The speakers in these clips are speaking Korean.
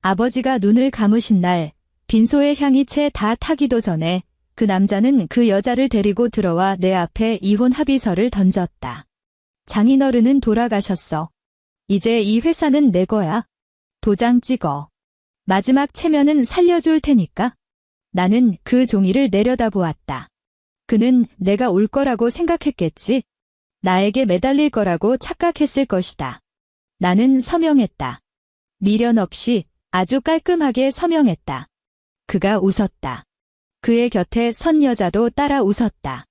아버지가 눈을 감으신 날, 빈소의 향이 채 다 타기도 전에 그 남자는 그 여자를 데리고 들어와 내 앞에 이혼 합의서를 던졌다. 장인어른은 돌아가셨어. 이제 이 회사는 내 거야. 도장 찍어. 마지막 체면은 살려줄 테니까. 나는 그 종이를 내려다보았다. 그는 내가 올 거라고 생각했겠지. 나에게 매달릴 거라고 착각했을 것이다. 나는 서명했다. 미련 없이 아주 깔끔하게 서명했다. 그가 웃었다. 그의 곁에 선 여자도 따라 웃었다.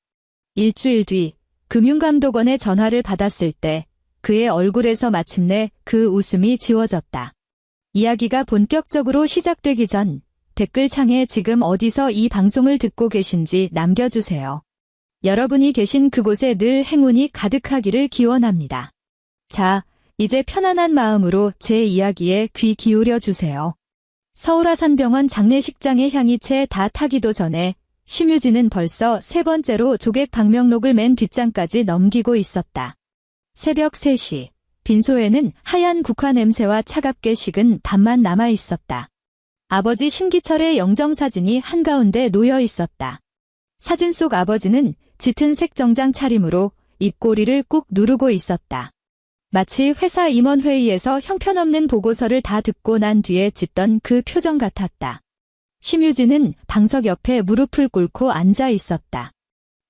일주일 뒤 금융감독원의 전화를 받았을 때 그의 얼굴에서 마침내 그 웃음이 지워졌다. 이야기가 본격적으로 시작되기 전 댓글창에 지금 어디서 이 방송을 듣고 계신지 남겨주세요. 여러분이 계신 그곳에 늘 행운이 가득하기를 기원합니다. 자, 이제 편안한 마음으로 제 이야기에 귀 기울여 주세요. 서울아산병원 장례식장의 향이 채 다 타기도 전에 심유진은 벌써 세 번째로 조객 방명록을 맨 뒷장까지 넘기고 있었다. 새벽 3시, 빈소에는 하얀 국화 냄새와 차갑게 식은 밥만 남아 있었다. 아버지 심기철의 영정사진이 한가운데 놓여 있었다. 사진 속 아버지는 짙은 색 정장 차림으로 입꼬리를 꾹 누르고 있었다. 마치 회사 임원회의에서 형편없는 보고서를 다 듣고 난 뒤에 짓던 그 표정 같았다. 심유진은 방석 옆에 무릎을 꿇고 앉아 있었다.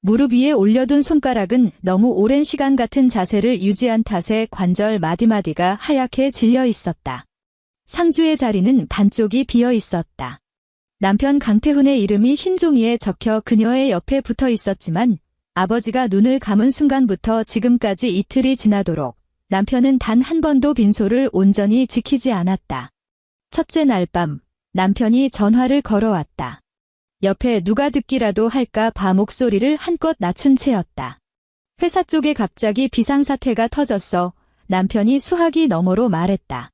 무릎 위에 올려둔 손가락은 너무 오랜 시간 같은 자세를 유지한 탓에 관절 마디마디가 하얗게 질려 있었다. 상주의 자리는 반쪽이 비어 있었다. 남편 강태훈의 이름이 흰 종이에 적혀 그녀의 옆에 붙어 있었지만 아버지가 눈을 감은 순간부터 지금까지 이틀이 지나도록 남편은 단 한 번도 빈소를 온전히 지키지 않았다. 첫째 날 밤, 남편이 전화를 걸어왔다. 옆에 누가 듣기라도 할까 봐 목소리를 한껏 낮춘 채였다. 회사 쪽에 갑자기 비상사태가 터졌어. 남편이 수화기 너머로 말했다.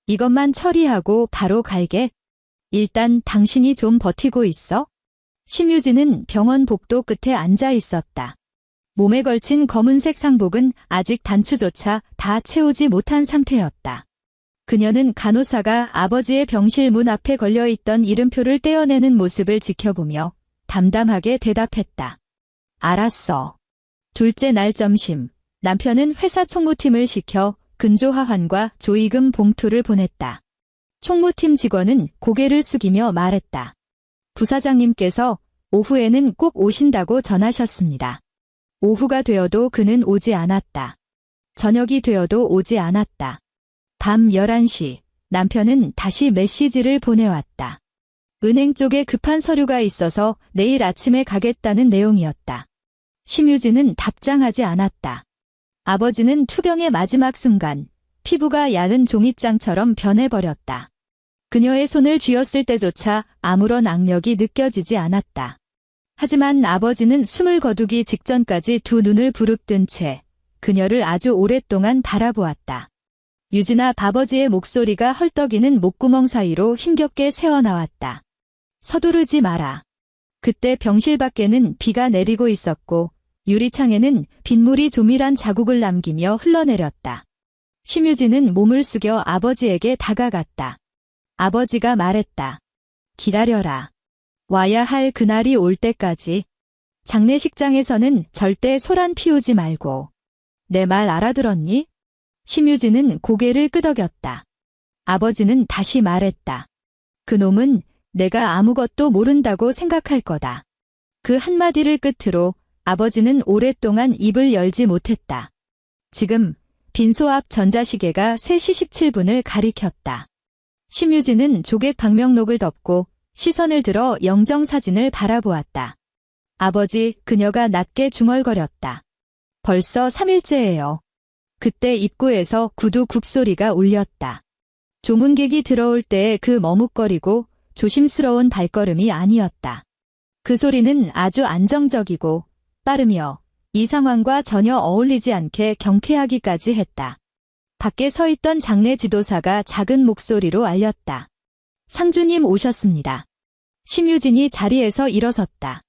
이것만 처리하고 바로 갈게. 일단 당신이 좀 버티고 있어. 심유진은 병원 복도 끝에 앉아 있었다. 몸에 걸친 검은색 상복은 아직 단추조차 다 채우지 못한 상태였다. 그녀는 간호사가 아버지의 병실 문 앞에 걸려있던 이름표를 떼어내는 모습을 지켜보며 담담하게 대답했다. 알았어. 둘째 날 점심, 남편은 회사 총무팀을 시켜 근조하환과 조의금 봉투를 보냈다. 총무팀 직원은 고개를 숙이며 말했다. 부사장님께서 오후에는 꼭 오신다고 전하셨습니다. 오후가 되어도 그는 오지 않았다. 저녁이 되어도 오지 않았다. 밤 11시, 남편은 다시 메시지를 보내왔다. 은행 쪽에 급한 서류가 있어서 내일 아침에 가겠다는 내용이었다. 심유진은 답장하지 않았다. 아버지는 투병의 마지막 순간, 피부가 야은 종잇장처럼 변해버렸다. 그녀의 손을 쥐었을 때조차 아무런 악력이 느껴지지 않았다. 하지만 아버지는 숨을 거두기 직전까지 두 눈을 부릅뜬 채 그녀를 아주 오랫동안 바라보았다. 유진아, 아버지의 목소리가 헐떡이는 목구멍 사이로 힘겹게 새어나왔다. 서두르지 마라. 그때 병실 밖에는 비가 내리고 있었고 유리창에는 빗물이 조밀한 자국을 남기며 흘러내렸다. 심유진은 몸을 숙여 아버지에게 다가갔다. 아버지가 말했다. 기다려라. 와야 할 그날이 올 때까지. 장례식장에서는 절대 소란 피우지 말고. 내 말 알아들었니? 심유진은 고개를 끄덕였다. 아버지는 다시 말했다. 그놈은 내가 아무것도 모른다고 생각할 거다. 그 한마디를 끝으로 아버지는 오랫동안 입을 열지 못했다. 지금 빈소 앞 전자시계가 3시 17분을 가리켰다. 심유진은 조객 방명록을 덮고 시선을 들어 영정사진을 바라보았다. 아버지, 그녀가 낮게 중얼거렸다. 벌써 3일째예요. 그때 입구에서 구두 굽소리가 울렸다. 조문객이 들어올 때의 그 머뭇거리고 조심스러운 발걸음이 아니었다. 그 소리는 아주 안정적이고 빠르며 이 상황과 전혀 어울리지 않게 경쾌하기까지 했다. 밖에 서 있던 장례 지도사가 작은 목소리로 알렸다. 상주님 오셨습니다. 심유진이 자리에서 일어섰다.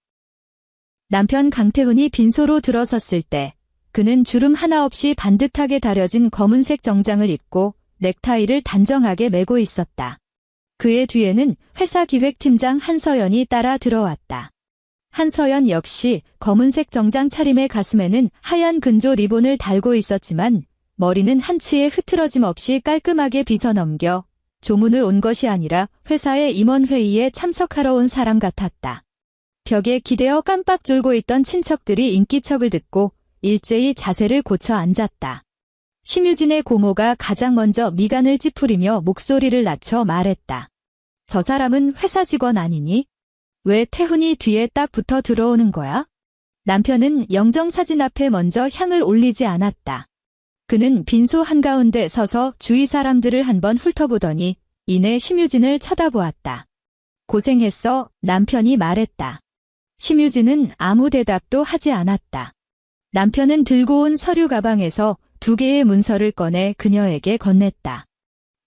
남편 강태훈이 빈소로 들어섰을 때 그는 주름 하나 없이 반듯하게 다려진 검은색 정장을 입고 넥타이를 단정하게 매고 있었다. 그의 뒤에는 회사 기획팀장 한서연이 따라 들어왔다. 한서연 역시 검은색 정장 차림의 가슴에는 하얀 근조 리본을 달고 있었지만 머리는 한치의 흐트러짐 없이 깔끔하게 빗어넘겨 조문을 온 것이 아니라 회사의 임원회의에 참석하러 온 사람 같았다. 벽에 기대어 깜빡 졸고 있던 친척들이 인기척을 듣고 일제히 자세를 고쳐 앉았다. 심유진의 고모가 가장 먼저 미간을 찌푸리며 목소리를 낮춰 말했다. 저 사람은 회사 직원 아니니? 왜 태훈이 뒤에 딱 붙어 들어오는 거야? 남편은 영정사진 앞에 먼저 향을 올리지 않았다. 그는 빈소 한가운데 서서 주위 사람들을 한번 훑어보더니 이내 심유진을 쳐다보았다. 고생했어, 남편이 말했다. 심유진은 아무 대답도 하지 않았다. 남편은 들고 온 서류 가방에서 2개의 문서를 꺼내 그녀에게 건넸다.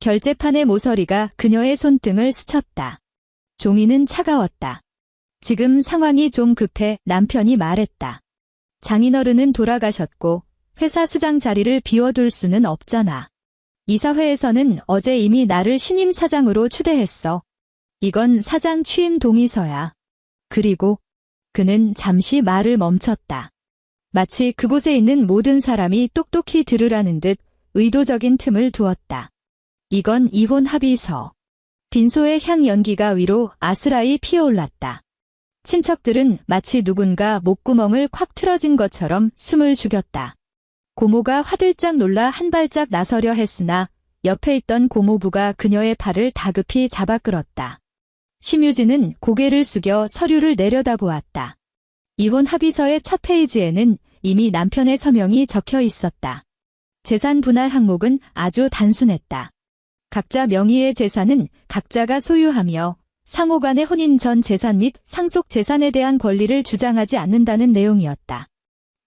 결제판의 모서리가 그녀의 손등을 스쳤다. 종이는 차가웠다. 지금 상황이 좀 급해, 남편이 말했다. 장인어른은 돌아가셨고 회사 수장 자리를 비워둘 수는 없잖아. 이사회에서는 어제 이미 나를 신임 사장으로 추대했어. 이건 사장 취임 동의서야. 그리고 그는 잠시 말을 멈췄다. 마치 그곳에 있는 모든 사람이 똑똑히 들으라는 듯 의도적인 틈을 두었다. 이건 이혼 합의서. 빈소의 향 연기가 위로 아스라이 피어올랐다. 친척들은 마치 누군가 목구멍을 콱 틀어진 것처럼 숨을 죽였다. 고모가 화들짝 놀라 한 발짝 나서려 했으나 옆에 있던 고모부가 그녀의 팔을 다급히 잡아 끌었다. 심유진은 고개를 숙여 서류를 내려다보았다. 이혼 합의서의 첫 페이지에는 이미 남편의 서명이 적혀 있었다. 재산 분할 항목은 아주 단순했다. 각자 명의의 재산은 각자가 소유하며 상호 간의 혼인 전 재산 및 상속 재산에 대한 권리를 주장하지 않는다는 내용이었다.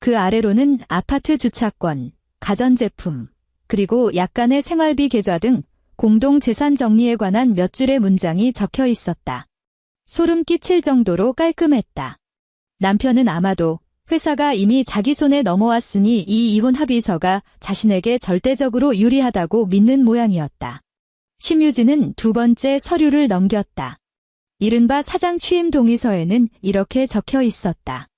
그 아래로는 아파트 주차권, 가전제품, 그리고 약간의 생활비 계좌 등 공동 재산 정리에 관한 몇 줄의 문장이 적혀 있었다. 소름 끼칠 정도로 깔끔했다. 남편은 아마도 회사가 이미 자기 손에 넘어왔으니 이 이혼 합의서가 자신에게 절대적으로 유리하다고 믿는 모양이었다. 심유진은 2번째 서류를 넘겼다. 이른바 사장 취임 동의서에는 이렇게 적혀 있었다.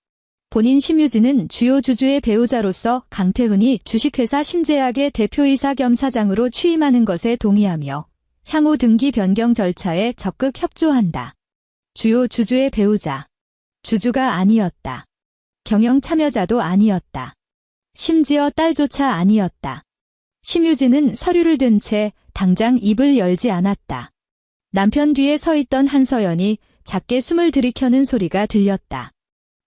본인 심유진은 주요 주주의 배우자로서 강태훈이 주식회사 심제약의 대표이사 겸 사장으로 취임하는 것에 동의하며 향후 등기 변경 절차에 적극 협조한다. 주요 주주의 배우자. 주주가 아니었다. 경영 참여자도 아니었다. 심지어 딸조차 아니었다. 심유진은 서류를 든 채 당장 입을 열지 않았다. 남편 뒤에 서 있던 한서연이 작게 숨을 들이켜는 소리가 들렸다.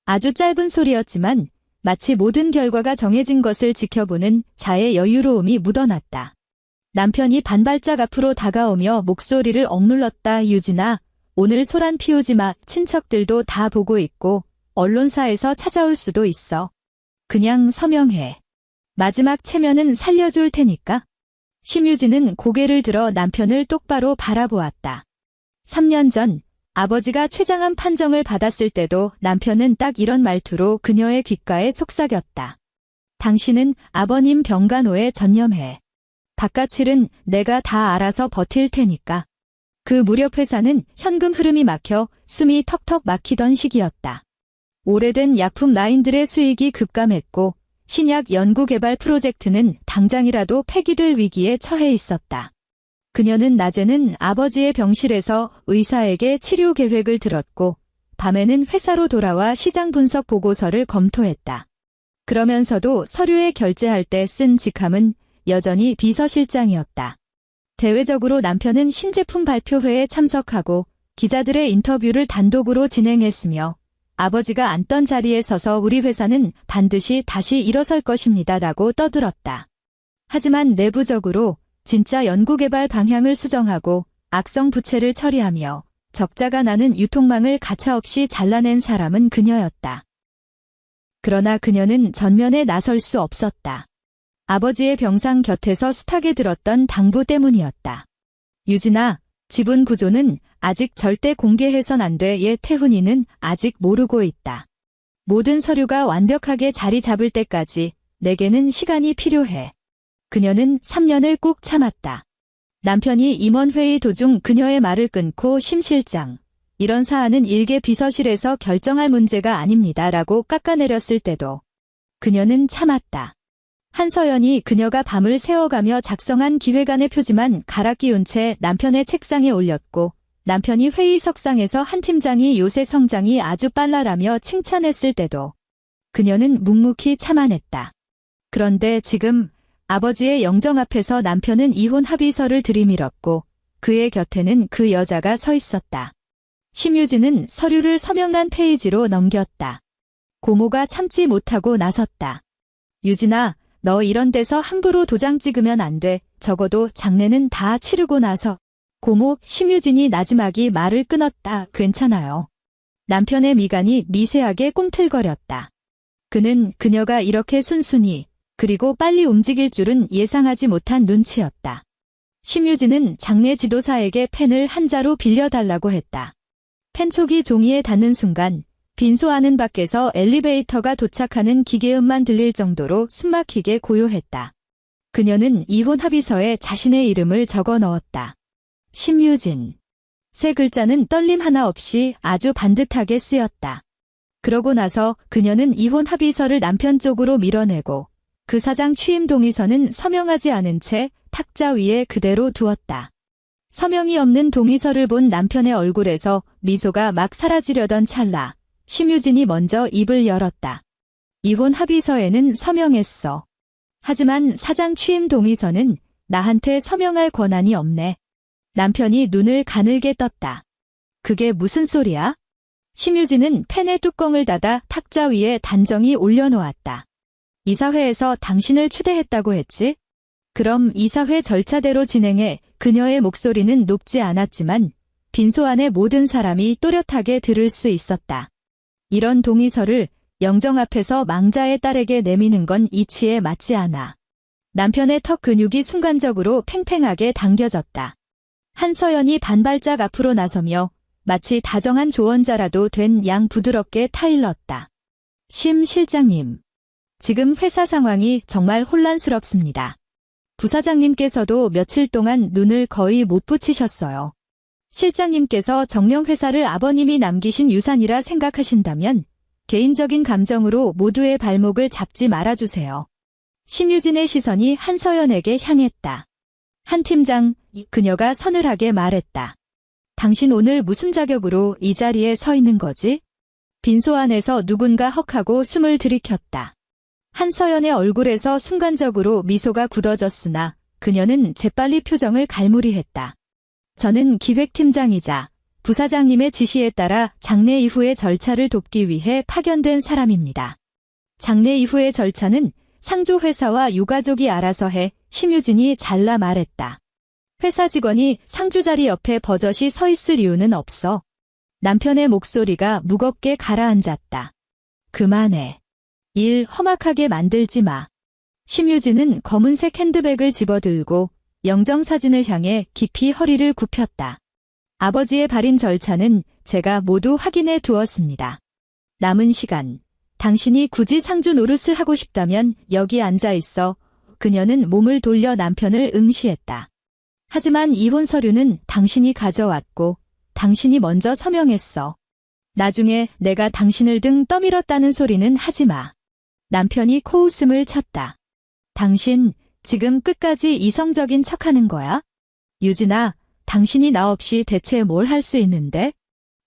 아주 짧은 소리였지만 마치 모든 결과가 정해진 것을 지켜보는 자의 여유로움이 묻어났다. 남편이 반발짝 앞으로 다가오며 목소리를 억눌렀다. 유진아, 오늘 소란 피우지 마. 친척들도 다 보고 있고 언론사에서 찾아올 수도 있어. 그냥 서명해. 마지막 체면은 살려줄 테니까. 심유진은 고개를 들어 남편을 똑바로 바라보았다. 3년 전 아버지가 최장암 판정을 받았을 때도 남편은 딱 이런 말투로 그녀의 귓가에 속삭였다. 당신은 아버님 병간호에 전념해. 바깥일은 내가 다 알아서 버틸 테니까. 그 무렵 회사는 현금 흐름이 막혀 숨이 턱턱 막히던 시기였다. 오래된 약품 라인들의 수익이 급감했고 신약 연구개발 프로젝트는 당장이라도 폐기될 위기에 처해 있었다. 그녀는 낮에는 아버지의 병실에서 의사에게 치료 계획을 들었고 밤에는 회사로 돌아와 시장 분석 보고서를 검토했다. 그러면서도 서류에 결제할 때 쓴 직함은 여전히 비서실장이었다. 대외적으로 남편은 신제품 발표회에 참석하고 기자들의 인터뷰를 단독으로 진행했으며 아버지가 앉던 자리에 서서 우리 회사는 반드시 다시 일어설 것입니다 라고 떠들었다. 하지만 내부적으로 진짜 연구개발 방향을 수정하고 악성 부채를 처리하며 적자가 나는 유통망을 가차없이 잘라낸 사람은 그녀였다. 그러나 그녀는 전면에 나설 수 없었다. 아버지의 병상 곁에서 숱하게 들었던 당부 때문이었다. 유진아, 지분 구조는 아직 절대 공개해선 안 돼. 얘 태훈이는 아직 모르고 있다. 모든 서류가 완벽하게 자리 잡을 때까지 내게는 시간이 필요해. 그녀는 3년을 꾹 참았다. 남편이 임원회의 도중 그녀의 말을 끊고 심 실장, 이런 사안은 일개 비서실에서 결정할 문제가 아닙니다라고 깎아내렸을 때도 그녀는 참았다. 한서연이 그녀가 밤을 새워가며 작성한 기획안의 표지만 갈아 끼운 채 남편의 책상에 올렸고 남편이 회의석상에서 한 팀장이 요새 성장이 아주 빨라라며 칭찬했을 때도 그녀는 묵묵히 참아냈다. 그런데 지금 아버지의 영정 앞에서 남편은 이혼 합의서를 들이밀었고 그의 곁에는 그 여자가 서 있었다. 심유진은 서류를 서명란 페이지로 넘겼다. 고모가 참지 못하고 나섰다. 유진아, 너 이런 데서 함부로 도장 찍으면 안 돼. 적어도 장례는 다 치르고 나서. 고모, 심유진이 나지막이 말을 끊었다. 괜찮아요. 남편의 미간이 미세하게 꿈틀거렸다. 그는 그녀가 이렇게 순순히 그리고 빨리 움직일 줄은 예상하지 못한 눈치였다. 심유진은 장례 지도사에게 펜을 한 자루 빌려달라고 했다. 펜촉이 종이에 닿는 순간 빈소 안은 밖에서 엘리베이터가 도착하는 기계음만 들릴 정도로 숨막히게 고요했다. 그녀는 이혼 합의서에 자신의 이름을 적어 넣었다. 심유진. 세 글자는 떨림 하나 없이 아주 반듯하게 쓰였다. 그러고 나서 그녀는 이혼 합의서를 남편 쪽으로 밀어내고 그 사장 취임 동의서는 서명하지 않은 채 탁자 위에 그대로 두었다. 서명이 없는 동의서를 본 남편의 얼굴에서 미소가 막 사라지려던 찰나 심유진이 먼저 입을 열었다. 이혼 합의서에는 서명했어. 하지만 사장 취임 동의서는 나한테 서명할 권한이 없네. 남편이 눈을 가늘게 떴다. 그게 무슨 소리야? 심유진은 펜의 뚜껑을 닫아 탁자 위에 단정히 올려놓았다. 이사회에서 당신을 추대했다고 했지? 그럼 이사회 절차대로 진행해. 그녀의 목소리는 높지 않았지만 빈소 안의 모든 사람이 또렷하게 들을 수 있었다. 이런 동의서를 영정 앞에서 망자의 딸에게 내미는 건 이치에 맞지 않아. 남편의 턱 근육이 순간적으로 팽팽하게 당겨졌다. 한서연이 반발짝 앞으로 나서며 마치 다정한 조언자라도 된 양 부드럽게 타일렀다. 심 실장님. 지금 회사 상황이 정말 혼란스럽습니다. 부사장님께서도 며칠 동안 눈을 거의 못 붙이셨어요. 실장님께서 정령회사를 아버님이 남기신 유산이라 생각하신다면 개인적인 감정으로 모두의 발목을 잡지 말아주세요. 심유진의 시선이 한서연에게 향했다. 한 팀장, 그녀가 서늘하게 말했다. 당신 오늘 무슨 자격으로 이 자리에 서 있는 거지? 빈소 안에서 누군가 헉하고 숨을 들이켰다. 한서연의 얼굴에서 순간적으로 미소가 굳어졌으나 그녀는 재빨리 표정을 갈무리했다. 저는 기획팀장이자 부사장님의 지시에 따라 장례 이후의 절차를 돕기 위해 파견된 사람입니다. 장례 이후의 절차는 상조회사와 유가족이 알아서 해. 심유진이 잘라 말했다. 회사 직원이 상주 자리 옆에 버젓이 서 있을 이유는 없어. 남편의 목소리가 무겁게 가라앉았다. 그만해. 일 험악하게 만들지 마. 심유진은 검은색 핸드백을 집어들고 영정사진을 향해 깊이 허리를 굽혔다. 아버지의 발인 절차는 제가 모두 확인해 두었습니다. 남은 시간, 당신이 굳이 상주 노릇을 하고 싶다면 여기 앉아 있어. 그녀는 몸을 돌려 남편을 응시했다. 하지만 이혼 서류는 당신이 가져왔고 당신이 먼저 서명했어. 나중에 내가 당신을 등 떠밀었다는 소리는 하지 마. 남편이 코웃음을 쳤다. 당신 지금 끝까지 이성적인 척하는 거야? 유진아, 당신이 나 없이 대체 뭘 할 수 있는데?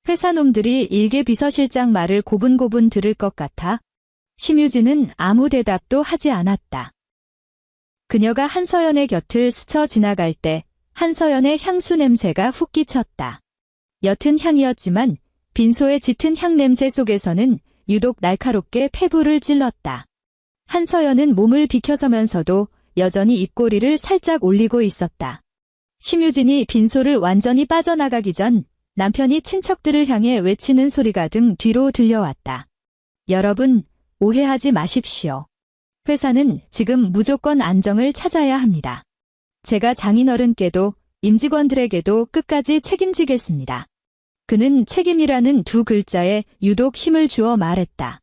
회사 놈들이 일개 비서실장 말을 고분고분 들을 것 같아? 심유진은 아무 대답도 하지 않았다. 그녀가 한서연의 곁을 스쳐 지나갈 때 한서연의 향수 냄새가 훅 끼쳤다. 옅은 향이었지만 빈소의 짙은 향 냄새 속에서는 유독 날카롭게 폐부를 찔렀다. 한서연은 몸을 비켜서면서도 여전히 입꼬리를 살짝 올리고 있었다. 심유진이 빈소를 완전히 빠져나가기 전 남편이 친척들을 향해 외치는 소리가 등 뒤로 들려왔다. 여러분, 오해하지 마십시오. 회사는 지금 무조건 안정을 찾아야 합니다. 제가 장인어른께도 임직원들에게도 끝까지 책임지겠습니다. 그는 책임이라는 두 글자에 유독 힘을 주어 말했다.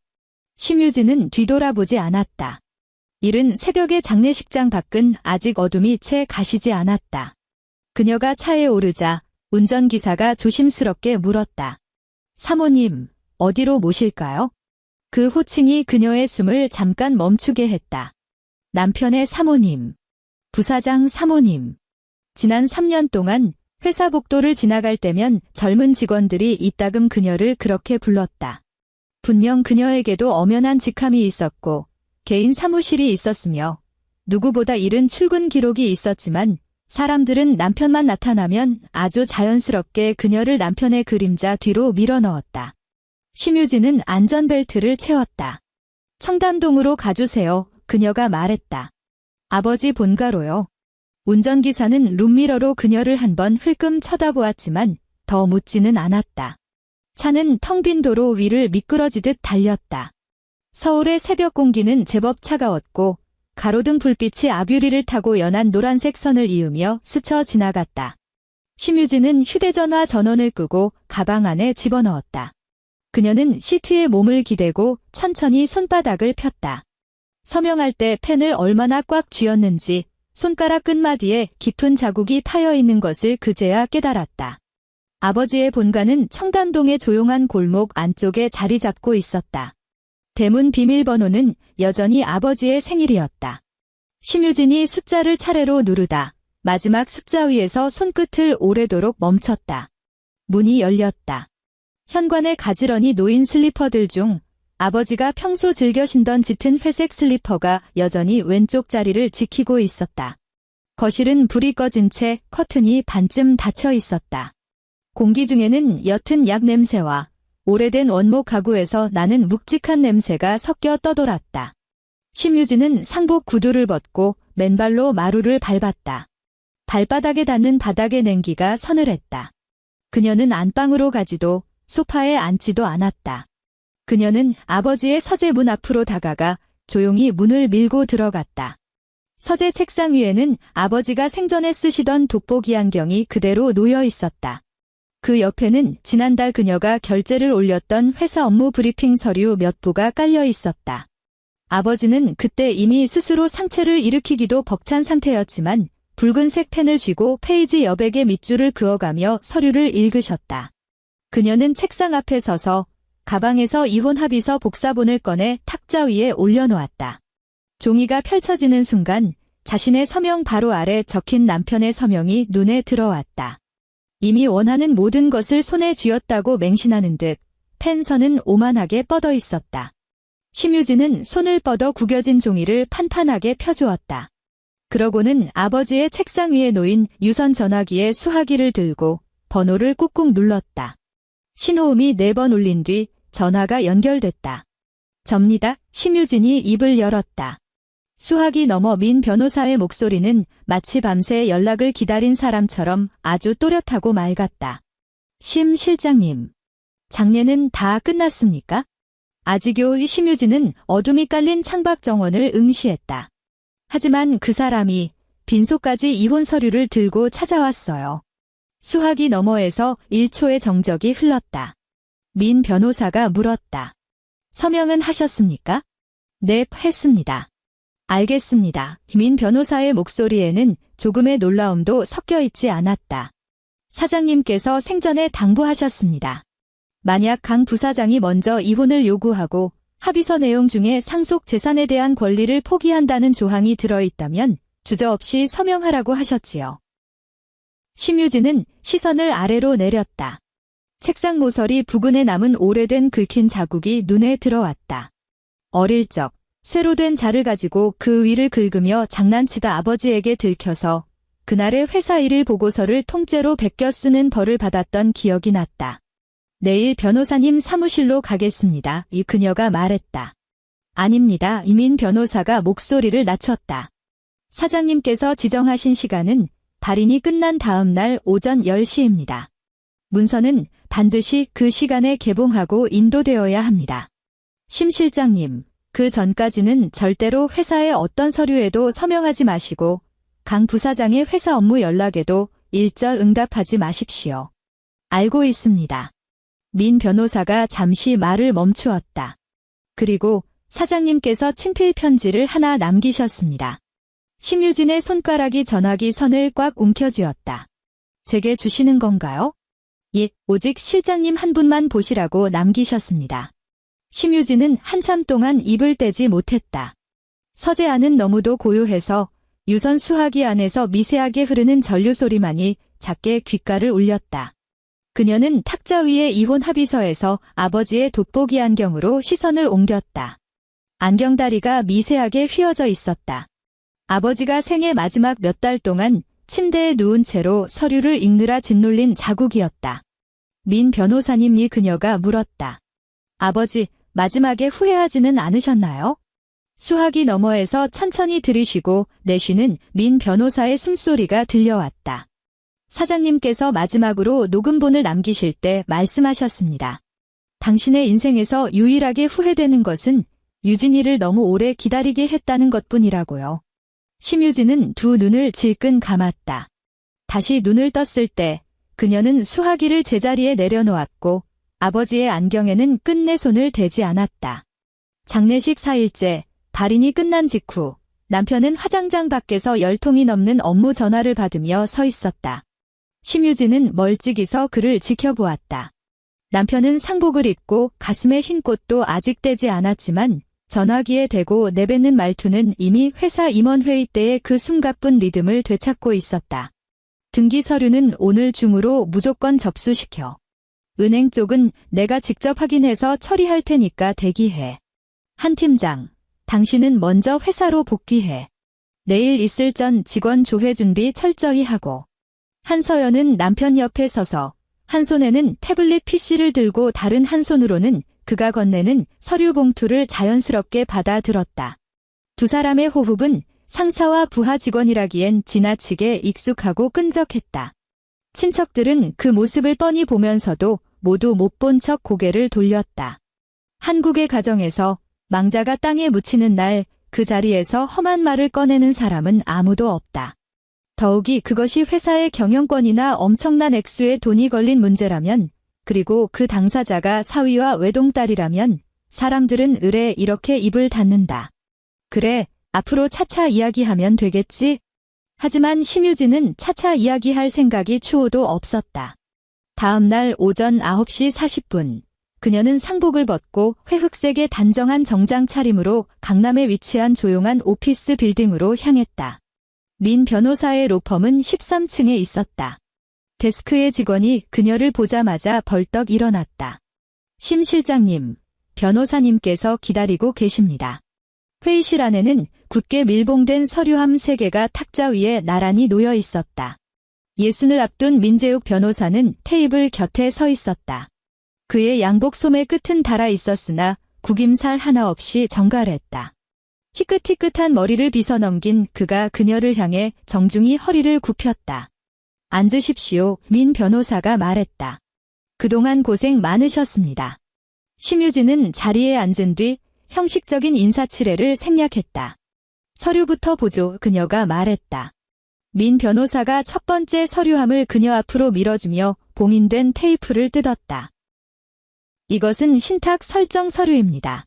심유진은 뒤돌아보지 않았다. 이른 새벽의 장례식장 밖은 아직 어둠이 채 가시지 않았다. 그녀가 차에 오르자 운전기사가 조심스럽게 물었다. 사모님, 어디로 모실까요? 그 호칭이 그녀의 숨을 잠깐 멈추게 했다. 남편의 사모님, 부사장 사모님. 지난 3년 동안 회사 복도를 지나갈 때면 젊은 직원들이 이따금 그녀를 그렇게 불렀다. 분명 그녀에게도 엄연한 직함이 있었고 개인 사무실이 있었으며 누구보다 이른 출근 기록이 있었지만 사람들은 남편만 나타나면 아주 자연스럽게 그녀를 남편의 그림자 뒤로 밀어넣었다. 심유진은 안전벨트를 채웠다. 청담동으로 가주세요. 그녀가 말했다. 아버지 본가로요. 운전기사는 룸미러로 그녀를 한번 흘끔 쳐다보았지만 더 묻지는 않았다. 차는 텅 빈 도로 위를 미끄러지듯 달렸다. 서울의 새벽 공기는 제법 차가웠고 가로등 불빛이 아뷰리를 타고 연한 노란색 선을 이으며 스쳐 지나갔다. 심유진은 휴대전화 전원을 끄고 가방 안에 집어넣었다. 그녀는 시트에 몸을 기대고 천천히 손바닥을 폈다. 서명할 때 펜을 얼마나 꽉 쥐었는지 손가락 끝마디에 깊은 자국이 파여 있는 것을 그제야 깨달았다. 아버지의 본가는 청담동의 조용한 골목 안쪽에 자리 잡고 있었다. 대문 비밀번호는 여전히 아버지의 생일이었다. 심유진이 숫자를 차례로 누르다 마지막 숫자 위에서 손끝을 오래도록 멈췄다. 문이 열렸다. 현관에 가지런히 놓인 슬리퍼들 중 아버지가 평소 즐겨 신던 짙은 회색 슬리퍼가 여전히 왼쪽 자리를 지키고 있었다. 거실은 불이 꺼진 채 커튼이 반쯤 닫혀 있었다. 공기 중에는 옅은 약 냄새와 오래된 원목 가구에서 나는 묵직한 냄새가 섞여 떠돌았다. 심유진은 상복 구두를 벗고 맨발로 마루를 밟았다. 발바닥에 닿는 바닥의 냉기가 서늘했다. 그녀는 안방으로 가지도 소파에 앉지도 않았다. 그녀는 아버지의 서재 문 앞으로 다가가 조용히 문을 밀고 들어갔다. 서재 책상 위에는 아버지가 생전에 쓰시던 돋보기 안경이 그대로 놓여 있었다. 그 옆에는 지난달 그녀가 결제를 올렸던 회사 업무 브리핑 서류 몇 부가 깔려 있었다. 아버지는 그때 이미 스스로 상체를 일으키기도 벅찬 상태였지만 붉은색 펜을 쥐고 페이지 여백의 밑줄을 그어가며 서류를 읽으셨다. 그녀는 책상 앞에 서서 가방에서 이혼 합의서 복사본을 꺼내 탁자 위에 올려놓았다. 종이가 펼쳐지는 순간 자신의 서명 바로 아래 적힌 남편의 서명이 눈에 들어왔다. 이미 원하는 모든 것을 손에 쥐었다고 맹신하는 듯 펜선은 오만하게 뻗어 있었다. 심유진은 손을 뻗어 구겨진 종이를 판판하게 펴주었다. 그러고는 아버지의 책상 위에 놓인 유선 전화기에 수화기를 들고 번호를 꾹꾹 눌렀다. 신호음이 4번 울린 뒤 전화가 연결됐다. 접니다. 심유진이 입을 열었다. 수화기 너머 민 변호사의 목소리는 마치 밤새 연락을 기다린 사람처럼 아주 또렷하고 맑았다. 심 실장님, 장례는 다 끝났습니까? 아지교 심유진은 어둠이 깔린 창밖 정원을 응시했다. 하지만 그 사람이 빈소까지 이혼 서류를 들고 찾아왔어요. 수화기 너머에서 1초의 정적이 흘렀다. 민 변호사가 물었다. 서명은 하셨습니까? 네, 했습니다. 알겠습니다. 민 변호사의 목소리에는 조금의 놀라움도 섞여 있지 않았다. 사장님께서 생전에 당부하셨습니다. 만약 강 부사장이 먼저 이혼을 요구하고 합의서 내용 중에 상속 재산에 대한 권리를 포기한다는 조항이 들어있다면 주저없이 서명하라고 하셨지요. 심유진은 시선을 아래로 내렸다. 책상 모서리 부근에 남은 오래된 긁힌 자국이 눈에 들어왔다. 어릴 적 쇠로 된 자를 가지고 그 위를 긁으며 장난치다 아버지에게 들켜서 그날의 회사 일일 보고서를 통째로 베껴 쓰는 벌을 받았던 기억이 났다. 내일 변호사님 사무실로 가겠습니다. 이 그녀가 말했다. 아닙니다. 이민 변호사가 목소리를 낮췄다. 사장님께서 지정하신 시간은 발인이 끝난 다음 날 오전 10시입니다. 문서는 반드시 그 시간에 개봉하고 인도되어야 합니다. 심 실장님, 그 전까지는 절대로 회사의 어떤 서류에도 서명하지 마시고 강 부사장의 회사 업무 연락에도 일절 응답하지 마십시오. 알고 있습니다. 민 변호사가 잠시 말을 멈추었다. 그리고 사장님께서 친필 편지를 하나 남기셨습니다. 심유진의 손가락이 전화기 선을 꽉 움켜쥐었다. 제게 주시는 건가요? 예, 오직 실장님 한 분만 보시라고 남기셨습니다. 심유진은 한참 동안 입을 떼지 못했다. 서재안은 너무도 고요해서 유선 수화기 안에서 미세하게 흐르는 전류 소리만이 작게 귓가를 울렸다. 그녀는 탁자 위의 이혼 합의서에서 아버지의 돋보기 안경으로 시선을 옮겼다. 안경다리가 미세하게 휘어져 있었다. 아버지가 생애 마지막 몇 달 동안 침대에 누운 채로 서류를 읽느라 짓눌린 자국이었다. 민 변호사님이 그녀가 물었다. 아버지, 마지막에 후회하지는 않으셨나요? 수화기 너머에서 천천히 들이쉬고 내쉬는 민 변호사의 숨소리가 들려왔다. 사장님께서 마지막으로 녹음본을 남기실 때 말씀하셨습니다. 당신의 인생에서 유일하게 후회되는 것은 유진이를 너무 오래 기다리게 했다는 것뿐이라고요. 심유진은 두 눈을 질끈 감았다. 다시 눈을 떴을 때 그녀는 수화기를 제자리에 내려놓았고 아버지의 안경에는 끝내 손을 대지 않았다. 장례식 4일째, 발인이 끝난 직후 남편은 화장장 밖에서 10통이 넘는 업무 전화를 받으며 서 있었다. 심유진은 멀찍이 서 그를 지켜보았다. 남편은 상복을 입고 가슴에 흰 꽃도 아직 떼지 않았지만 전화기에 대고 내뱉는 말투는 이미 회사 임원회의 때의 그 숨가쁜 리듬을 되찾고 있었다. 등기 서류는 오늘 중으로 무조건 접수시켜. 은행 쪽은 내가 직접 확인해서 처리할 테니까 대기해. 한 팀장, 당신은 먼저 회사로 복귀해. 내일 있을 전 직원 조회 준비 철저히 하고. 한서연은 남편 옆에 서서 한 손에는 태블릿 PC를 들고 다른 한 손으로는 그가 건네는 서류 봉투를 자연스럽게 받아들었다. 두 사람의 호흡은 상사와 부하 직원이라기엔 지나치게 익숙하고 끈적했다. 친척들은 그 모습을 뻔히 보면서도 모두 못 본 척 고개를 돌렸다. 한국의 가정에서 망자가 땅에 묻히는 날 그 자리에서 험한 말을 꺼내는 사람은 아무도 없다. 더욱이 그것이 회사의 경영권이나 엄청난 액수의 돈이 걸린 문제라면, 그리고 그 당사자가 사위와 외동딸이라면 사람들은 의례 이렇게 입을 닫는다. 그래, 앞으로 차차 이야기하면 되겠지? 하지만 심유진은 차차 이야기할 생각이 추호도 없었다. 다음 날 오전 9시 40분, 그녀는 상복을 벗고 회흑색의 단정한 정장 차림으로 강남에 위치한 조용한 오피스 빌딩으로 향했다. 민 변호사의 로펌은 13층에 있었다. 데스크의 직원이 그녀를 보자마자 벌떡 일어났다. 심 실장님, 변호사님께서 기다리고 계십니다. 회의실 안에는 굳게 밀봉된 서류함 3개가 탁자 위에 나란히 놓여 있었다. 예순을 앞둔 민재욱 변호사는 테이블 곁에 서 있었다. 그의 양복 소매 끝은 달아 있었으나 구김살 하나 없이 정갈했다. 희끗희끗한 머리를 빗어넘긴 그가 그녀를 향해 정중히 허리를 굽혔다. 앉으십시오, 민 변호사가 말했다. 그동안 고생 많으셨습니다. 심유진은 자리에 앉은 뒤 형식적인 인사치레를 생략했다. 서류부터 보죠, 그녀가 말했다. 민 변호사가 첫 번째 서류함을 그녀 앞으로 밀어주며 봉인된 테이프를 뜯었다. 이것은 신탁 설정 서류입니다.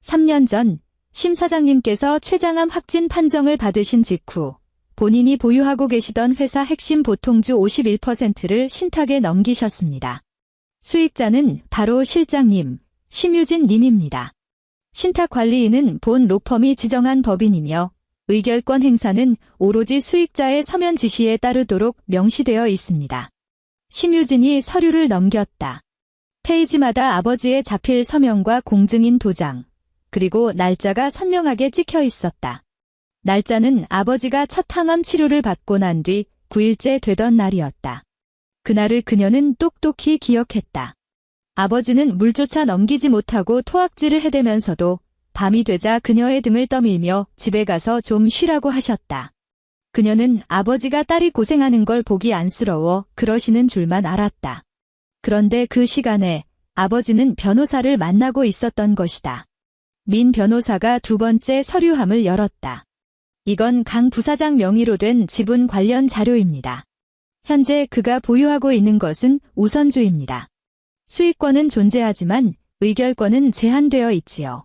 3년 전 심 사장님께서 최장암 확진 판정을 받으신 직후 본인이 보유하고 계시던 회사 핵심 보통주 51%를 신탁에 넘기셨습니다. 수익자는 바로 실장님, 심유진 님입니다. 신탁 관리인은 본 로펌이 지정한 법인이며 의결권 행사는 오로지 수익자의 서면 지시에 따르도록 명시되어 있습니다. 심유진이 서류를 넘겼다. 페이지마다 아버지의 자필 서명과 공증인 도장, 그리고 날짜가 선명하게 찍혀 있었다. 날짜는 아버지가 첫 항암 치료를 받고 난 뒤 9일째 되던 날이었다. 그날을 그녀는 똑똑히 기억했다. 아버지는 물조차 넘기지 못하고 토악질을 해대면서도 밤이 되자 그녀의 등을 떠밀며 집에 가서 좀 쉬라고 하셨다. 그녀는 아버지가 딸이 고생하는 걸 보기 안쓰러워 그러시는 줄만 알았다. 그런데 그 시간에 아버지는 변호사를 만나고 있었던 것이다. 민 변호사가 두 번째 서류함을 열었다. 이건 강 부사장 명의로 된 지분 관련 자료입니다. 현재 그가 보유하고 있는 것은 우선주입니다. 수익권은 존재하지만 의결권은 제한되어 있지요.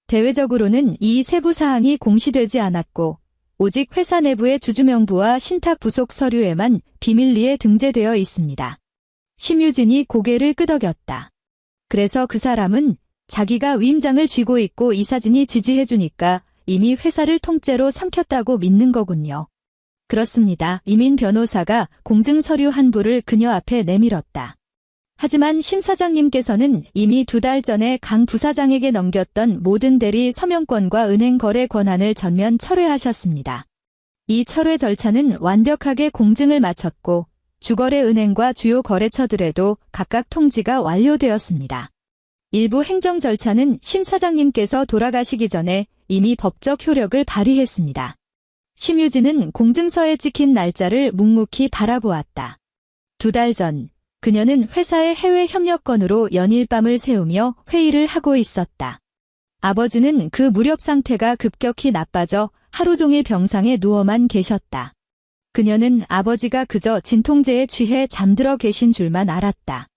대외적으로는 이 세부 사항이 공시되지 않았고 오직 회사 내부의 주주명부와 신탁 부속 서류에만 비밀리에 등재되어 있습니다. 심유진이 고개를 끄덕였다. 그래서 그 사람은 자기가 위임장을 쥐고 있고 이 사진이 지지해주니까 이미 회사를 통째로 삼켰다고 믿는 거군요. 그렇습니다. 이민 변호사가 공증서류 한 부를 그녀 앞에 내밀었다. 하지만 심 사장님께서는 이미 2달 전에 강 부사장에게 넘겼던 모든 대리 서명권과 은행 거래 권한을 전면 철회하셨습니다. 이 철회 절차는 완벽하게 공증을 마쳤고 주거래 은행과 주요 거래처들에도 각각 통지가 완료되었습니다. 일부 행정 절차는 심 사장님께서 돌아가시기 전에 이미 법적 효력을 발휘했습니다. 심유진은 공증서에 찍힌 날짜를 묵묵히 바라보았다. 2달 전, 그녀는 회사의 해외 협력건으로 연일 밤을 새우며 회의를 하고 있었다. 아버지는 그 무력 상태가 급격히 나빠져 하루 종일 병상에 누워만 계셨다. 그녀는 아버지가 그저 진통제에 취해 잠들어 계신 줄만 알았다.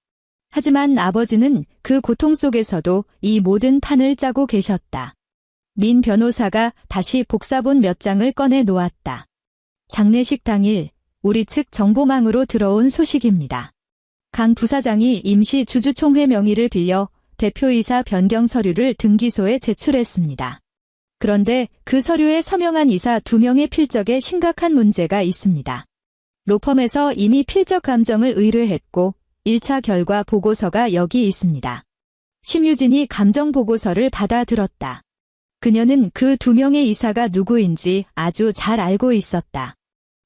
하지만 아버지는 그 고통 속에서도 이 모든 판을 짜고 계셨다. 민 변호사가 다시 복사본 몇 장을 꺼내 놓았다. 장례식 당일 우리 측 정보망으로 들어온 소식입니다. 강 부사장이 임시 주주총회 명의를 빌려 대표이사 변경 서류를 등기소에 제출했습니다. 그런데 그 서류에 서명한 이사 2명의 필적에 심각한 문제가 있습니다. 로펌에서 이미 필적 감정을 의뢰했고 1차 결과 보고서가 여기 있습니다. 심유진이 감정 보고서를 받아들었다. 그녀는 그 2명의 이사가 누구인지 아주 잘 알고 있었다.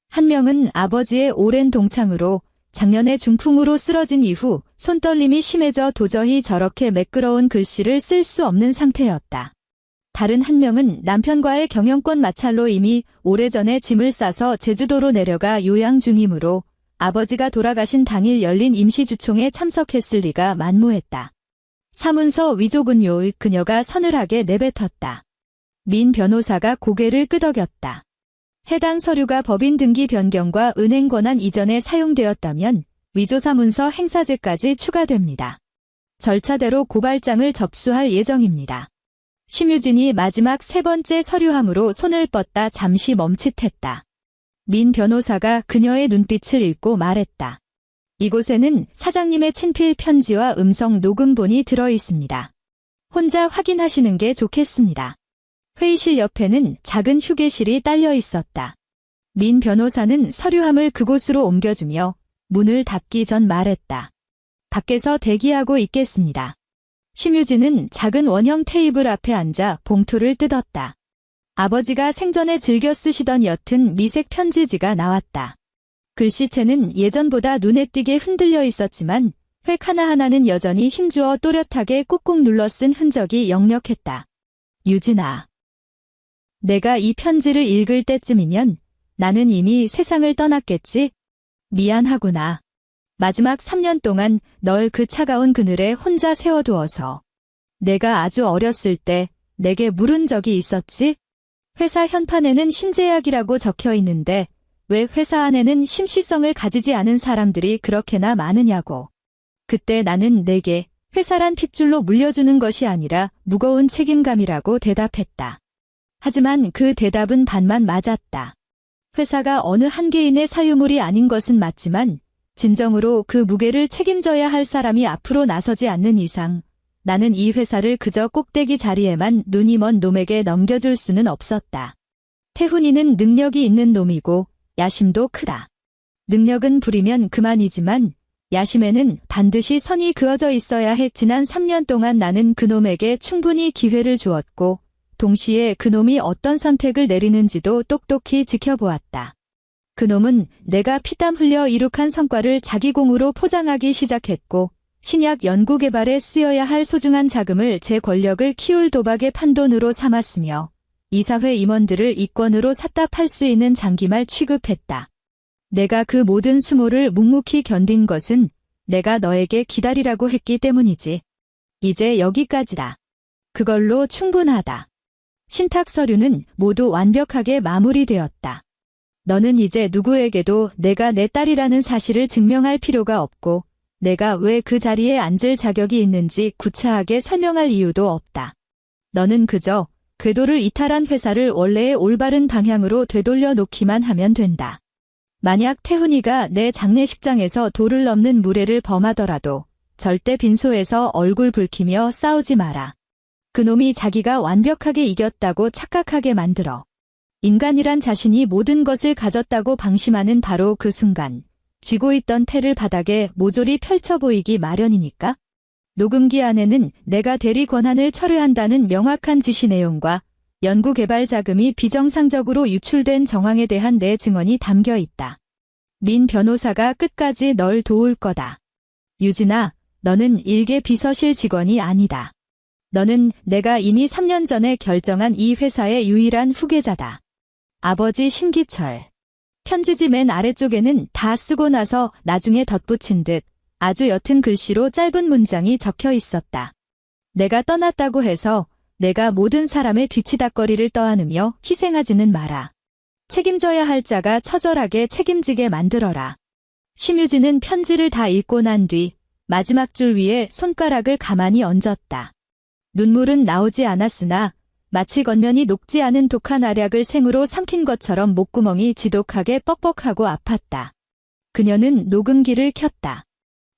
한 명은 아버지의 오랜 동창으로 작년에 중풍으로 쓰러진 이후 손떨림이 심해져 도저히 저렇게 매끄러운 글씨를 쓸 수 없는 상태였다. 다른 한 명은 남편과의 경영권 마찰로 이미 오래전에 짐을 싸서 제주도로 내려가 요양 중이므로 아버지가 돌아가신 당일 열린 임시주총에 참석했을 리가 만무했다. 사문서 위조군요. 그녀가 서늘하게 내뱉었다. 민 변호사가 고개를 끄덕였다. 해당 서류가 법인 등기 변경과 은행 권한 이전에 사용되었다면 위조사문서 행사죄까지 추가됩니다. 절차대로 고발장을 접수할 예정입니다. 심유진이 마지막 3번째 서류함으로 손을 뻗다 잠시 멈칫했다. 민 변호사가 그녀의 눈빛을 읽고 말했다. 이곳에는 사장님의 친필 편지와 음성 녹음본이 들어 있습니다. 혼자 확인하시는 게 좋겠습니다. 회의실 옆에는 작은 휴게실이 딸려 있었다. 민 변호사는 서류함을 그곳으로 옮겨주며 문을 닫기 전 말했다. 밖에서 대기하고 있겠습니다. 심유진은 작은 원형 테이블 앞에 앉아 봉투를 뜯었다. 아버지가 생전에 즐겨 쓰시던 옅은 미색 편지지가 나왔다. 글씨체는 예전보다 눈에 띄게 흔들려 있었지만 획 하나하나는 여전히 힘주어 또렷하게 꾹꾹 눌러 쓴 흔적이 역력했다. 유진아. 내가 이 편지를 읽을 때쯤이면 나는 이미 세상을 떠났겠지? 미안하구나. 마지막 3년 동안 널 그 차가운 그늘에 혼자 세워두어서. 내가 아주 어렸을 때 내게 물은 적이 있었지? 회사 현판에는 심제약이라고 적혀 있는데 왜 회사 안에는 심시성을 가지지 않은 사람들이 그렇게나 많으냐고. 그때 나는 내게 회사란 핏줄로 물려주는 것이 아니라 무거운 책임감이라고 대답했다. 하지만 그 대답은 반만 맞았다. 회사가 어느 한 개인의 사유물이 아닌 것은 맞지만 진정으로 그 무게를 책임져야 할 사람이 앞으로 나서지 않는 이상 나는 이 회사를 그저 꼭대기 자리에만 눈이 먼 놈에게 넘겨줄 수는 없었다. 태훈이는 능력이 있는 놈이고 야심도 크다. 능력은 부리면 그만이지만 야심에는 반드시 선이 그어져 있어야 해. 지난 3년 동안 나는 그놈에게 충분히 기회를 주었고 동시에 그놈이 어떤 선택을 내리는지도 똑똑히 지켜보았다. 그놈은 내가 피땀 흘려 이룩한 성과를 자기 공으로 포장하기 시작했고 신약 연구개발에 쓰여야 할 소중한 자금을 제 권력을 키울 도박의 판돈으로 삼았으며 이사회 임원들을 이권으로 샀다 팔 수 있는 장기말 취급했다. 내가 그 모든 수모를 묵묵히 견딘 것은 내가 너에게 기다리라고 했기 때문이지. 이제 여기까지다. 그걸로 충분하다. 신탁 서류는 모두 완벽하게 마무리되었다. 너는 이제 누구에게도 내가 내 딸이라는 사실을 증명할 필요가 없고 내가 왜 그 자리에 앉을 자격이 있는지 구차하게 설명할 이유도 없다. 너는 그저 궤도를 이탈한 회사를 원래의 올바른 방향으로 되돌려 놓기만 하면 된다. 만약 태훈이가 내 장례식장에서 도를 넘는 무례를 범하더라도 절대 빈소에서 얼굴 붉히며 싸우지 마라. 그놈이 자기가 완벽하게 이겼다고 착각하게 만들어. 인간이란 자신이 모든 것을 가졌다고 방심하는 바로 그 순간 쥐고 있던 패를 바닥에 모조리 펼쳐 보이기 마련이니까. 녹음기 안에는 내가 대리 권한을 철회한다는 명확한 지시 내용과 연구개발 자금이 비정상적으로 유출된 정황에 대한 내 증언이 담겨 있다. 민 변호사가 끝까지 널 도울 거다. 유진아, 너는 일개 비서실 직원이 아니다. 너는 내가 이미 3년 전에 결정한 이 회사의 유일한 후계자다. 아버지 심기철. 편지지 맨 아래쪽에는 다 쓰고 나서 나중에 덧붙인 듯 아주 옅은 글씨로 짧은 문장이 적혀 있었다. 내가 떠났다고 해서 내가 모든 사람의 뒤치다꺼리를 떠안으며 희생하지는 마라. 책임져야 할 자가 처절하게 책임지게 만들어라. 심유진은 편지를 다 읽고 난 뒤 마지막 줄 위에 손가락을 가만히 얹었다. 눈물은 나오지 않았으나 마치 겉면이 녹지 않은 독한 알약을 생으로 삼킨 것처럼 목구멍이 지독하게 뻑뻑하고 아팠다. 그녀는 녹음기를 켰다.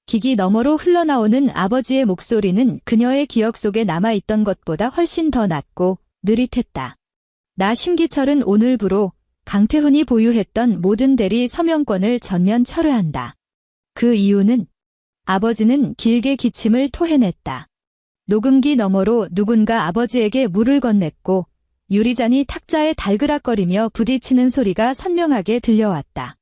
기기 너머로 흘러나오는 아버지의 목소리는 그녀의 기억 속에 남아있던 것보다 훨씬 더 낮고 느릿했다. 나 심기철은 오늘부로 강태훈이 보유했던 모든 대리 서명권을 전면 철회한다. 그 이유는? 아버지는 길게 기침을 토해냈다. 녹음기 너머로 누군가 아버지에게 물을 건넸고 유리잔이 탁자에 달그락거리며 부딪히는 소리가 선명하게 들려왔다.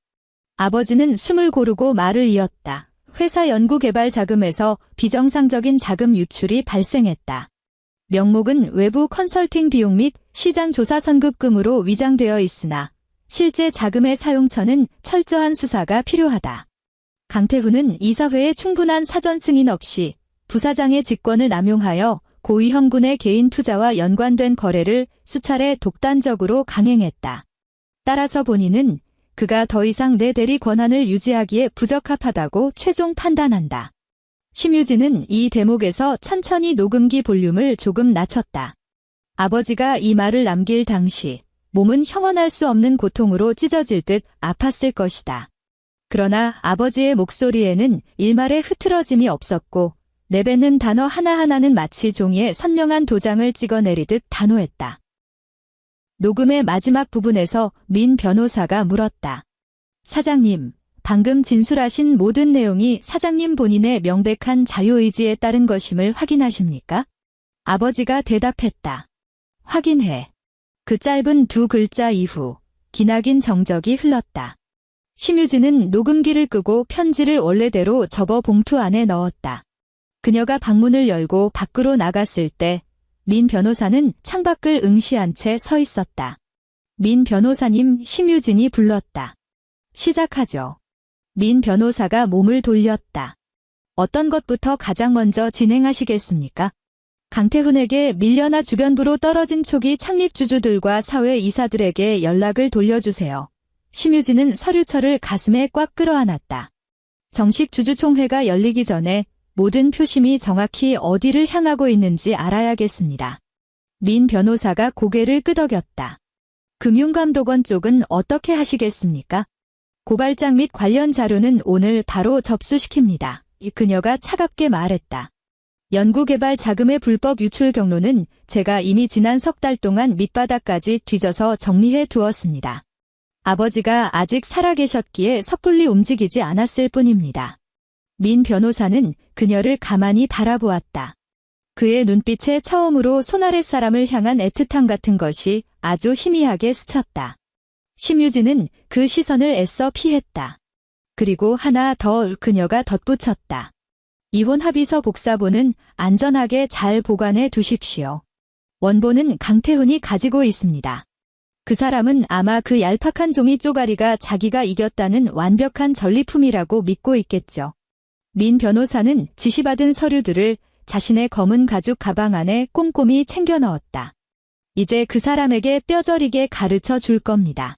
아버지는 숨을 고르고 말을 이었다. 회사 연구개발 자금에서 비정상적인 자금 유출이 발생했다. 명목은 외부 컨설팅 비용 및 시장 조사 선급금으로 위장되어 있으나 실제 자금의 사용처는 철저한 수사가 필요하다. 강태훈은 이사회에 충분한 사전 승인 없이 부사장의 직권을 남용하여 고위험군의 개인 투자와 연관된 거래를 수차례 독단적으로 강행했다. 따라서 본인은 그가 더 이상 내 대리 권한을 유지하기에 부적합하다고 최종 판단한다. 심유진은 이 대목에서 천천히 녹음기 볼륨을 조금 낮췄다. 아버지가 이 말을 남길 당시 몸은 형언할 수 없는 고통으로 찢어질 듯 아팠을 것이다. 그러나 아버지의 목소리에는 일말의 흐트러짐이 없었고 내뱉는 단어 하나하나는 마치 종이에 선명한 도장을 찍어내리듯 단호했다. 녹음의 마지막 부분에서 민 변호사가 물었다. 사장님, 방금 진술하신 모든 내용이 사장님 본인의 명백한 자유의지에 따른 것임을 확인하십니까? 아버지가 대답했다. 확인해. 그 짧은 두 글자 이후 기나긴 정적이 흘렀다. 심유진은 녹음기를 끄고 편지를 원래대로 접어 봉투 안에 넣었다. 그녀가 방문을 열고 밖으로 나갔을 때 민 변호사는 창밖을 응시한 채 서 있었다. 민 변호사님, 심유진이 불렀다. 시작하죠. 민 변호사가 몸을 돌렸다. 어떤 것부터 가장 먼저 진행하시겠습니까? 강태훈에게 밀려나 주변부로 떨어진 초기 창립주주들과 사회 이사들에게 연락을 돌려주세요. 심유진은 서류철을 가슴에 꽉 끌어안았다. 정식 주주총회가 열리기 전에 모든 표심이 정확히 어디를 향하고 있는지 알아야겠습니다. 민 변호사가 고개를 끄덕였다. 금융감독원 쪽은 어떻게 하시겠습니까? 고발장 및 관련 자료는 오늘 바로 접수시킵니다. 그녀가 차갑게 말했다. 연구개발 자금의 불법 유출 경로는 제가 이미 지난 석 달 동안 밑바닥까지 뒤져서 정리해 두었습니다. 아버지가 아직 살아계셨기에 섣불리 움직이지 않았을 뿐입니다. 민 변호사는 그녀를 가만히 바라보았다. 그의 눈빛에 처음으로 손아랫 사람을 향한 애틋함 같은 것이 아주 희미하게 스쳤다. 심유진은 그 시선을 애써 피했다. 그리고 하나 더 그녀가 덧붙였다. 이혼 합의서 복사본은 안전하게 잘 보관해 두십시오. 원본은 강태훈이 가지고 있습니다. 그 사람은 아마 그 얄팍한 종이 쪼가리가 자기가 이겼다는 완벽한 전리품이라고 믿고 있겠죠. 민 변호사는 지시받은 서류들을 자신의 검은 가죽 가방 안에 꼼꼼히 챙겨 넣었다. 이제 그 사람에게 뼈저리게 가르쳐 줄 겁니다.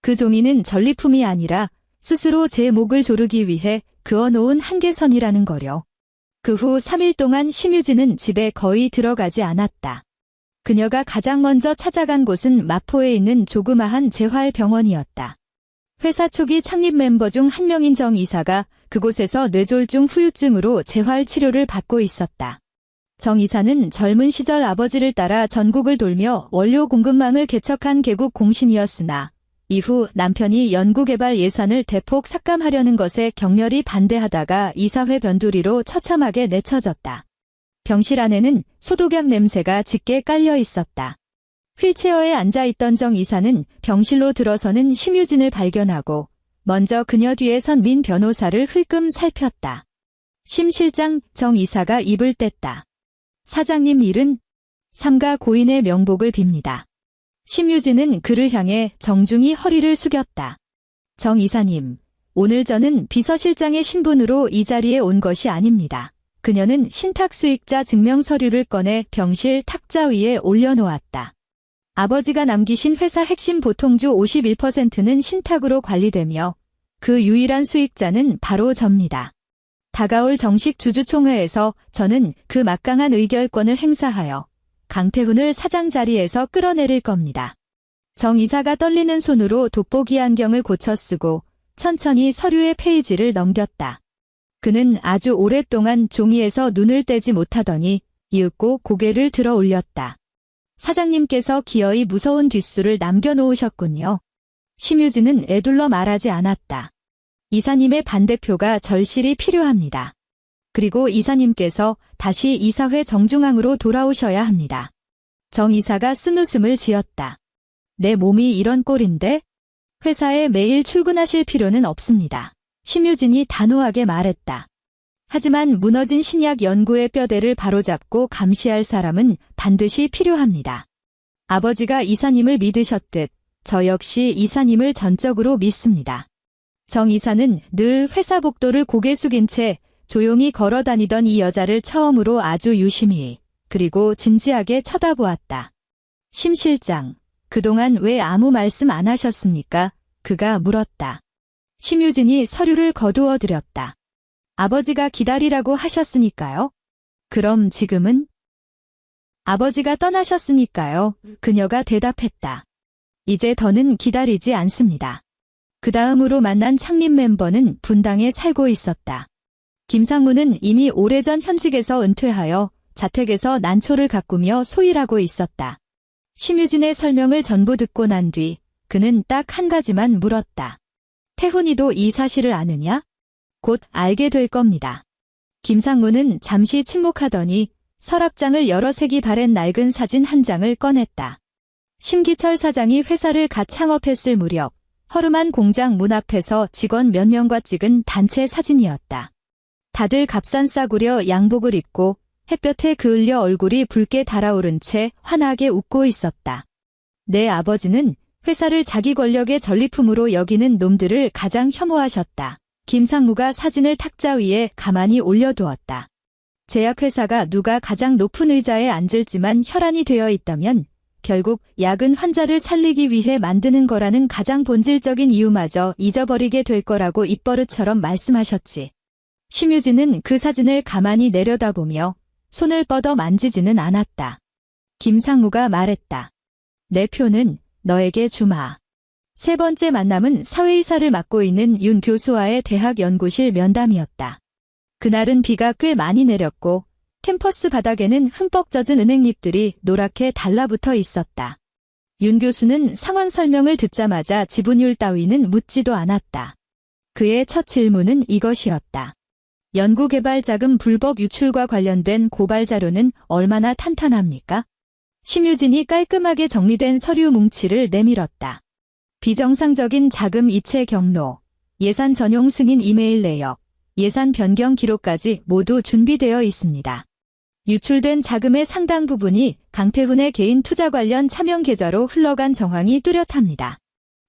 그 종이는 전리품이 아니라 스스로 제 목을 조르기 위해 그어놓은 한계선이라는 거려. 그 후 3일 동안 심유진은 집에 거의 들어가지 않았다. 그녀가 가장 먼저 찾아간 곳은 마포에 있는 조그마한 재활병원이었다. 회사 초기 창립 멤버 중 한 명인 정 이사가 그곳에서 뇌졸중 후유증으로 재활치료를 받고 있었다. 정 이사는 젊은 시절 아버지를 따라 전국을 돌며 원료 공급망을 개척한 개국 공신이었으나 이후 남편이 연구개발 예산을 대폭 삭감하려는 것에 격렬히 반대하다가 이사회 변두리로 처참하게 내쳐졌다. 병실 안에는 소독약 냄새가 짙게 깔려 있었다. 휠체어에 앉아있던 정 이사는 병실로 들어서는 심유진을 발견하고 먼저 그녀 뒤에 선 민 변호사를 흘끔 살폈다. 심 실장, 정 이사가 입을 뗐다. 사장님 일은? 삼가 고인의 명복을 빕니다. 심유진은 그를 향해 정중히 허리를 숙였다. 정 이사님, 오늘 저는 비서실장의 신분으로 이 자리에 온 것이 아닙니다. 그녀는 신탁수익자 증명서류를 꺼내 병실 탁자 위에 올려놓았다. 아버지가 남기신 회사 핵심 보통주 51%는 신탁으로 관리되며 그 유일한 수익자는 바로 접니다. 다가올 정식 주주총회에서 저는 그 막강한 의결권을 행사하여 강태훈을 사장 자리에서 끌어내릴 겁니다. 정 이사가 떨리는 손으로 돋보기 안경을 고쳐 쓰고 천천히 서류의 페이지를 넘겼다. 그는 아주 오랫동안 종이에서 눈을 떼지 못하더니 이윽고 고개를 들어 올렸다. 사장님께서 기어이 무서운 뒷수를 남겨놓으셨군요. 심유진은 애둘러 말하지 않았다. 이사님의 반대표가 절실히 필요합니다. 그리고 이사님께서 다시 이사회 정중앙으로 돌아오셔야 합니다. 정 이사가 쓴웃음을 지었다. 내 몸이 이런 꼴인데? 회사에 매일 출근하실 필요는 없습니다. 심유진이 단호하게 말했다. 하지만 무너진 신약 연구의 뼈대를 바로잡고 감시할 사람은 반드시 필요합니다. 아버지가 이사님을 믿으셨듯 저 역시 이사님을 전적으로 믿습니다. 정 이사는 늘 회사 복도를 고개 숙인 채 조용히 걸어 다니던 이 여자를 처음으로 아주 유심히 그리고 진지하게 쳐다보았다. 심 실장, 그동안 왜 아무 말씀 안 하셨습니까? 그가 물었다. 심유진이 서류를 거두어 드렸다. 아버지가 기다리라고 하셨으니까요. 그럼 지금은? 아버지가 떠나셨으니까요. 그녀가 대답했다. 이제 더는 기다리지 않습니다. 그 다음으로 만난 창립 멤버는 분당에 살고 있었다. 김상무는 이미 오래전 현직에서 은퇴하여 자택에서 난초를 가꾸며 소일하고 있었다. 심유진의 설명을 전부 듣고 난 뒤 그는 딱 한 가지만 물었다. 태훈이도 이 사실을 아느냐? 곧 알게 될 겁니다. 김상무는 잠시 침묵하더니 서랍장을 여러 색이 바랜 낡은 사진 한 장을 꺼냈다. 심기철 사장이 회사를 갓 창업했을 무렵 허름한 공장 문 앞에서 직원 몇 명과 찍은 단체 사진이었다. 다들 값싼 싸구려 양복을 입고 햇볕에 그을려 얼굴이 붉게 달아오른 채 환하게 웃고 있었다. 내 아버지는 회사를 자기 권력의 전리품으로 여기는 놈들을 가장 혐오하셨다. 김상무가 사진을 탁자 위에 가만히 올려두었다. 제약회사가 누가 가장 높은 의자에 앉을지만 혈안이 되어 있다면 결국 약은 환자를 살리기 위해 만드는 거라는 가장 본질적인 이유마저 잊어버리게 될 거라고 입버릇처럼 말씀하셨지. 심유진은 그 사진을 가만히 내려다보며 손을 뻗어 만지지는 않았다. 김상무가 말했다. 내 표는 너에게 주마. 세 번째 만남은 사회이사를 맡고 있는 윤 교수와의 대학 연구실 면담이었다. 그날은 비가 꽤 많이 내렸고 캠퍼스 바닥에는 흠뻑 젖은 은행잎들이 노랗게 달라붙어 있었다. 윤 교수는 상황 설명을 듣자마자 지분율 따위는 묻지도 않았다. 그의 첫 질문은 이것이었다. 연구개발 자금 불법 유출과 관련된 고발 자료는 얼마나 탄탄합니까? 심유진이 깔끔하게 정리된 서류 뭉치를 내밀었다. 비정상적인 자금 이체 경로, 예산 전용 승인 이메일 내역, 예산 변경 기록까지 모두 준비되어 있습니다. 유출된 자금의 상당 부분이 강태훈의 개인 투자 관련 차명 계좌로 흘러간 정황이 뚜렷합니다.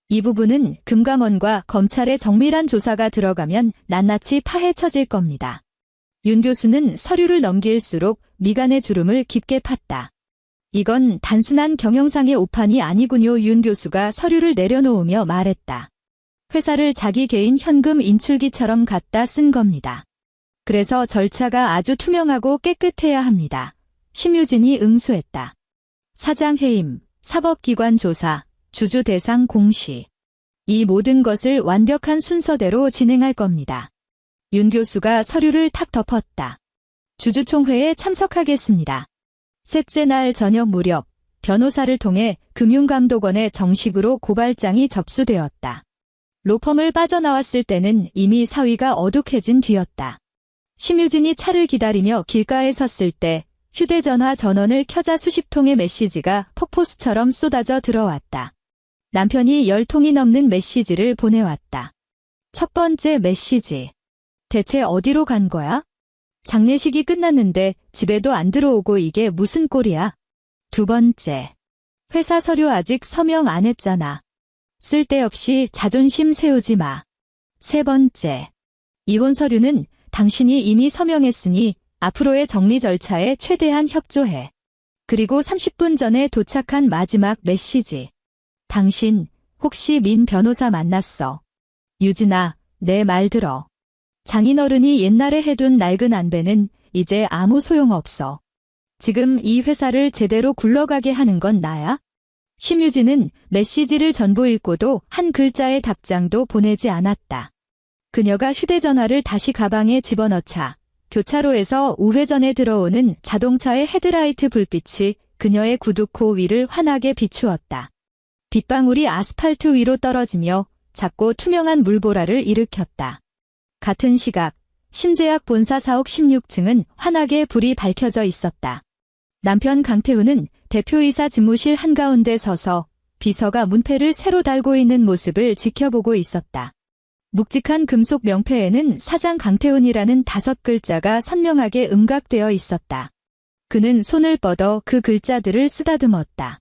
이 부분은 금감원과 검찰의 정밀한 조사가 들어가면 낱낱이 파헤쳐질 겁니다. 윤 교수는 서류를 넘길수록 미간의 주름을 깊게 팠다. 이건 단순한 경영상의 오판이 아니군요. 윤 교수가 서류를 내려놓으며 말했다. 회사를 자기 개인 현금 인출기처럼 갖다 쓴 겁니다. 그래서 절차가 아주 투명하고 깨끗해야 합니다. 심유진이 응수했다. 사장 해임, 사법기관 조사, 주주 대상 공시. 이 모든 것을 완벽한 순서대로 진행할 겁니다. 윤 교수가 서류를 탁 덮었다. 주주총회에 참석하겠습니다. 셋째 날 저녁 무렵 변호사를 통해 금융감독원에 정식으로 고발장이 접수되었다. 로펌을 빠져나왔을 때는 이미 사위가 어둑해진 뒤였다. 심유진이 차를 기다리며 길가에 섰을 때 휴대전화 전원을 켜자 수십 통의 메시지가 폭포수처럼 쏟아져 들어왔다. 남편이 10통이 넘는 메시지를 보내왔다. 첫 번째 메시지. 대체 어디로 간 거야? 장례식이 끝났는데 집에도 안 들어오고 이게 무슨 꼴이야? 두 번째. 회사 서류 아직 서명 안 했잖아. 쓸데없이 자존심 세우지 마. 세 번째. 이혼 서류는 당신이 이미 서명했으니 앞으로의 정리 절차에 최대한 협조해. 그리고 30분 전에 도착한 마지막 메시지. 당신 혹시 민 변호사 만났어? 유진아, 내 말 들어. 장인어른이 옛날에 해둔 낡은 안배는 이제 아무 소용없어. 지금 이 회사를 제대로 굴러가게 하는 건 나야? 심유진은 메시지를 전부 읽고도 한 글자의 답장도 보내지 않았다. 그녀가 휴대전화를 다시 가방에 집어넣자 교차로에서 우회전에 들어오는 자동차의 헤드라이트 불빛이 그녀의 구두코 위를 환하게 비추었다. 빗방울이 아스팔트 위로 떨어지며 작고 투명한 물보라를 일으켰다. 같은 시각 심제약 본사 사옥 16층은 환하게 불이 밝혀져 있었다. 남편 강태훈은 대표이사 집무실 한가운데 서서 비서가 문패를 새로 달고 있는 모습을 지켜보고 있었다. 묵직한 금속 명패에는 사장 강태훈이라는 5글자가 선명하게 음각되어 있었다. 그는 손을 뻗어 그 글자들을 쓰다듬었다.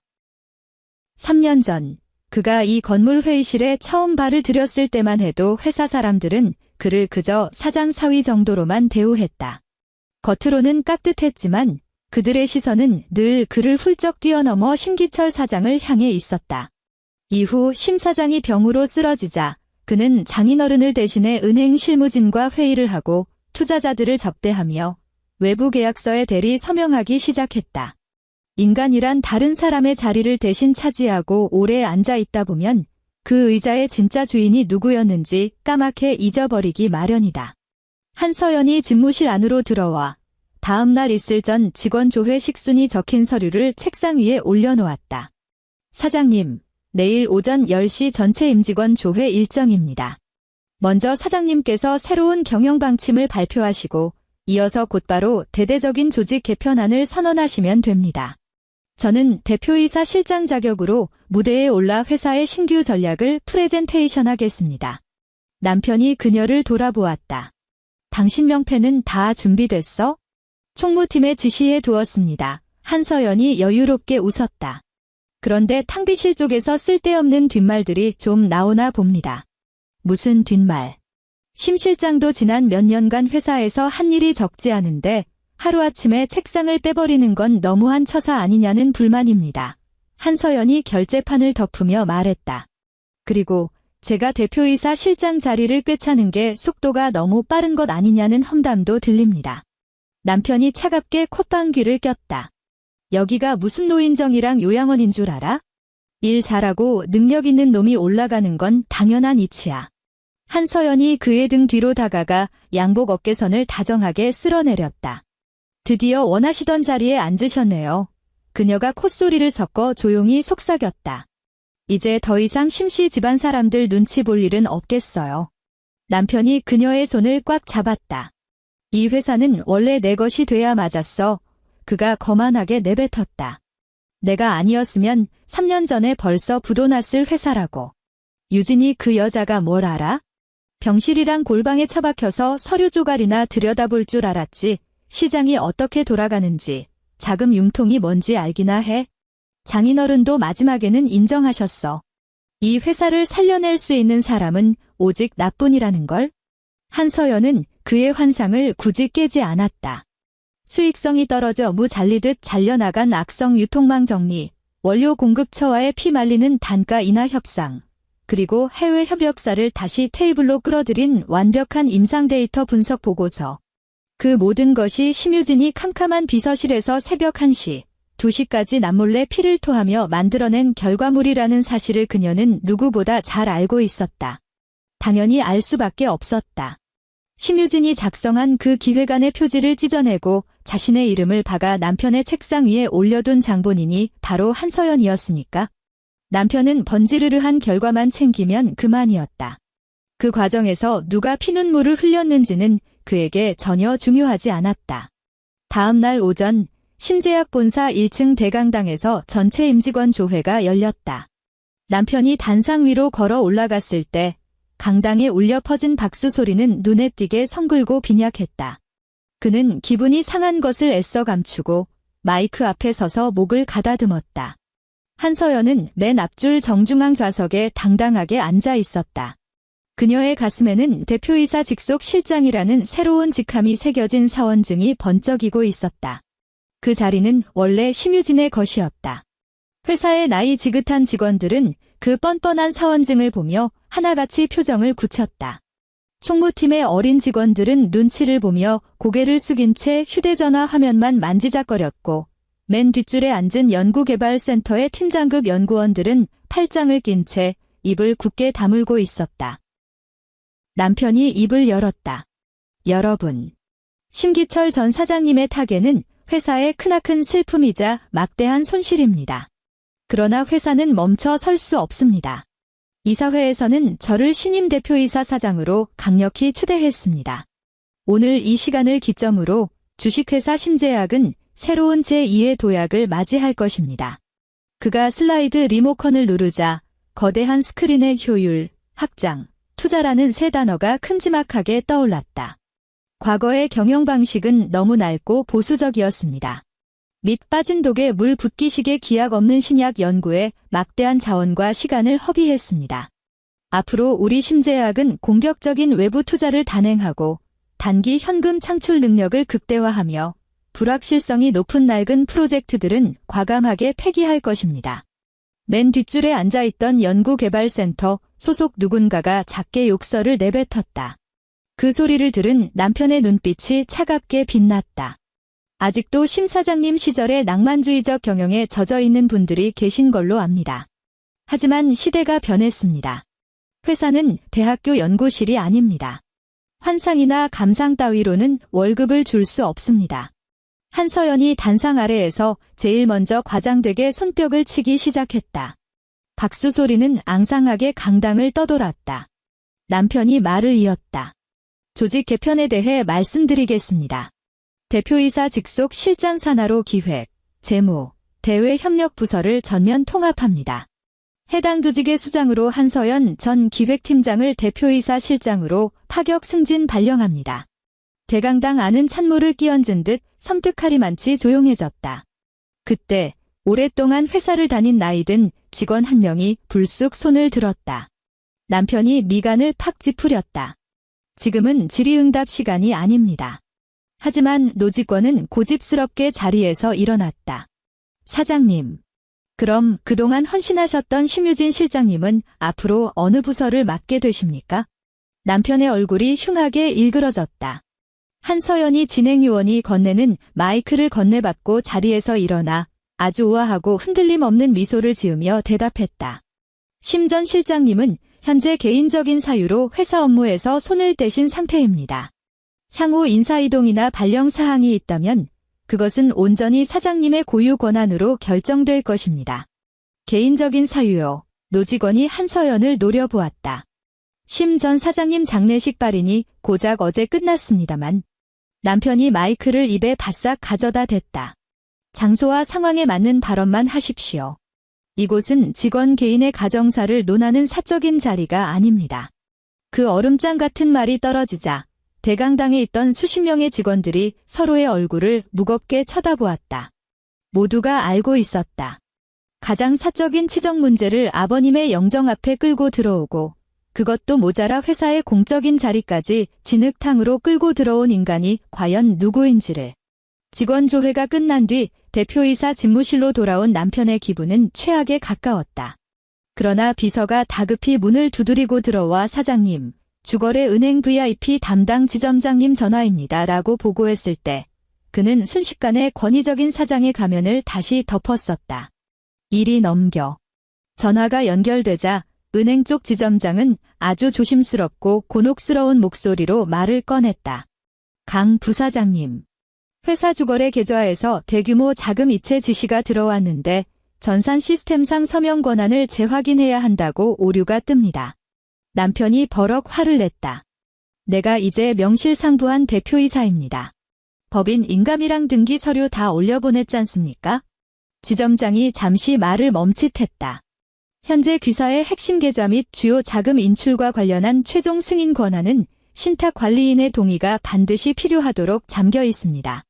3년 전 그가 이 건물 회의실에 처음 발을 들였을 때만 해도 회사 사람들은 그를 그저 사장 사위 정도로만 대우했다. 겉으로는 깍듯했지만 그들의 시선은 늘 그를 훌쩍 뛰어넘어 심기철 사장을 향해 있었다. 이후 심 사장이 병으로 쓰러지자 그는 장인어른을 대신해 은행 실무진과 회의를 하고 투자자들을 접대하며 외부 계약서에 대리 서명하기 시작했다. 인간이란 다른 사람의 자리를 대신 차지하고 오래 앉아 있다 보면 그 의자의 진짜 주인이 누구였는지 까맣게 잊어버리기 마련이다. 한서연이 집무실 안으로 들어와 다음 날 있을 전 직원 조회 식순이 적힌 서류를 책상 위에 올려놓았다. 사장님, 내일 오전 10시 전체 임직원 조회 일정입니다. 먼저 사장님께서 새로운 경영 방침을 발표하시고 이어서 곧바로 대대적인 조직 개편안을 선언하시면 됩니다. 저는 대표이사 실장 자격으로 무대에 올라 회사의 신규 전략을 프레젠테이션 하겠습니다. 남편이 그녀를 돌아보았다. 당신 명패는 다 준비됐어? 총무팀에 지시해 두었습니다. 한서연이 여유롭게 웃었다. 그런데 탕비실 쪽에서 쓸데없는 뒷말들이 좀 나오나 봅니다. 무슨 뒷말? 심 실장도 지난 몇 년간 회사에서 한 일이 적지 않은데 하루아침에 책상을 빼버리는 건 너무한 처사 아니냐는 불만입니다. 한서연이 결제판을 덮으며 말했다. 그리고 제가 대표이사 실장 자리를 꿰차는 게 속도가 너무 빠른 것 아니냐는 험담도 들립니다. 남편이 차갑게 콧방귀를 꼈다. 여기가 무슨 노인정이랑 요양원인 줄 알아? 일 잘하고 능력 있는 놈이 올라가는 건 당연한 이치야. 한서연이 그의 등 뒤로 다가가 양복 어깨선을 다정하게 쓸어내렸다. 드디어 원하시던 자리에 앉으셨네요. 그녀가 콧소리를 섞어 조용히 속삭였다. 이제 더 이상 심씨 집안 사람들 눈치 볼 일은 없겠어요. 남편이 그녀의 손을 꽉 잡았다. 이 회사는 원래 내 것이 돼야 맞았어. 그가 거만하게 내뱉었다. 내가 아니었으면 3년 전에 벌써 부도났을 회사라고. 유진이 그 여자가 뭘 알아? 병실이랑 골방에 처박혀서 서류 조각이나 들여다볼 줄 알았지. 시장이 어떻게 돌아가는지, 자금 융통이 뭔지 알기나 해. 장인어른도 마지막에는 인정하셨어. 이 회사를 살려낼 수 있는 사람은 오직 나뿐이라는 걸. 한서연은 그의 환상을 굳이 깨지 않았다. 수익성이 떨어져 무 잘리듯 잘려나간 악성 유통망 정리, 원료 공급처와의 피말리는 단가 인하 협상, 그리고 해외 협력사를 다시 테이블로 끌어들인 완벽한 임상 데이터 분석 보고서. 그 모든 것이 심유진이 캄캄한 비서실에서 새벽 1시, 2시까지 남몰래 피를 토하며 만들어낸 결과물이라는 사실을 그녀는 누구보다 잘 알고 있었다. 당연히 알 수밖에 없었다. 심유진이 작성한 그 기획안의 표지를 찢어내고 자신의 이름을 박아 남편의 책상 위에 올려둔 장본인이 바로 한서연이었으니까. 남편은 번지르르한 결과만 챙기면 그만이었다. 그 과정에서 누가 피눈물을 흘렸는지는 그에게 전혀 중요하지 않았다. 다음 날 오전 심재학 본사 1층 대강당에서 전체 임직원 조회가 열렸다. 남편이 단상 위로 걸어 올라갔을 때 강당에 울려 퍼진 박수 소리는 눈에 띄게 성글고 빈약했다. 그는 기분이 상한 것을 애써 감추고 마이크 앞에 서서 목을 가다듬었다. 한서연은 맨 앞줄 정중앙 좌석에 당당하게 앉아 있었다. 그녀의 가슴에는 대표이사 직속 실장이라는 새로운 직함이 새겨진 사원증이 번쩍이고 있었다. 그 자리는 원래 심유진의 것이었다. 회사의 나이 지긋한 직원들은 그 뻔뻔한 사원증을 보며 하나같이 표정을 굳혔다. 총무팀의 어린 직원들은 눈치를 보며 고개를 숙인 채 휴대전화 화면만 만지작거렸고 맨 뒷줄에 앉은 연구개발센터의 팀장급 연구원들은 팔짱을 낀 채 입을 굳게 다물고 있었다. 남편이 입을 열었다. 여러분. 심기철 전 사장님의 타계는 회사의 크나큰 슬픔이자 막대한 손실입니다. 그러나 회사는 멈춰 설 수 없습니다. 이사회에서는 저를 신임 대표이사 사장으로 강력히 추대했습니다. 오늘 이 시간을 기점으로 주식회사 심재학은 새로운 제2의 도약을 맞이할 것입니다. 그가 슬라이드 리모컨을 누르자 거대한 스크린의 효율, 확장, 투자라는 세 단어가 큼지막하게 떠올랐다. 과거의 경영 방식은 너무 낡고 보수적이었습니다. 밑 빠진 독에 물 붓기식의 기약 없는 신약 연구에 막대한 자원과 시간을 허비했습니다. 앞으로 우리 심재학은 공격적인 외부 투자를 단행하고 단기 현금 창출 능력을 극대화하며 불확실성이 높은 낡은 프로젝트들은 과감하게 폐기할 것입니다. 맨 뒷줄에 앉아있던 연구개발센터 소속 누군가가 작게 욕설을 내뱉었다. 그 소리를 들은 남편의 눈빛이 차갑게 빛났다. 아직도 심 사장님 시절의 낭만주의적 경영에 젖어있는 분들이 계신 걸로 압니다. 하지만 시대가 변했습니다. 회사는 대학교 연구실이 아닙니다. 환상이나 감상 따위로는 월급을 줄 수 없습니다. 한서연이 단상 아래에서 제일 먼저 과장되게 손뼉을 치기 시작했다. 박수 소리는 앙상하게 강당을 떠돌았다. 남편이 말을 이었다. 조직 개편에 대해 말씀드리겠습니다. 대표이사 직속 실장 산하로 기획, 재무, 대외 협력 부서를 전면 통합합니다. 해당 조직의 수장으로 한서연 전 기획팀장을 대표이사 실장으로 파격 승진 발령합니다. 대강당 안은 찬물을 끼얹은 듯 섬뜩하리만치 조용해졌다. 그때 오랫동안 회사를 다닌 나이든 직원 한 명이 불쑥 손을 들었다. 남편이 미간을 팍 찌푸렸다. 지금은 질의응답 시간이 아닙니다. 하지만 노직원은 고집스럽게 자리에서 일어났다. 사장님. 그럼 그동안 헌신하셨던 심유진 실장님은 앞으로 어느 부서를 맡게 되십니까? 남편의 얼굴이 흉하게 일그러졌다. 한서연이 진행요원이 건네는 마이크를 건네받고 자리에서 일어나 아주 우아하고 흔들림 없는 미소를 지으며 대답했다. 심 전 실장님은 현재 개인적인 사유로 회사 업무에서 손을 떼신 상태입니다. 향후 인사이동이나 발령 사항이 있다면 그것은 온전히 사장님의 고유 권한으로 결정될 것입니다. 개인적인 사유요. 노직원이 한서연을 노려보았다. 심 전 사장님 장례식 발인이 고작 어제 끝났습니다만 남편이 마이크를 입에 바싹 가져다 댔다. 장소와 상황에 맞는 발언만 하십시오. 이곳은 직원 개인의 가정사를 논하는 사적인 자리가 아닙니다. 그 얼음장 같은 말이 떨어지자 대강당에 있던 수십 명의 직원들이 서로의 얼굴을 무겁게 쳐다보았다. 모두가 알고 있었다. 가장 사적인 치적 문제를 아버님의 영정 앞에 끌고 들어오고 그것도 모자라 회사의 공적인 자리까지 진흙탕으로 끌고 들어온 인간이 과연 누구인지를. 직원 조회가 끝난 뒤 대표이사 집무실로 돌아온 남편의 기분은 최악에 가까웠다. 그러나 비서가 다급히 문을 두드리고 들어와 사장님, 주거래 은행 VIP 담당 지점장님 전화입니다 라고 보고했을 때 그는 순식간에 권위적인 사장의 가면을 다시 덮었었다. 일이 넘겨. 전화가 연결되자 은행 쪽 지점장은 아주 조심스럽고 곤혹스러운 목소리로 말을 꺼냈다. 강 부사장님. 회사 주거래 계좌에서 대규모 자금 이체 지시가 들어왔는데 전산 시스템상 서명 권한을 재확인해야 한다고 오류가 뜹니다. 남편이 버럭 화를 냈다. 내가 이제 명실상부한 대표이사입니다. 법인 인감이랑 등기 서류 다 올려보냈잖습니까? 지점장이 잠시 말을 멈칫했다. 현재 귀사의 핵심 계좌 및 주요 자금 인출과 관련한 최종 승인 권한은 신탁 관리인의 동의가 반드시 필요하도록 잠겨 있습니다.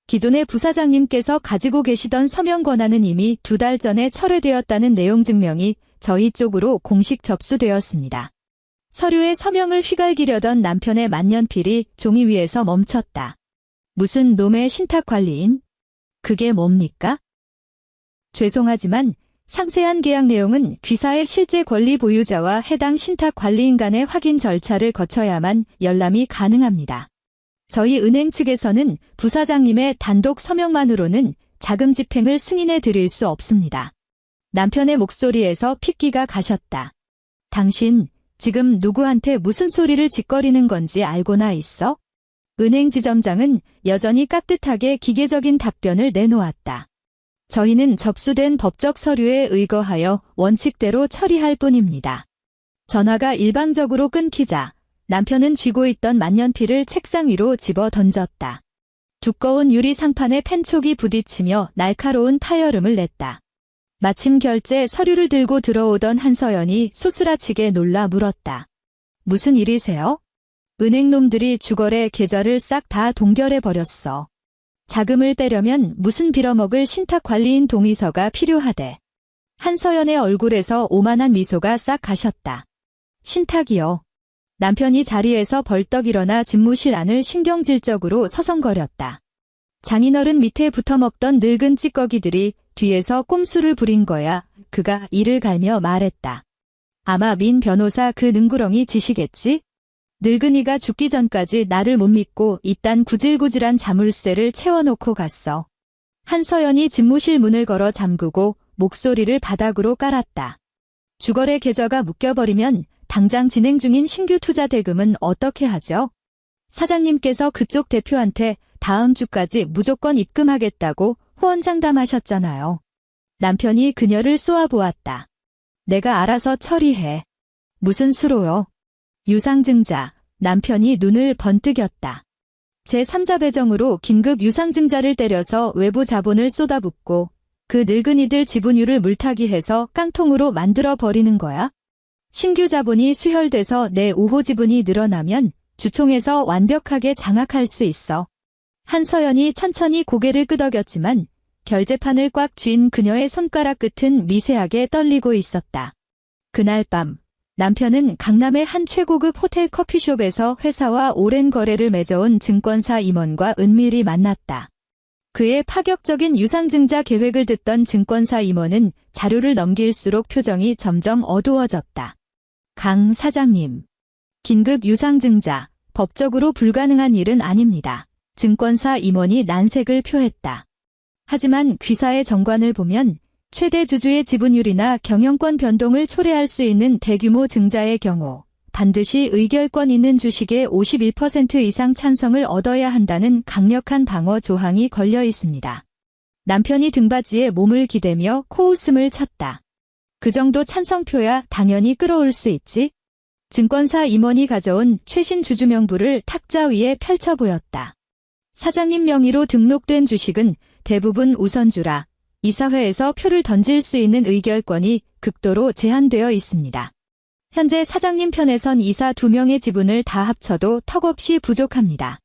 기존의 부사장님께서 가지고 계시던 서명 권한은 이미 2달 전에 철회되었다는 내용 증명이 저희 쪽으로 공식 접수되었습니다. 서류에 서명을 휘갈기려던 남편의 만년필이 종이 위에서 멈췄다. 무슨 놈의 신탁 관리인? 그게 뭡니까? 죄송하지만 상세한 계약 내용은 귀사의 실제 권리 보유자와 해당 신탁 관리인 간의 확인 절차를 거쳐야만 열람이 가능합니다. 저희 은행 측에서는 부사장님의 단독 서명만으로는 자금 집행을 승인해 드릴 수 없습니다. 남편의 목소리에서 핏기가 가셨다. 당신 지금 누구한테 무슨 소리를 짓거리는 건지 알고나 있어? 은행 지점장은 여전히 깍듯하게 기계적인 답변을 내놓았다. 저희는 접수된 법적 서류에 의거하여 원칙대로 처리할 뿐입니다. 전화가 일방적으로 끊기자 남편은 쥐고 있던 만년필을 책상 위로 집어 던졌다. 두꺼운 유리 상판에 펜촉이 부딪히며 날카로운 파열음을 냈다. 마침 결제 서류를 들고 들어오던 한서연이 소스라치게 놀라 물었다. 무슨 일이세요? 은행놈들이 주거래 계좌를 싹 다 동결해버렸어. 자금을 빼려면 무슨 빌어먹을 신탁관리인 동의서가 필요하대. 한서연의 얼굴에서 오만한 미소가 싹 가셨다. 신탁이요. 남편이 자리에서 벌떡 일어나 집무실 안을 신경질적으로 서성거렸다. 장인어른 밑에 붙어먹던 늙은 찌꺼기들이 뒤에서 꼼수를 부린 거야. 그가 이를 갈며 말했다. 아마 민 변호사 그 능구렁이 지시겠지? 늙은이가 죽기 전까지 나를 못 믿고 이딴 구질구질한 자물쇠를 채워놓고 갔어. 한서연이 집무실 문을 걸어 잠그고 목소리를 바닥으로 깔았다. 주거래 계좌가 묶여버리면 당장 진행 중인 신규 투자 대금은 어떻게 하죠? 사장님께서 그쪽 대표한테 다음 주까지 무조건 입금하겠다고 호언장담하셨잖아요. 남편이 그녀를 쏘아보았다. 내가 알아서 처리해. 무슨 수로요? 유상증자. 남편이 눈을 번뜩였다. 제3자 배정으로 긴급 유상증자를 때려서 외부 자본을 쏟아붓고 그 늙은이들 지분율을 물타기해서 깡통으로 만들어버리는 거야? 신규 자본이 수혈돼서 내 우호 지분이 늘어나면 주총에서 완벽하게 장악할 수 있어. 한서연이 천천히 고개를 끄덕였지만 결제판을 꽉 쥔 그녀의 손가락 끝은 미세하게 떨리고 있었다. 그날 밤 남편은 강남의 한 최고급 호텔 커피숍에서 회사와 오랜 거래를 맺어온 증권사 임원과 은밀히 만났다. 그의 파격적인 유상증자 계획을 듣던 증권사 임원은 자료를 넘길수록 표정이 점점 어두워졌다. 강 사장님. 긴급 유상증자, 법적으로 불가능한 일은 아닙니다. 증권사 임원이 난색을 표했다. 하지만 귀사의 정관을 보면 최대 주주의 지분율이나 경영권 변동을 초래할 수 있는 대규모 증자의 경우 반드시 의결권 있는 주식의 51% 이상 찬성을 얻어야 한다는 강력한 방어 조항이 걸려 있습니다. 남편이 등받이에 몸을 기대며 코웃음을 쳤다. 그 정도 찬성표야 당연히 끌어올 수 있지? 증권사 임원이 가져온 최신 주주 명부를 탁자 위에 펼쳐 보였다. 사장님 명의로 등록된 주식은 대부분 우선주라 이사회에서 표를 던질 수 있는 의결권이 극도로 제한되어 있습니다. 현재 사장님 편에선 이사 2명의 지분을 다 합쳐도 턱없이 부족합니다.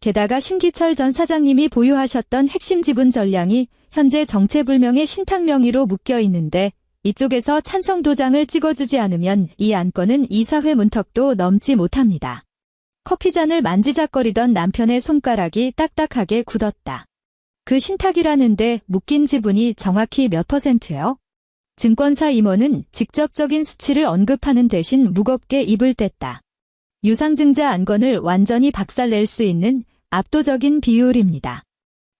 게다가 심기철 전 사장님이 보유하셨던 핵심 지분 전량이 현재 정체불명의 신탁 명의로 묶여 있는데 이쪽에서 찬성 도장을 찍어주지 않으면 이 안건은 이사회 문턱도 넘지 못합니다. 커피잔을 만지작거리던 남편의 손가락이 딱딱하게 굳었다. 그 신탁이라는데 묶인 지분이 정확히 몇 %요? 증권사 임원은 직접적인 수치를 언급하는 대신 무겁게 입을 뗐다. 유상증자 안건을 완전히 박살낼 수 있는 압도적인 비율입니다.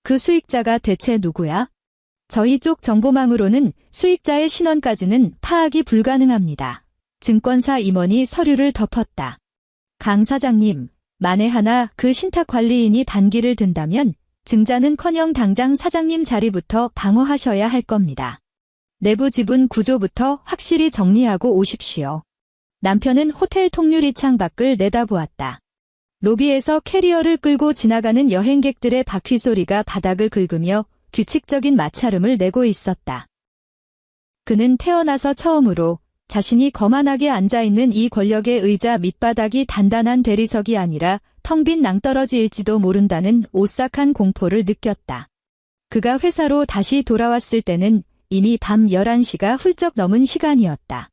그 수익자가 대체 누구야? 저희 쪽 정보망으로는 수익자의 신원까지는 파악이 불가능합니다. 증권사 임원이 서류를 덮었다. 강 사장님, 만에 하나 그 신탁관리인이 반기를 든다면 증자는커녕 당장 사장님 자리부터 방어하셔야 할 겁니다. 내부 지분 구조부터 확실히 정리하고 오십시오. 남편은 호텔 통유리 창 밖을 내다보았다. 로비에서 캐리어를 끌고 지나가는 여행객들의 바퀴 소리가 바닥을 긁으며 규칙적인 마찰음을 내고 있었다. 그는 태어나서 처음으로 자신이 거만하게 앉아있는 이 권력의 의자 밑바닥이 단단한 대리석이 아니라 텅 빈 낭떠러지일지도 모른다는 오싹한 공포를 느꼈다. 그가 회사로 다시 돌아왔을 때는 이미 밤 11시가 훌쩍 넘은 시간이었다.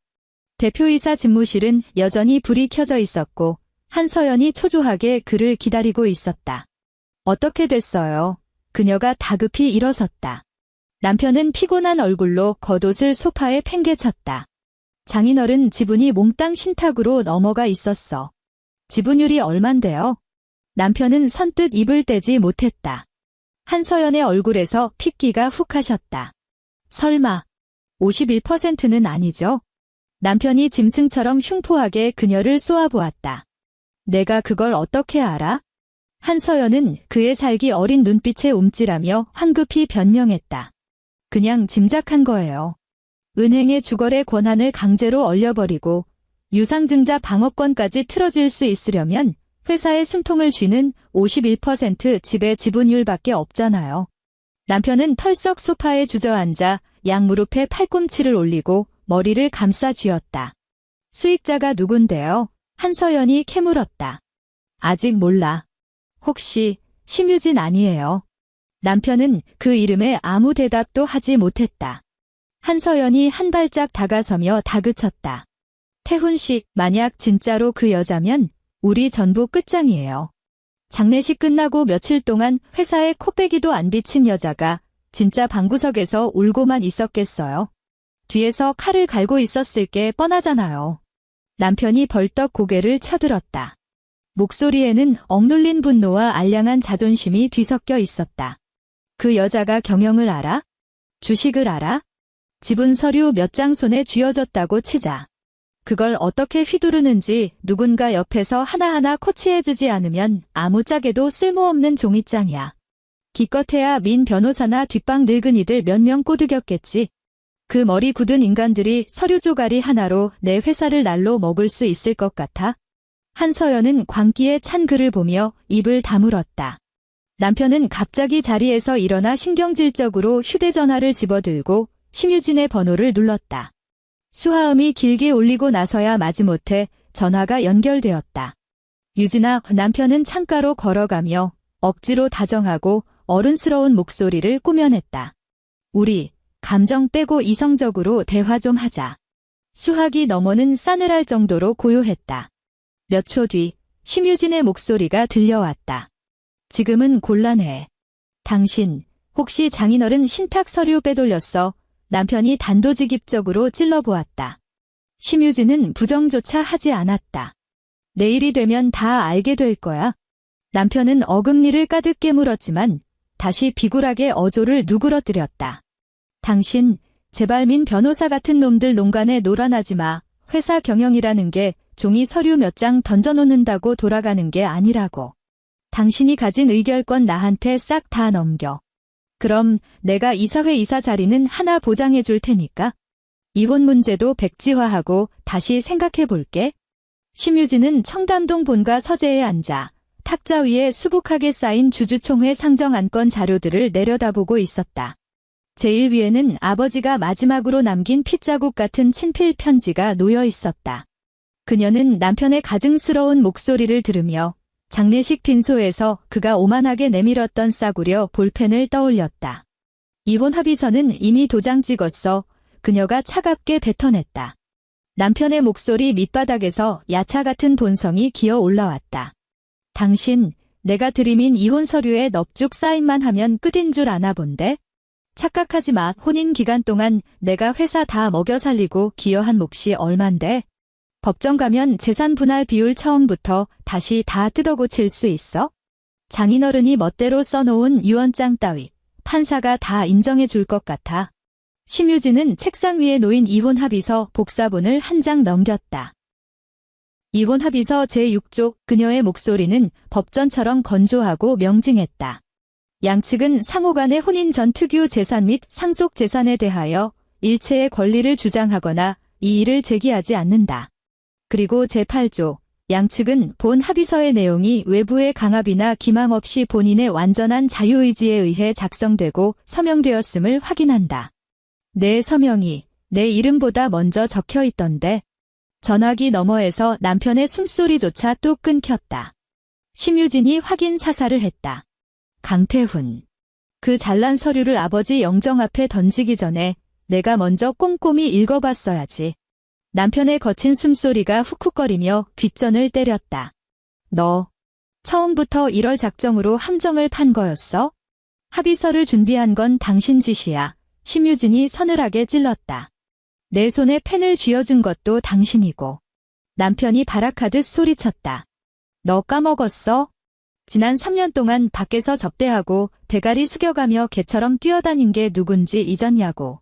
대표이사 집무실은 여전히 불이 켜져 있었고 한서연이 초조하게 그를 기다리고 있었다. 어떻게 됐어요? 그녀가 다급히 일어섰다. 남편은 피곤한 얼굴로 겉옷을 소파에 팽개쳤다. 장인어른 지분이 몽땅 신탁으로 넘어가 있었어. 지분율이 얼만데요? 남편은 선뜻 입을 떼지 못했다. 한서연의 얼굴에서 핏기가 훅 하셨다. 설마 51%는 아니죠? 남편이 짐승처럼 흉포하게 그녀를 쏘아보았다. 내가 그걸 어떻게 알아? 한서연은 그의 살기 어린 눈빛에 움찔하며 황급히 변명했다. 그냥 짐작한 거예요. 은행의 주거래 권한을 강제로 얼려버리고 유상증자 방어권까지 틀어줄 수 있으려면 회사의 숨통을 쥐는 51% 지배 지분율밖에 없잖아요. 남편은 털썩 소파에 주저앉아 양무릎에 팔꿈치를 올리고 머리를 감싸 쥐었다. 수익자가 누군데요? 한서연이 캐물었다. 아직 몰라. 혹시 심유진 아니에요? 남편은 그 이름에 아무 대답도 하지 못했다. 한서연이 한 발짝 다가서며 다그쳤다. 태훈 씨, 만약 진짜로 그 여자면 우리 전부 끝장이에요. 장례식 끝나고 며칠 동안 회사에 코빼기도 안 비친 여자가 진짜 방구석에서 울고만 있었겠어요? 뒤에서 칼을 갈고 있었을 게 뻔하잖아요. 남편이 벌떡 고개를 쳐들었다. 목소리에는 억눌린 분노와 알량한 자존심이 뒤섞여 있었다. 그 여자가 경영을 알아? 주식을 알아? 지분 서류 몇 장 손에 쥐어줬다고 치자. 그걸 어떻게 휘두르는지 누군가 옆에서 하나하나 코치해주지 않으면 아무짝에도 쓸모없는 종이장이야. 기껏해야 민 변호사나 뒷방 늙은이들 몇 명 꼬드겼겠지. 그 머리 굳은 인간들이 서류 조가리 하나로 내 회사를 날로 먹을 수 있을 것 같아? 한서연은 광기에 찬 그를 보며 입을 다물었다. 남편은 갑자기 자리에서 일어나 신경질적으로 휴대전화를 집어들고 심유진의 번호를 눌렀다. 수화음이 길게 울리고 나서야 마지못해 전화가 연결되었다. 유진아, 남편은 창가로 걸어가며 억지로 다정하고 어른스러운 목소리를 꾸며냈다. 우리 감정 빼고 이성적으로 대화 좀 하자. 수학이 너머는 싸늘할 정도로 고요했다. 몇 초 뒤 심유진의 목소리가 들려왔다. 지금은 곤란해. 당신 혹시 장인어른 신탁 서류 빼돌렸어? 남편이 단도직입적으로 찔러보았다. 심유진은 부정조차 하지 않았다. 내일이 되면 다 알게 될 거야. 남편은 어금니를 가득 깨물었지만 다시 비굴하게 어조를 누그러뜨렸다. 당신 제발 민 변호사 같은 놈들 농간에 놀아나지 마. 회사 경영이라는 게 종이 서류 몇 장 던져놓는다고 돌아가는 게 아니라고. 당신이 가진 의결권 나한테 싹 다 넘겨. 그럼 내가 이사회 이사 자리는 하나 보장해 줄 테니까. 이혼 문제도 백지화하고 다시 생각해 볼게. 심유진은 청담동 본가 서재에 앉아 탁자 위에 수북하게 쌓인 주주총회 상정 안건 자료들을 내려다보고 있었다. 제일 위에는 아버지가 마지막으로 남긴 핏자국 같은 친필 편지가 놓여 있었다. 그녀는 남편의 가증스러운 목소리를 들으며 장례식 빈소에서 그가 오만하게 내밀었던 싸구려 볼펜을 떠올렸다. 이혼 합의서는 이미 도장 찍었어. 그녀가 차갑게 뱉어냈다. 남편의 목소리 밑바닥에서 야차 같은 본성이 기어 올라왔다. 당신, 내가 들이민 이혼 서류에 넙죽 사인만 하면 끝인 줄 아나 본데? 착각하지 마. 혼인 기간 동안 내가 회사 다 먹여 살리고 기여한 몫이 얼만데? 법정 가면 재산 분할 비율 처음부터 다시 다 뜯어고칠 수 있어? 장인어른이 멋대로 써놓은 유언장 따위 판사가 다 인정해 줄 것 같아. 심유진은 책상 위에 놓인 이혼 합의서 복사본을 한 장 넘겼다. 이혼 합의서 제6조 그녀의 목소리는 법전처럼 건조하고 명징했다. 양측은 상호 간의 혼인 전 특유 재산 및 상속 재산에 대하여 일체의 권리를 주장하거나 이의를 제기하지 않는다. 그리고 제8조 양측은 본 합의서의 내용이 외부의 강압이나 기망 없이 본인의 완전한 자유의지에 의해 작성되고 서명되었음을 확인한다. 내 서명이 내 이름보다 먼저 적혀 있던데. 전화기 너머에서 남편의 숨소리조차 뚝 끊겼다. 심유진이 확인 사살을 했다. 강태훈. 그 잘난 서류를 아버지 영정 앞에 던지기 전에 내가 먼저 꼼꼼히 읽어봤어야지. 남편의 거친 숨소리가 훅훅거리며 귓전을 때렸다. 너 처음부터 이럴 작정으로 함정을 판 거였어? 합의서를 준비한 건 당신 짓이야. 심유진이 서늘하게 찔렀다. 내 손에 펜을 쥐어준 것도 당신이고. 남편이 발악하듯 소리쳤다. 너 까먹었어? 지난 3년 동안 밖에서 접대하고 대가리 숙여가며 개처럼 뛰어다닌 게 누군지 잊었냐고.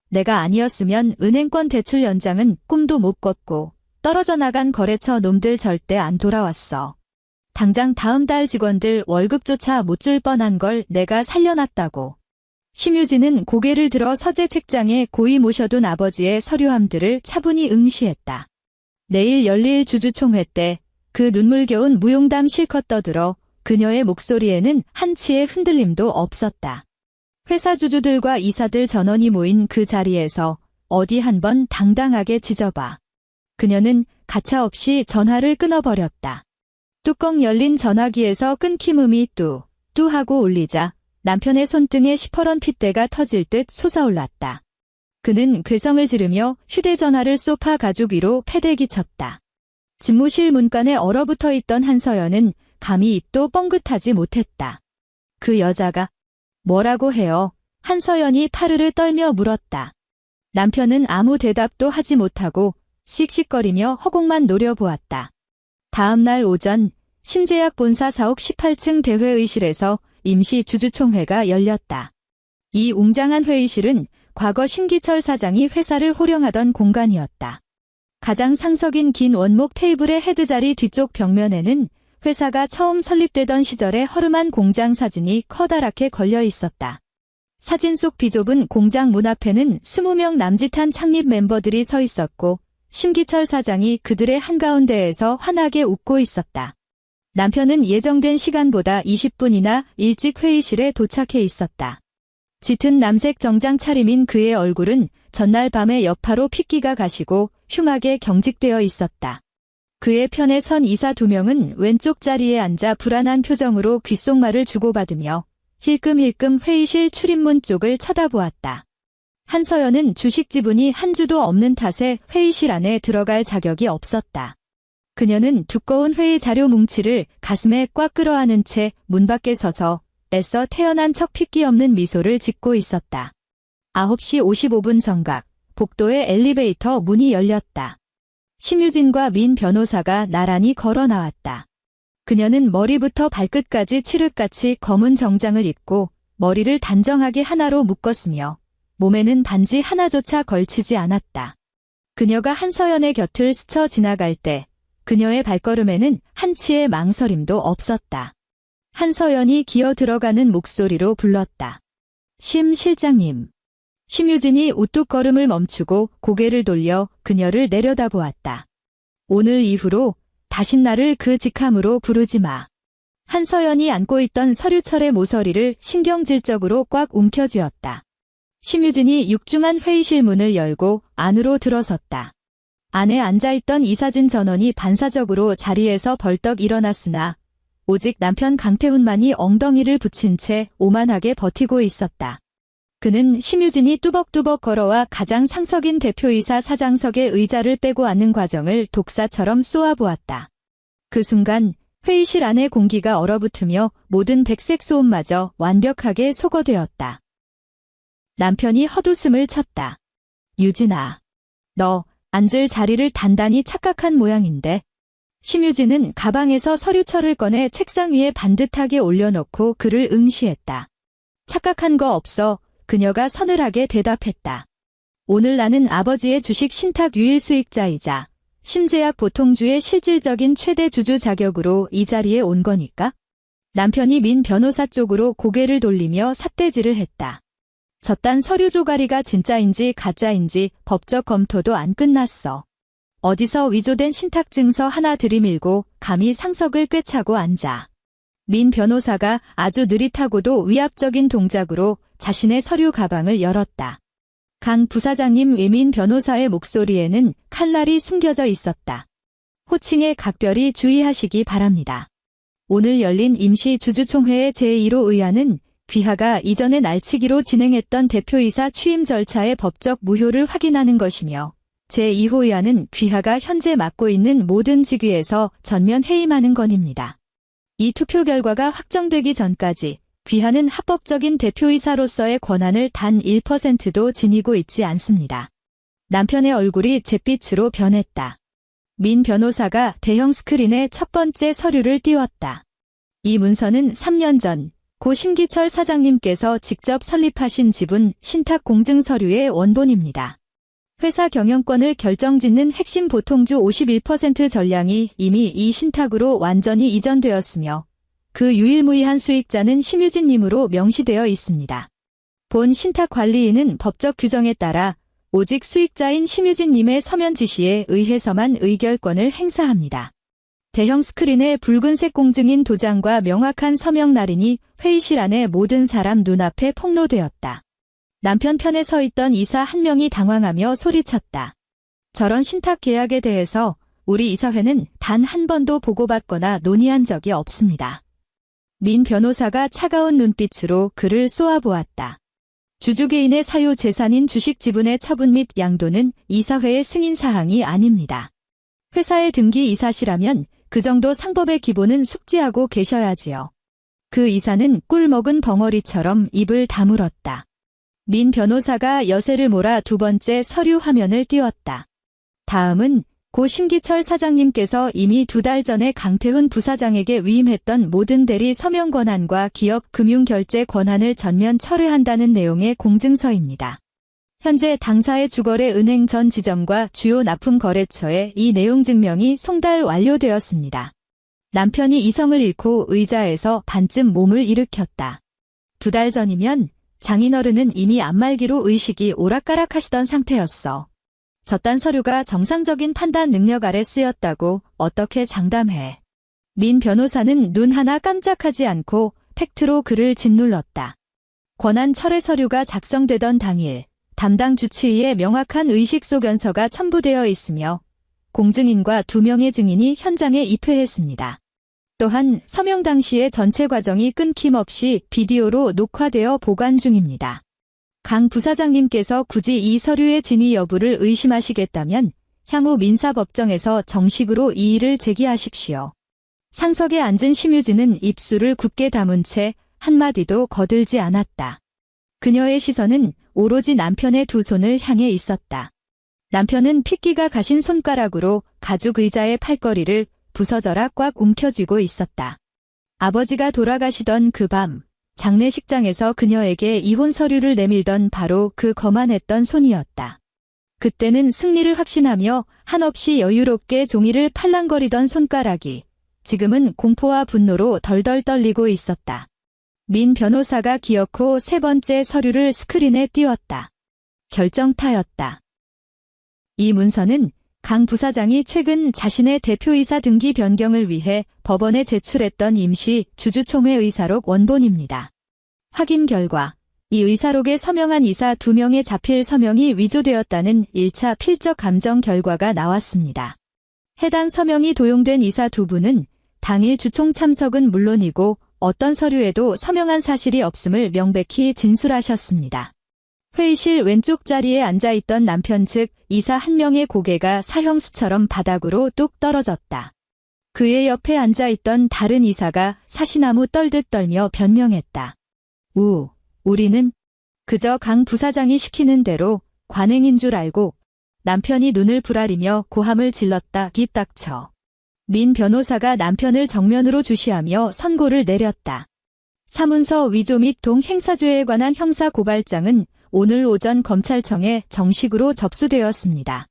내가 아니었으면 은행권 대출 연장은 꿈도 못 꿨고 떨어져 나간 거래처 놈들 절대 안 돌아왔어. 당장 다음 달 직원들 월급조차 못 줄 뻔한 걸 내가 살려놨다고. 심유진은 고개를 들어 서재 책장에 고이 모셔둔 아버지의 서류함들을 차분히 응시했다. 내일 열릴 주주총회 때 그 눈물겨운 무용담 실컷 떠들어 그녀의 목소리에는 한치의 흔들림도 없었다. 회사 주주들과 이사들 전원이 모인 그 자리에서 어디 한번 당당하게 지져봐. 그녀는 가차없이 전화를 끊어버렸다. 뚜껑 열린 전화기에서 끊김음이 뚜 하고 울리자 남편의 손등에 시퍼런 핏대가 터질 듯 솟아올랐다. 그는 괴성을 지르며 휴대전화를 소파 가죽 위로 패대기 쳤다. 집무실 문간에 얼어붙어 있던 한서연은 감히 입도 뻥긋하지 못했다. 그 여자가 뭐라고 해요? 한서연이 파르르 떨며 물었다. 남편은 아무 대답도 하지 못하고 씩씩거리며 허공만 노려보았다. 다음 날 오전 심재약 본사 사옥 18층 대회의실에서 임시 주주총회가 열렸다. 이 웅장한 회의실은 과거 심기철 사장이 회사를 호령하던 공간이었다. 가장 상석인 긴 원목 테이블의 헤드자리 뒤쪽 벽면에는 회사가 처음 설립되던 시절의 허름한 공장 사진이 커다랗게 걸려 있었다. 사진 속 비좁은 공장 문 앞에는 20명 남짓한 창립 멤버들이 서 있었고 심기철 사장이 그들의 한가운데에서 환하게 웃고 있었다. 남편은 예정된 시간보다 20분이나 일찍 회의실에 도착해 있었다. 짙은 남색 정장 차림인 그의 얼굴은 전날 밤에 여파로 핏기가 가시고 흉하게 경직되어 있었다. 그의 편에 선 이사 2명은 왼쪽 자리에 앉아 불안한 표정으로 귓속말을 주고받으며 힐끔힐끔 회의실 출입문 쪽을 쳐다보았다. 한서연은 주식 지분이 한 주도 없는 탓에 회의실 안에 들어갈 자격이 없었다. 그녀는 두꺼운 회의 자료 뭉치를 가슴에 꽉 끌어안은 채 문 밖에 서서 애써 태연한 척 핏기 없는 미소를 짓고 있었다. 9시 55분 정각, 복도의 엘리베이터 문이 열렸다. 심유진과 민 변호사가 나란히 걸어 나왔다. 그녀는 머리부터 발끝까지 칠흑같이 검은 정장을 입고 머리를 단정하게 하나로 묶었으며 몸에는 반지 하나조차 걸치지 않았다. 그녀가 한서연의 곁을 스쳐 지나갈 때 그녀의 발걸음에는 한치의 망설임도 없었다. 한서연이 기어 들어가는 목소리로 불렀다. 심 실장님. 심유진이 우뚝 걸음을 멈추고 고개를 돌려 그녀를 내려다보았다. 오늘 이후로 다신 나를 그 직함으로 부르지 마. 한서연이 안고 있던 서류철의 모서리를 신경질적으로 꽉 움켜쥐었다. 심유진이 육중한 회의실 문을 열고 안으로 들어섰다. 안에 앉아있던 이사진 전원이 반사적으로 자리에서 벌떡 일어났으나 오직 남편 강태훈만이 엉덩이를 붙인 채 오만하게 버티고 있었다. 그는 심유진이 뚜벅뚜벅 걸어와 가장 상석인 대표이사 사장석의 의자를 빼고 앉는 과정을 독사처럼 쏘아보았다. 그 순간 회의실 안의 공기가 얼어붙으며 모든 백색 소음마저 완벽하게 소거되었다. 남편이 헛웃음을 쳤다. 유진아, 너 앉을 자리를 단단히 착각한 모양인데. 심유진은 가방에서 서류철을 꺼내 책상 위에 반듯하게 올려놓고 그를 응시했다. 착각한 거 없어? 그녀가 서늘하게 대답했다. 오늘 나는 아버지의 주식 신탁 유일 수익자이자 심제약 보통주의 실질적인 최대 주주 자격으로 이 자리에 온 거니까? 남편이 민 변호사 쪽으로 고개를 돌리며 삿대질을 했다. 저딴 서류 조가리가 진짜인지 가짜인지 법적 검토도 안 끝났어. 어디서 위조된 신탁증서 하나 들이밀고 감히 상석을 꿰차고 앉아. 민 변호사가 아주 느릿하고도 위압적인 동작으로 자신의 서류 가방을 열었다. 강 부사장님, 외민 변호사의 목소리에는 칼날이 숨겨져 있었다. 호칭에 각별히 주의하시기 바랍니다. 오늘 열린 임시 주주총회의 제1호 의안은 귀하가 이전에 날치기로 진행했던 대표이사 취임 절차의 법적 무효를 확인하는 것이며, 제2호 의안은 귀하가 현재 맡고 있는 모든 직위에서 전면 해임하는 건입니다. 이 투표 결과가 확정되기 전까지 귀하는 합법적인 대표이사로서의 권한을 단 1%도 지니고 있지 않습니다. 남편의 얼굴이 잿빛으로 변했다. 민 변호사가 대형 스크린에 첫 번째 서류를 띄웠다. 이 문서는 3년 전 고 심기철 사장님께서 직접 설립하신 지분 신탁 공증 서류의 원본입니다. 회사 경영권을 결정짓는 핵심 보통주 51% 전량이 이미 이 신탁으로 완전히 이전되었으며 그 유일무이한 수익자는 심유진님으로 명시되어 있습니다. 본 신탁관리인은 법적 규정에 따라 오직 수익자인 심유진님의 서면 지시에 의해서만 의결권을 행사합니다. 대형 스크린에 붉은색 공증인 도장과 명확한 서명 날인이 회의실 안의 모든 사람 눈앞에 폭로되었다. 남편 편에 서 있던 이사 한 명이 당황하며 소리쳤다. 저런 신탁 계약에 대해서 우리 이사회는 단 한 번도 보고받거나 논의한 적이 없습니다. 민 변호사가 차가운 눈빛으로 그를 쏘아보았다. 주주개인의 사유 재산인 주식 지분의 처분 및 양도는 이사회의 승인사항이 아닙니다. 회사의 등기 이사시라면 그 정도 상법의 기본은 숙지하고 계셔야지요. 그 이사는 꿀 먹은 벙어리처럼 입을 다물었다. 민 변호사가 여세를 몰아 두 번째 서류 화면을 띄웠다. 다음은 고 심기철 사장님께서 이미 2달 전에 강태훈 부사장에게 위임했던 모든 대리 서명 권한과 기업 금융 결제 권한을 전면 철회한다는 내용의 공증서입니다. 현재 당사의 주거래 은행 전 지점과 주요 납품 거래처에 이 내용 증명이 송달 완료되었습니다. 남편이 이성을 잃고 의자에서 반쯤 몸을 일으켰다. 2달 전이면 장인어른은 이미 안말기로 의식이 오락가락하시던 상태였어. 저딴 서류가 정상적인 판단 능력 아래 쓰였다고 어떻게 장담해. 민 변호사는 눈 하나 깜짝하지 않고 팩트로 그를 짓눌렀다. 권한 철회 서류가 작성되던 당일 담당 주치의의 명확한 의식 소견서가 첨부되어 있으며 공증인과 2명의 증인이 현장에 입회했습니다. 또한 서명 당시의 전체 과정이 끊김없이 비디오로 녹화되어 보관 중입니다. 강 부사장님께서 굳이 이 서류의 진위 여부를 의심하시겠다면 향후 민사법정에서 정식으로 이의를 제기하십시오. 상석에 앉은 심유진은 입술을 굳게 다문 채 한마디도 거들지 않았다. 그녀의 시선은 오로지 남편의 두 손을 향해 있었다. 남편은 핏기가 가신 손가락으로 가죽 의자의 팔걸이를 부서져라 꽉 움켜쥐고 있었다. 아버지가 돌아가시던 그 밤, 장례식장에서 그녀에게 이혼 서류를 내밀던 바로 그 거만했던 손이었다. 그때는 승리를 확신하며 한없이 여유롭게 종이를 팔랑거리던 손가락이 지금은 공포와 분노로 덜덜 떨리고 있었다. 민 변호사가 기어코 세 번째 서류를 스크린에 띄웠다. 결정타였다. 이 문서는 강 부사장이 최근 자신의 대표이사 등기 변경을 위해 법원에 제출했던 임시 주주총회 의사록 원본입니다. 확인 결과 이 의사록에 서명한 이사 2명의 자필 서명이 위조되었다는 1차 필적 감정 결과가 나왔습니다. 해당 서명이 도용된 이사 2분은 당일 주총 참석은 물론이고 어떤 서류에도 서명한 사실이 없음을 명백히 진술하셨습니다. 회의실 왼쪽 자리에 앉아있던 남편 즉 이사 한 명의 고개가 사형수처럼 바닥으로 뚝 떨어졌다. 그의 옆에 앉아있던 다른 이사가 사시나무 떨듯 떨며 변명했다. 우리는 그저 강 부사장이 시키는 대로 관행인 줄 알고. 남편이 눈을 부라리며 고함을 질렀다. 입 닥쳐. 민 변호사가 남편을 정면으로 주시하며 선고를 내렸다. 사문서 위조 및 동행사죄에 관한 형사고발장은 오늘 오전 검찰청에 정식으로 접수되었습니다.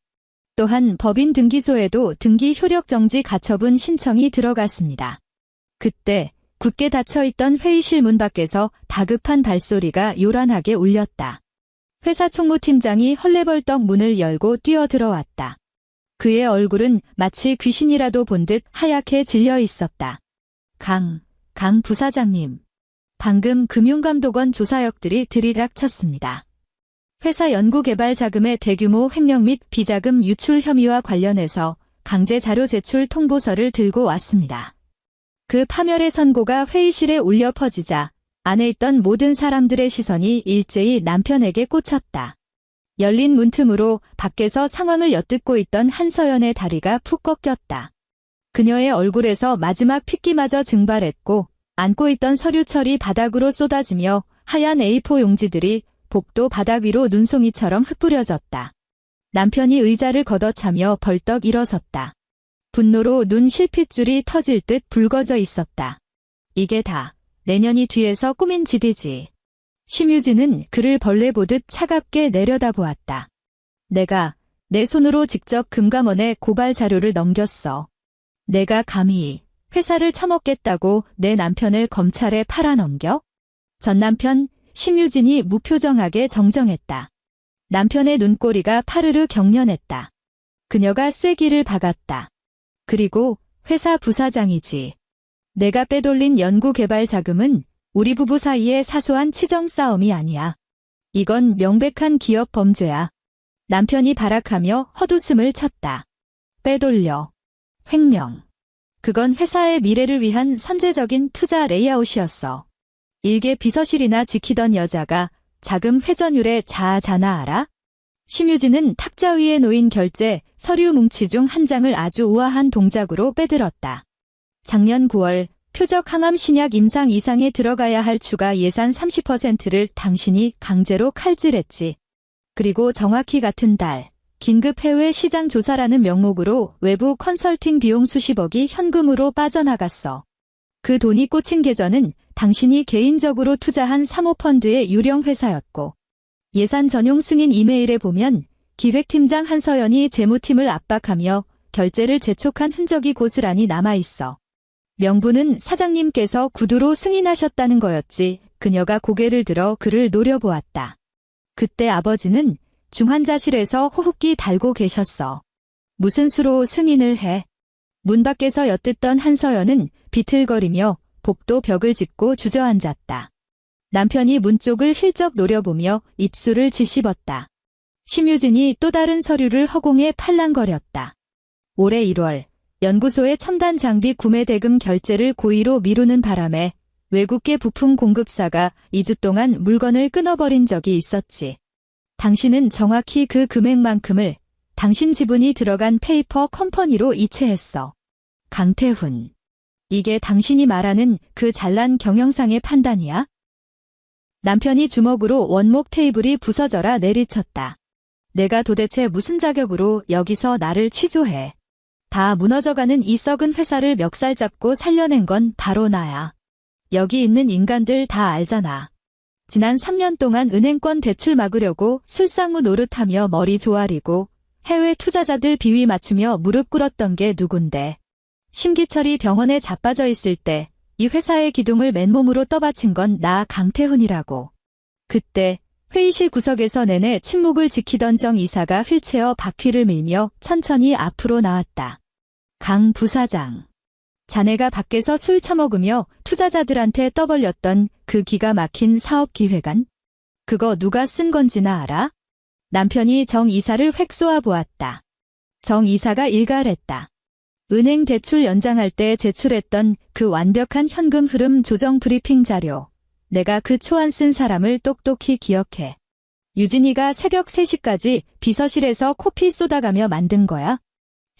또한 법인 등기소에도 등기 효력정지 가처분 신청이 들어갔습니다. 그때 굳게 닫혀있던 회의실 문 밖에서 다급한 발소리가 요란하게 울렸다. 회사 총무팀장이 헐레벌떡 문을 열고 뛰어들어왔다. 그의 얼굴은 마치 귀신이라도 본 듯 하얗게 질려 있었다. 강 부사장님. 방금 금융감독원 조사역들이 들이닥쳤습니다. 회사 연구개발 자금의 대규모 횡령 및 비자금 유출 혐의와 관련해서 강제 자료 제출 통보서를 들고 왔습니다. 그 파멸의 선고가 회의실에 울려 퍼지자 안에 있던 모든 사람들의 시선이 일제히 남편에게 꽂혔다. 열린 문틈으로 밖에서 상황을 엿듣고 있던 한서연의 다리가 푹 꺾였다. 그녀의 얼굴에서 마지막 핏기마저 증발했고 안고 있던 서류철이 바닥으로 쏟아지며 하얀 A4 용지들이 복도 바닥 위로 눈송이처럼 흩뿌려졌다. 남편이 의자를 걷어차며 벌떡 일어섰다. 분노로 눈 실핏줄이 터질 듯 붉어져 있었다. 이게 다 내년이 뒤에서 꾸민 짓이지. 심유진은 그를 벌레 보듯 차갑게 내려다보았다. 내가 내 손으로 직접 금감원에 고발 자료를 넘겼어. 내가 감히 회사를 처먹겠다고 내 남편을 검찰에 팔아넘겨? 전 남편 심유진이 무표정하게 정정했다. 남편의 눈꼬리가 파르르 경련했다. 그녀가 쐐기를 박았다. 그리고 회사 부사장이지. 내가 빼돌린 연구개발 자금은 우리 부부 사이의 사소한 치정 싸움이 아니야. 이건 명백한 기업 범죄야. 남편이 발악하며 헛웃음을 쳤다. 빼돌려. 횡령. 그건 회사의 미래를 위한 선제적인 투자 레이아웃이었어. 일개 비서실이나 지키던 여자가 자금 회전율에 자아자나 알아? 심유진은 탁자 위에 놓인 결제 서류 뭉치 중 한 장을 아주 우아한 동작으로 빼들었다. 작년 9월 표적 항암 신약 임상 이상에 들어가야 할 추가 예산 30%를 당신이 강제로 칼질했지. 그리고 정확히 같은 달 긴급 해외 시장 조사라는 명목으로 외부 컨설팅 비용 수십억이 현금으로 빠져나갔어. 그 돈이 꽂힌 계좌는 당신이 개인적으로 투자한 사모펀드의 유령 회사였고, 예산 전용 승인 이메일에 보면 기획팀장 한서연이 재무팀을 압박하며 결제를 재촉한 흔적이 고스란히 남아있어. 명분은 사장님께서 구두로 승인하셨다는 거였지. 그녀가 고개를 들어 그를 노려보았다. 그때 아버지는 중환자실에서 호흡기 달고 계셨어. 무슨 수로 승인을 해? 문 밖에서 엿듣던 한서연은 비틀거리며 복도 벽을 짚고 주저앉았다. 남편이 문 쪽을 힐쩍 노려보며 입술을 짓씹었다. 심유진이 또 다른 서류를 허공에 팔랑거렸다. 올해 1월 연구소의 첨단 장비 구매 대금 결제를 고의로 미루는 바람에 외국계 부품 공급사가 2주 동안 물건을 끊어버린 적이 있었지. 당신은 정확히 그 금액만큼을 당신 지분이 들어간 페이퍼 컴퍼니로 이체했어. 강태훈. 이게 당신이 말하는 그 잘난 경영상의 판단이야? 남편이 주먹으로 원목 테이블이 부서져라 내리쳤다. 내가 도대체 무슨 자격으로 여기서 나를 취조해. 다 무너져가는 이 썩은 회사를 멱살 잡고 살려낸 건 바로 나야. 여기 있는 인간들 다 알잖아. 지난 3년 동안 은행권 대출 막으려고 술상무 노릇하며 머리 조아리고 해외 투자자들 비위 맞추며 무릎 꿇었던 게 누군데. 심기철이 병원에 자빠져 있을 때 이 회사의 기둥을 맨몸으로 떠받친 건 나 강태훈이라고. 그때 회의실 구석에서 내내 침묵을 지키던 정 이사가 휠체어 바퀴를 밀며 천천히 앞으로 나왔다. 강 부사장. 자네가 밖에서 술 처먹으며 투자자들한테 떠벌렸던 그 기가 막힌 사업 기획안? 그거 누가 쓴 건지나 알아? 남편이 정 이사를 획 쏘아보았다. 정 이사가 일갈했다. 은행 대출 연장할 때 제출했던 그 완벽한 현금 흐름 조정 브리핑 자료. 내가 그 초안 쓴 사람을 똑똑히 기억해. 유진이가 새벽 3시까지 비서실에서 코피 쏟아가며 만든 거야?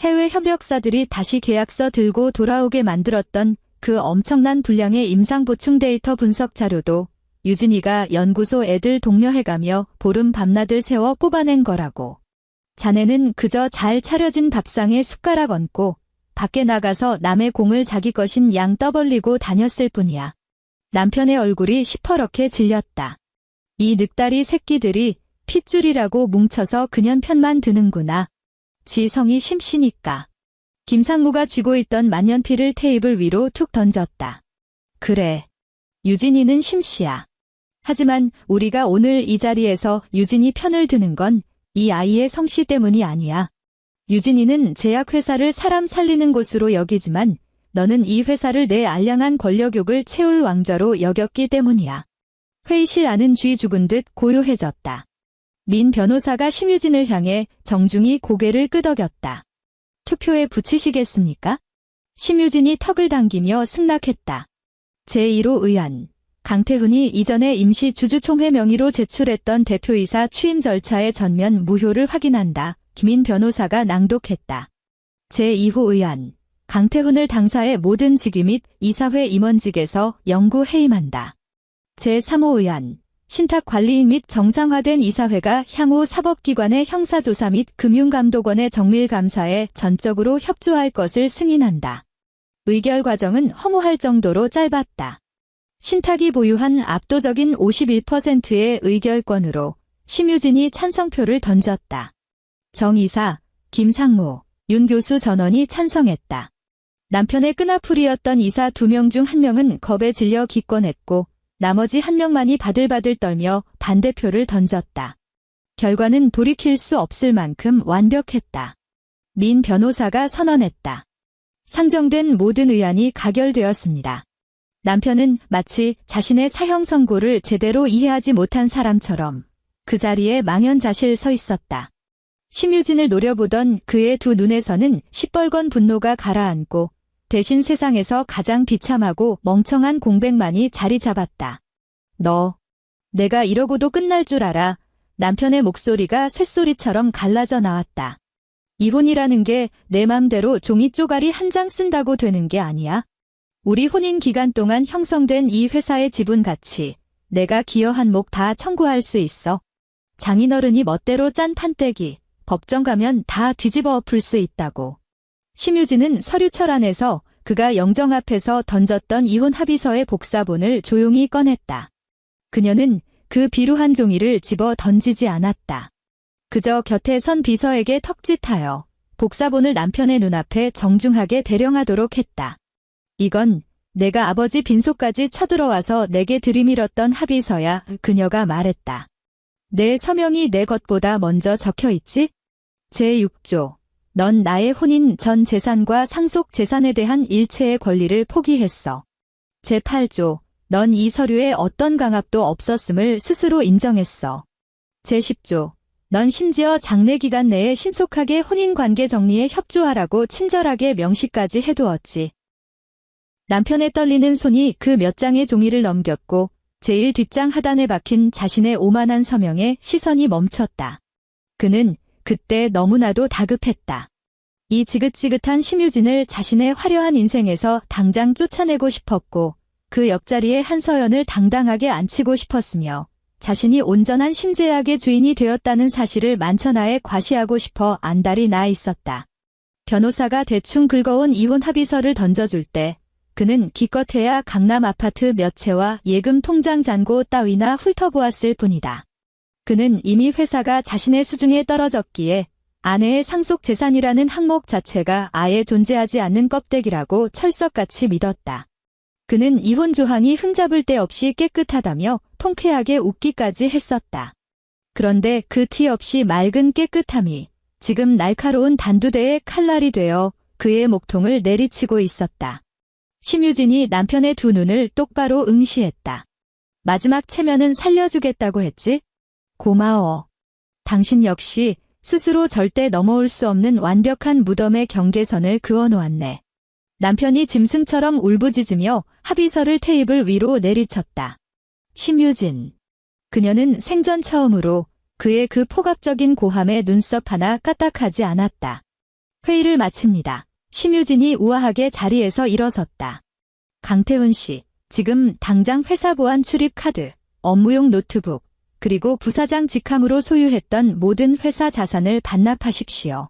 해외 협력사들이 다시 계약서 들고 돌아오게 만들었던 그 엄청난 분량의 임상보충 데이터 분석 자료도 유진이가 연구소 애들 독려해가며 보름 밤낮을 세워 뽑아낸 거라고. 자네는 그저 잘 차려진 밥상에 숟가락 얹고 밖에 나가서 남의 공을 자기 것인 양 떠벌리고 다녔을 뿐이야. 남편의 얼굴이 시퍼렇게 질렸다. 이 늑다리 새끼들이 핏줄이라고 뭉쳐서 그년 편만 드는구나. 지성이 심씨니까. 김상무가 쥐고 있던 만년필을 테이블 위로 툭 던졌다. 그래. 유진이는 심씨야. 하지만 우리가 오늘 이 자리에서 유진이 편을 드는 건 이 아이의 성씨 때문이 아니야. 유진이는 제약회사를 사람 살리는 곳으로 여기지만 너는 이 회사를 내 알량한 권력욕을 채울 왕좌로 여겼기 때문이야. 회의실 안은 쥐 죽은 듯 고요해졌다. 민 변호사가 심유진을 향해 정중히 고개를 끄덕였다. 투표에 붙이시겠습니까? 심유진이 턱을 당기며 승낙했다. 제1호 의안. 강태훈이 이전에 임시 주주총회 명의로 제출했던 대표이사 취임 절차의 전면 무효를 확인한다. 김인 변호사가 낭독했다. 제2호 의안. 강태훈을 당사의 모든 직위 및 이사회 임원직에서 영구 해임한다. 제3호 의안. 신탁관리인 및 정상화된 이사회가 향후 사법기관의 형사조사 및 금융감독원의 정밀감사에 전적으로 협조할 것을 승인한다. 의결 과정은 허무할 정도로 짧았다. 신탁이 보유한 압도적인 51%의 의결권으로 심유진이 찬성표를 던졌다. 정 이사, 김상무, 윤 교수 전원이 찬성했다. 남편의 끈앞풀이었던 이사 2명 중 1명은 겁에 질려 기권했고 나머지 1명만이 바들바들 떨며 반대표를 던졌다. 결과는 돌이킬 수 없을 만큼 완벽했다. 민 변호사가 선언했다. 상정된 모든 의안이 가결되었습니다. 남편은 마치 자신의 사형 선고를 제대로 이해하지 못한 사람처럼 그 자리에 망연자실 서 있었다. 심유진을 노려보던 그의 두 눈에서는 시뻘건 분노가 가라앉고 대신 세상에서 가장 비참하고 멍청한 공백만이 자리 잡았다. 너, 내가 이러고도 끝날 줄 알아. 남편의 목소리가 쇳소리처럼 갈라져 나왔다. 이혼이라는 게 내 맘대로 종이 쪼가리 한 장 쓴다고 되는 게 아니야. 우리 혼인 기간 동안 형성된 이 회사의 지분 가치, 내가 기여한 목 다 청구할 수 있어. 장인어른이 멋대로 짠 판때기, 법정 가면 다 뒤집어 엎을 수 있다고. 심유진은 서류철 안에서 그가 영정 앞에서 던졌던 이혼 합의서의 복사본을 조용히 꺼냈다. 그녀는 그 비루한 종이를 집어 던지지 않았다. 그저 곁에 선 비서에게 턱짓하여 복사본을 남편의 눈앞에 정중하게 대령하도록 했다. 이건 내가 아버지 빈소까지 쳐들어와서 내게 들이밀었던 합의서야. 그녀가 말했다. 내 서명이 내 것보다 먼저 적혀있지? 제6조. 넌 나의 혼인 전 재산과 상속 재산에 대한 일체의 권리를 포기했어. 제8조. 넌 이 서류에 어떤 강압도 없었음을 스스로 인정했어. 제10조. 넌 심지어 장래 기간 내에 신속하게 혼인관계 정리에 협조하라고 친절하게 명시까지 해두었지. 남편의 떨리는 손이 그 몇 장의 종이를 넘겼고 제일 뒷장 하단에 박힌 자신의 오만한 서명에 시선이 멈췄다. 그는 그때 너무나도 다급했다. 이 지긋지긋한 심유진을 자신의 화려한 인생에서 당장 쫓아내고 싶었고 그 옆자리에 한서연을 당당하게 앉히고 싶었으며 자신이 온전한 심제약의 주인이 되었다는 사실을 만천하에 과시하고 싶어 안달이 나 있었다. 변호사가 대충 긁어온 이혼 합의서를 던져줄 때 그는 기껏해야 강남 아파트 몇 채와 예금 통장 잔고 따위나 훑어보았을 뿐이다. 그는 이미 회사가 자신의 수중에 떨어졌기에 아내의 상속 재산이라는 항목 자체가 아예 존재하지 않는 껍데기라고 철석같이 믿었다. 그는 이혼 조항이 흠잡을 데 없이 깨끗하다며 통쾌하게 웃기까지 했었다. 그런데 그 티 없이 맑은 깨끗함이 지금 날카로운 단두대의 칼날이 되어 그의 목통을 내리치고 있었다. 심유진이 남편의 두 눈을 똑바로 응시했다. 마지막 체면은 살려주겠다고 했지? 고마워. 당신 역시 스스로 절대 넘어올 수 없는 완벽한 무덤의 경계선을 그어놓았네. 남편이 짐승처럼 울부짖으며 합의서를 테이블 위로 내리쳤다. 심유진. 그녀는 생전 처음으로 그의 그 폭압적인 고함에 눈썹 하나 까딱하지 않았다. 회의를 마칩니다. 심유진이 우아하게 자리에서 일어섰다. 강태훈 씨, 지금 당장 회사 보안 출입 카드, 업무용 노트북, 그리고 부사장 직함으로 소유했던 모든 회사 자산을 반납하십시오.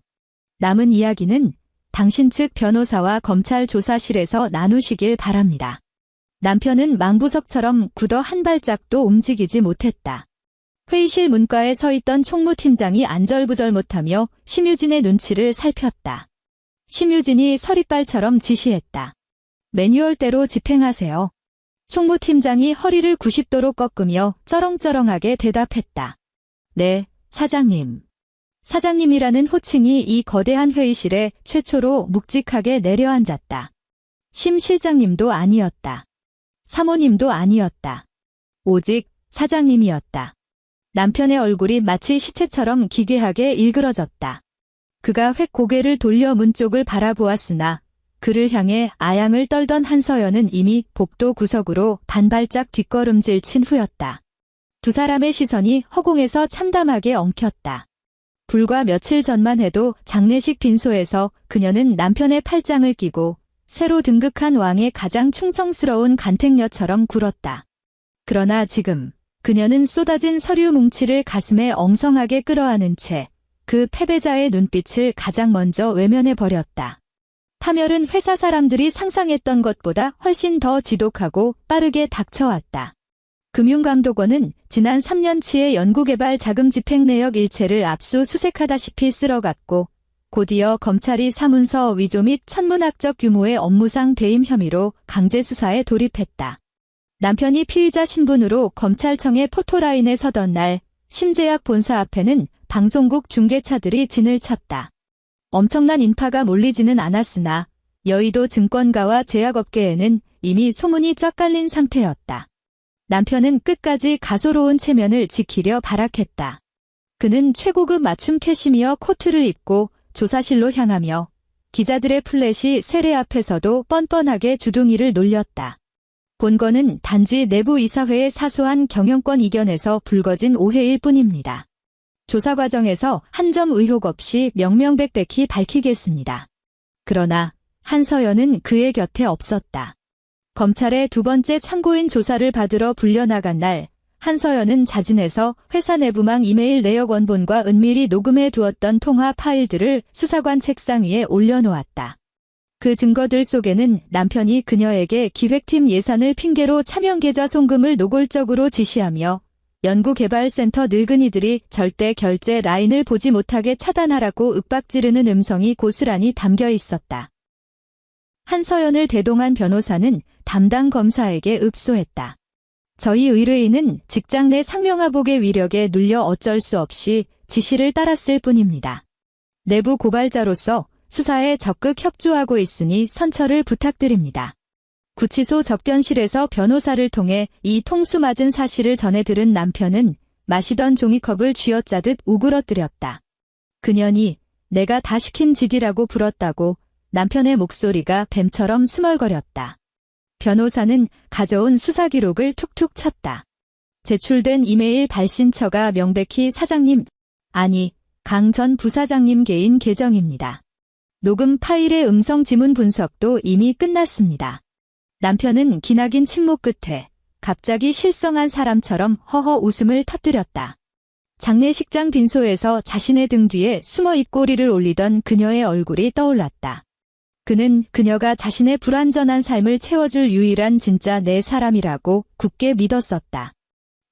남은 이야기는 당신 측 변호사와 검찰 조사실에서 나누시길 바랍니다. 남편은 망부석처럼 굳어 한 발짝도 움직이지 못했다. 회의실 문과에 서 있던 총무팀장이 안절부절 못하며 심유진의 눈치를 살폈다. 심유진이 서리빨처럼 지시했다. 매뉴얼대로 집행하세요. 총무팀장이 허리를 90도로 꺾으며 쩌렁쩌렁하게 대답했다. 네, 사장님. 사장님이라는 호칭이 이 거대한 회의실에 최초로 묵직하게 내려앉았다. 심 실장님도 아니었다. 사모님도 아니었다. 오직 사장님이었다. 남편의 얼굴이 마치 시체처럼 기괴하게 일그러졌다. 그가 획 고개를 돌려 문 쪽을 바라보았으나 그를 향해 아양을 떨던 한서연은 이미 복도 구석으로 반발짝 뒷걸음질 친 후였다. 두 사람의 시선이 허공에서 참담하게 엉켰다. 불과 며칠 전만 해도 장례식 빈소에서 그녀는 남편의 팔짱을 끼고 새로 등극한 왕의 가장 충성스러운 간택녀처럼 굴었다. 그러나 지금 그녀는 쏟아진 서류 뭉치를 가슴에 엉성하게 끌어안은 채 그 패배자의 눈빛을 가장 먼저 외면해버렸다. 파멸은 회사 사람들이 상상했던 것보다 훨씬 더 지독하고 빠르게 닥쳐왔다. 금융감독원은 지난 3년치의 연구개발 자금 집행 내역 일체를 압수수색하다시피 쓸어갔고 곧이어 검찰이 사문서 위조 및 천문학적 규모의 업무상 배임 혐의로 강제수사에 돌입했다. 남편이 피의자 신분으로 검찰청의 포토라인에 서던 날 심재학 본사 앞에는 방송국 중계차들이 진을 쳤다. 엄청난 인파가 몰리지는 않았으나 여의도 증권가와 제약업계에는 이미 소문이 쫙 깔린 상태였다. 남편은 끝까지 가소로운 체면을 지키려 발악했다. 그는 최고급 맞춤 캐시미어 코트를 입고 조사실로 향하며 기자들의 플래시 세례 앞에서도 뻔뻔하게 주둥이를 놀렸다. 본건은 단지 내부 이사회의 사소한 경영권 이견에서 불거진 오해일 뿐입니다. 조사 과정에서 한 점 의혹 없이 명명백백히 밝히겠습니다. 그러나 한서연은 그의 곁에 없었다. 검찰의 두 번째 참고인 조사를 받으러 불려나간 날 한서연은 자진해서 회사 내부망 이메일 내역 원본과 은밀히 녹음해 두었던 통화 파일들을 수사관 책상 위에 올려놓았다. 그 증거들 속에는 남편이 그녀에게 기획팀 예산을 핑계로 차명계좌 송금을 노골적으로 지시하며 연구개발센터 늙은이들이 절대 결제 라인을 보지 못하게 차단하라고 윽박지르는 음성이 고스란히 담겨 있었다. 한서연을 대동한 변호사는 담당 검사에게 읍소했다. 저희 의뢰인은 직장 내 상명하복의 위력에 눌려 어쩔 수 없이 지시를 따랐을 뿐입니다. 내부 고발자로서 수사에 적극 협조하고 있으니 선처를 부탁드립니다. 구치소 접견실에서 변호사를 통해 이 통수 맞은 사실을 전해 들은 남편은 마시던 종이컵을 쥐어짜듯 우그러뜨렸다. 그년이 내가 다 시킨 짓이라고 불었다고 남편의 목소리가 뱀처럼 스멀거렸다. 변호사는 가져온 수사 기록을 툭툭 쳤다. 제출된 이메일 발신처가 명백히 사장님, 아니 강 전 부사장님 개인 계정입니다. 녹음 파일의 음성 지문 분석도 이미 끝났습니다. 남편은 기나긴 침묵 끝에 갑자기 실성한 사람처럼 허허 웃음을 터뜨렸다. 장례식장 빈소에서 자신의 등 뒤에 숨어 입꼬리를 올리던 그녀의 얼굴이 떠올랐다. 그는 그녀가 자신의 불완전한 삶을 채워줄 유일한 진짜 내 사람이라고 굳게 믿었었다.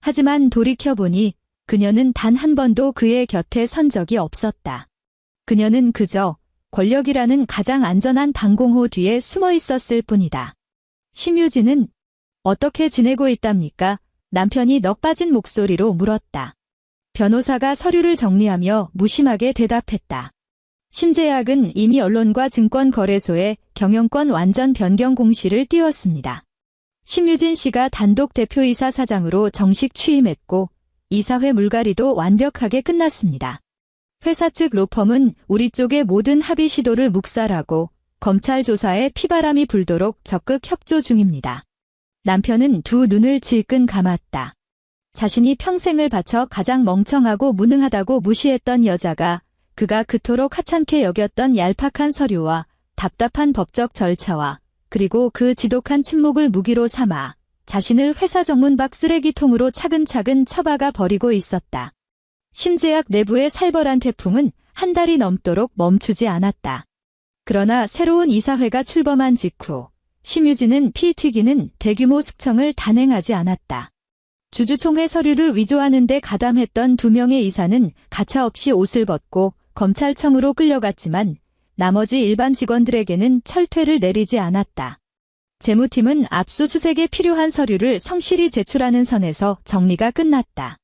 하지만 돌이켜보니 그녀는 단 한 번도 그의 곁에 선 적이 없었다. 그녀는 그저 권력이라는 가장 안전한 방공호 뒤에 숨어 있었을 뿐이다. 심유진은 어떻게 지내고 있답니까? 남편이 넋 빠진 목소리로 물었다. 변호사가 서류를 정리하며 무심하게 대답했다. 심재학은 이미 언론과 증권거래소에 경영권 완전 변경 공시를 띄웠습니다. 심유진 씨가 단독 대표이사 사장으로 정식 취임했고 이사회 물갈이도 완벽하게 끝났습니다. 회사 측 로펌은 우리 쪽의 모든 합의 시도를 묵살하고 검찰 조사에 피바람이 불도록 적극 협조 중입니다. 남편은 두 눈을 질끈 감았다. 자신이 평생을 바쳐 가장 멍청하고 무능하다고 무시했던 여자가 그가 그토록 하찮게 여겼던 얄팍한 서류와 답답한 법적 절차와 그리고 그 지독한 침묵을 무기로 삼아 자신을 회사 정문 밖 쓰레기통으로 차근차근 처박아 버리고 있었다. 심재학 내부의 살벌한 태풍은 한 달이 넘도록 멈추지 않았다. 그러나 새로운 이사회가 출범한 직후 심유진은 피 튀기는 대규모 숙청을 단행하지 않았다. 주주총회 서류를 위조하는 데 가담했던 2명의 이사는 가차없이 옷을 벗고 검찰청으로 끌려갔지만 나머지 일반 직원들에게는 철퇴를 내리지 않았다. 재무팀은 압수수색에 필요한 서류를 성실히 제출하는 선에서 정리가 끝났다.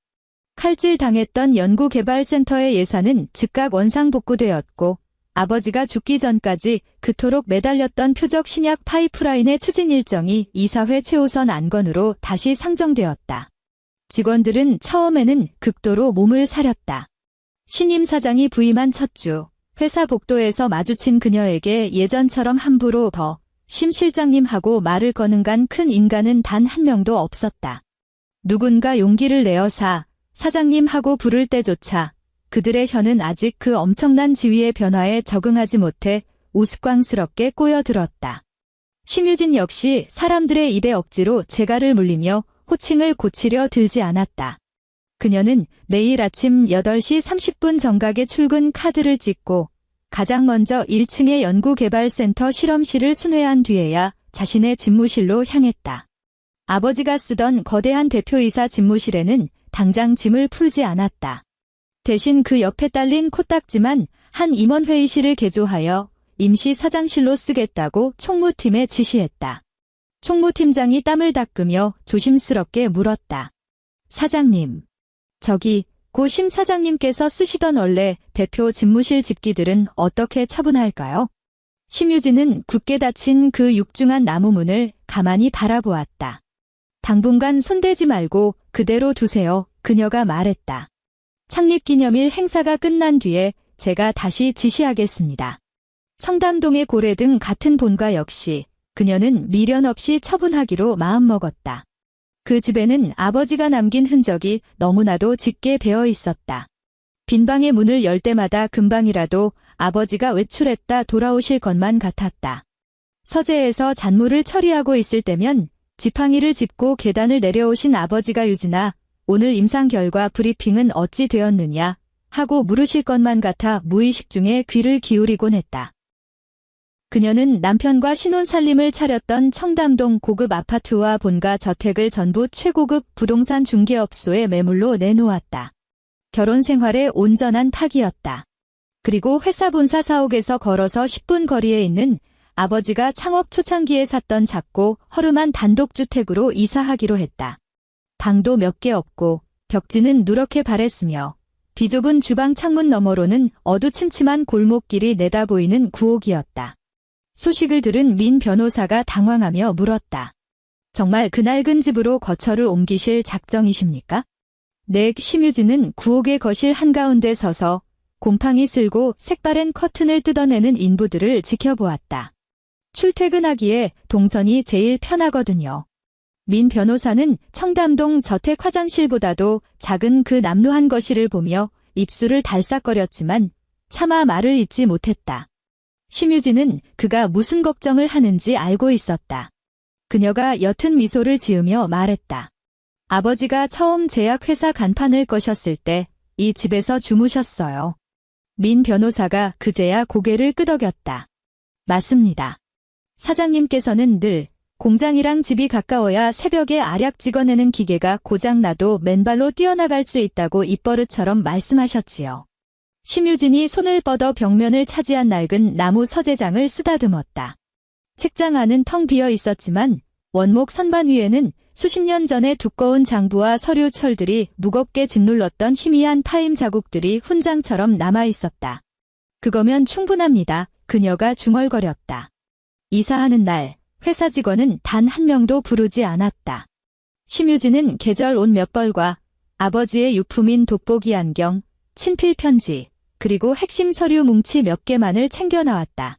칼질당했던 연구개발센터의 예산은 즉각 원상복구되었고 아버지가 죽기 전까지 그토록 매달렸던 표적 신약 파이프라인의 추진 일정이 이사회 최우선 안건으로 다시 상정되었다. 직원들은 처음에는 극도로 몸을 사렸다. 신임 사장이 부임한 첫 주, 회사 복도에서 마주친 그녀에게 예전처럼 함부로 심 실장님하고 말을 거는 큰 인간은 단 한 명도 없었다. 누군가 용기를 내어 사장님하고 부를 때조차 그들의 혀는 아직 그 엄청난 지위의 변화에 적응하지 못해 우스꽝스럽게 꼬여들었다. 심유진 역시 사람들의 입에 억지로 재갈을 물리며 호칭을 고치려 들지 않았다. 그녀는 매일 아침 8시 30분 정각에 출근 카드를 찍고 가장 먼저 1층의 연구개발센터 실험실을 순회한 뒤에야 자신의 집무실로 향했다. 아버지가 쓰던 거대한 대표이사 집무실에는 당장 짐을 풀지 않았다. 대신 그 옆에 딸린 코딱지만 한 임원회의실을 개조하여 임시 사장실로 쓰겠다고 총무팀에 지시했다. 총무팀장이 땀을 닦으며 조심스럽게 물었다. 사장님, 저기 고 심 사장님께서 쓰시던 원래 대표 집무실 집기들은 어떻게 처분할까요? 심유진은 굳게 닫힌 그 육중한 나무문을 가만히 바라보았다. 당분간 손대지 말고 그대로 두세요. 그녀가 말했다. 창립기념일 행사가 끝난 뒤에 제가 다시 지시하겠습니다. 청담동의 고래 등 같은 본가 역시 그녀는 미련 없이 처분하기로 마음먹었다. 그 집에는 아버지가 남긴 흔적이 너무나도 짙게 배어 있었다. 빈방의 문을 열 때마다 금방이라도 아버지가 외출했다 돌아오실 것만 같았다. 서재에서 잔물을 처리하고 있을 때면 지팡이를 짚고 계단을 내려오신 아버지가 유진아, 오늘 임상 결과 브리핑은 어찌 되었느냐 하고 물으실 것만 같아 무의식 중에 귀를 기울이곤 했다. 그녀는 남편과 신혼살림을 차렸던 청담동 고급 아파트와 본가 저택을 전부 최고급 부동산 중개업소에 매물로 내놓았다. 결혼 생활의 온전한 파기였다. 그리고 회사 본사 사옥에서 걸어서 10분 거리에 있는 아버지가 창업 초창기에 샀던 작고 허름한 단독주택으로 이사하기로 했다. 방도 몇 개 없고 벽지는 누렇게 바랬으며 비좁은 주방 창문 너머로는 어두침침한 골목길이 내다보이는 구옥이었다. 소식을 들은 민 변호사가 당황하며 물었다. 정말 그 낡은 집으로 거처를 옮기실 작정이십니까? 네, 심유진은 구옥의 거실 한가운데 서서 곰팡이 쓸고 색바랜 커튼을 뜯어내는 인부들을 지켜보았다. 출퇴근하기에 동선이 제일 편하거든요. 민 변호사는 청담동 저택 화장실보다도 작은 그 남루한 거실을 보며 입술을 달싹거렸지만 차마 말을 잇지 못했다. 심유진은 그가 무슨 걱정을 하는지 알고 있었다. 그녀가 옅은 미소를 지으며 말했다. 아버지가 처음 제약회사 간판을 거셨을 때 이 집에서 주무셨어요. 민 변호사가 그제야 고개를 끄덕였다. 맞습니다. 사장님께서는 늘 공장이랑 집이 가까워야 새벽에 알약 찍어내는 기계가 고장나도 맨발로 뛰어나갈 수 있다고 입버릇처럼 말씀하셨지요. 심유진이 손을 뻗어 벽면을 차지한 낡은 나무 서재장을 쓰다듬었다. 책장 안은 텅 비어 있었지만 원목 선반 위에는 수십 년 전의 두꺼운 장부와 서류 철들이 무겁게 짓눌렀던 희미한 파임 자국들이 훈장처럼 남아있었다. 그거면 충분합니다. 그녀가 중얼거렸다. 이사하는 날 회사 직원은 단 한 명도 부르지 않았다. 심유진은 계절 옷 몇 벌과 아버지의 유품인 돋보기 안경, 친필 편지, 그리고 핵심 서류 뭉치 몇 개만을 챙겨 나왔다.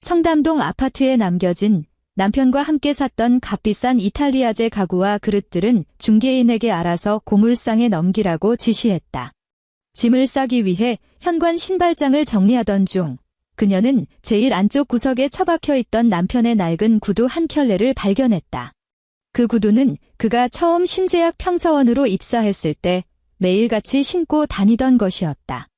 청담동 아파트에 남겨진 남편과 함께 샀던 값비싼 이탈리아제 가구와 그릇들은 중개인에게 알아서 고물상에 넘기라고 지시했다. 짐을 싸기 위해 현관 신발장을 정리하던 중 그녀는 제일 안쪽 구석에 처박혀 있던 남편의 낡은 구두 한 켤레를 발견했다. 그 구두는 그가 처음 심재학 평서원으로 입사했을 때 매일같이 신고 다니던 것이었다.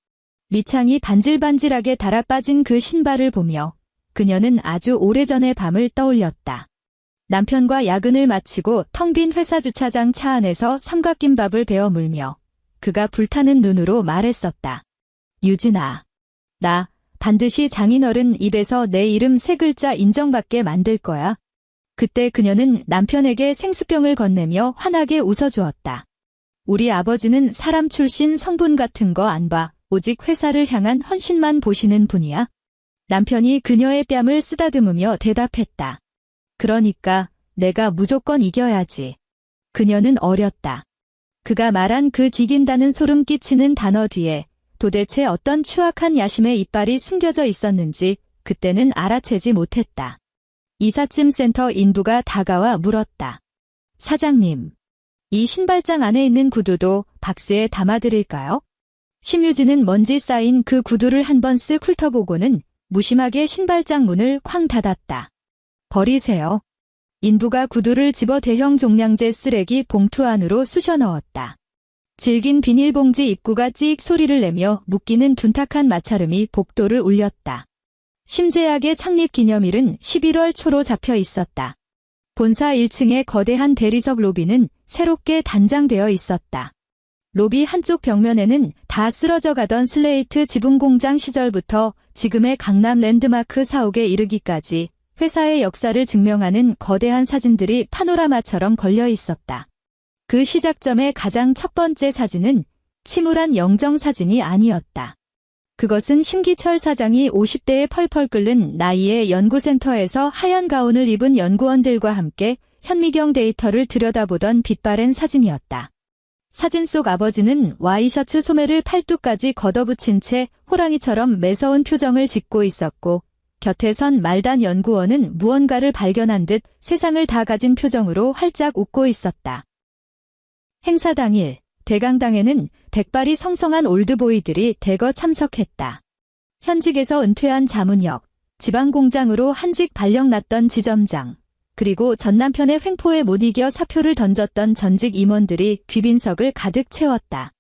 밑창이 반질반질하게 달아빠진 그 신발을 보며 그녀는 아주 오래전의 밤을 떠올렸다. 남편과 야근을 마치고 텅 빈 회사 주차장 차 안에서 삼각김밥을 베어 물며 그가 불타는 눈으로 말했었다. 유진아, 나 반드시 장인어른 입에서 내 이름 3글자 인정받게 만들 거야. 그때 그녀는 남편에게 생수병을 건네며 환하게 웃어주었다. 우리 아버지는 사람 출신 성분 같은 거 안 봐. 오직 회사를 향한 헌신만 보시는 분이야. 남편이 그녀의 뺨을 쓰다듬으며 대답했다. 그러니까 내가 무조건 이겨야지. 그녀는 어렸다. 그가 말한 그 지긴다는 소름 끼치는 단어 뒤에 도대체 어떤 추악한 야심의 이빨이 숨겨져 있었는지 그때는 알아채지 못했다. 이삿짐 센터 인부가 다가와 물었다. 사장님, 이 신발장 안에 있는 구두도 박스에 담아드릴까요? 심유진은 먼지 쌓인 그 구두를 한번 쓱 훑어보고는 무심하게 신발장 문을 쾅 닫았다. 버리세요. 인부가 구두를 집어 대형 종량제 쓰레기 봉투 안으로 쑤셔 넣었다. 질긴 비닐봉지 입구가 찌익 소리를 내며 묶이는 둔탁한 마찰음이 복도를 울렸다. 심제약의 창립 기념일은 11월 초로 잡혀 있었다. 본사 1층의 거대한 대리석 로비는 새롭게 단장되어 있었다. 로비 한쪽 벽면에는 다 쓰러져 가던 슬레이트 지붕 공장 시절부터 지금의 강남 랜드마크 사옥에 이르기까지 회사의 역사를 증명하는 거대한 사진들이 파노라마처럼 걸려 있었다. 그 시작점의 가장 첫 번째 사진은 침울한 영정사진이 아니었다. 그것은 심기철 사장이 50대에 펄펄 끓는 나이에 연구센터에서 하얀 가운을 입은 연구원들과 함께 현미경 데이터를 들여다보던 빛바랜 사진이었다. 사진 속 아버지는 와이셔츠 소매를 팔뚝까지 걷어붙인 채 호랑이처럼 매서운 표정을 짓고 있었고 곁에 선 말단 연구원은 무언가를 발견한 듯 세상을 다 가진 표정으로 활짝 웃고 있었다. 행사 당일 대강당에는 백발이 성성한 올드보이들이 대거 참석했다. 현직에서 은퇴한 자문역, 지방공장으로 한직 발령 났던 지점장, 그리고 전 남편의 횡포에 못 이겨 사표를 던졌던 전직 임원들이 귀빈석을 가득 채웠다.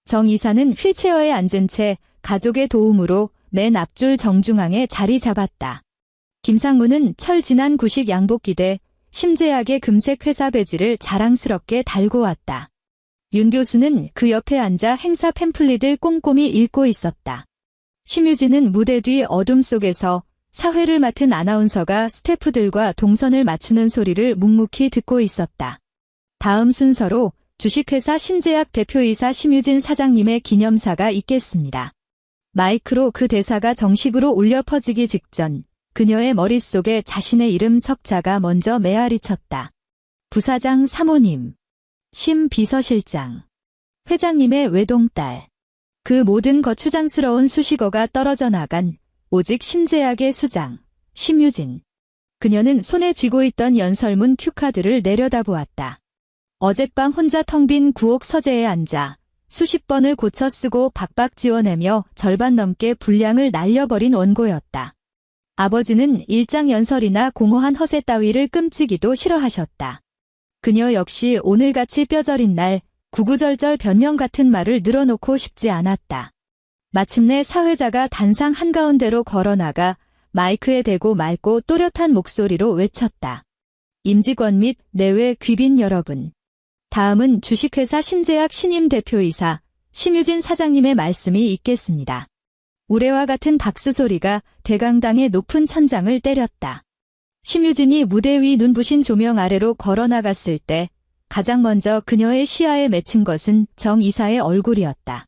정 이사는 휠체어에 앉은 채 가족의 도움으로 맨 앞줄 정중앙에 자리 잡았다. 김상무는 철 진한 구식 양복기대, 심제약의 금색 회사 배지를 자랑스럽게 달고 왔다. 윤 교수는 그 옆에 앉아 행사 팸플릿을 꼼꼼히 읽고 있었다. 심유진은 무대 뒤 어둠 속에서 사회를 맡은 아나운서가 스태프들과 동선을 맞추는 소리를 묵묵히 듣고 있었다. 다음 순서로 주식회사 심제약 대표이사 심유진 사장님의 기념사가 있겠습니다. 마이크로 그 대사가 정식으로 울려 퍼지기 직전 그녀의 머릿속에 자신의 이름 석자가 먼저 메아리쳤다. 부사장 사모님, 심 비서실장, 회장님의 외동딸. 그 모든 거추장스러운 수식어가 떨어져 나간 오직 심제약의 수장, 심유진. 그녀는 손에 쥐고 있던 연설문 큐카드를 내려다보았다. 어젯밤 혼자 텅 빈 구옥 서재에 앉아 수십 번을 고쳐 쓰고 박박 지워내며 절반 넘게 분량을 날려버린 원고였다. 아버지는 일장 연설이나 공허한 허세 따위를 끔찍이도 싫어하셨다. 그녀 역시 오늘같이 뼈저린 날 구구절절 변명 같은 말을 늘어놓고 싶지 않았다. 마침내 사회자가 단상 한가운데로 걸어나가 마이크에 대고 맑고 또렷한 목소리로 외쳤다. 임직원 및 내외 귀빈 여러분. 다음은 주식회사 심제약 신임 대표이사 심유진 사장님의 말씀이 있겠습니다. 우레와 같은 박수 소리가 대강당의 높은 천장을 때렸다. 심유진이 무대 위 눈부신 조명 아래로 걸어나갔을 때 가장 먼저 그녀의 시야에 맺힌 것은 정 이사의 얼굴이었다.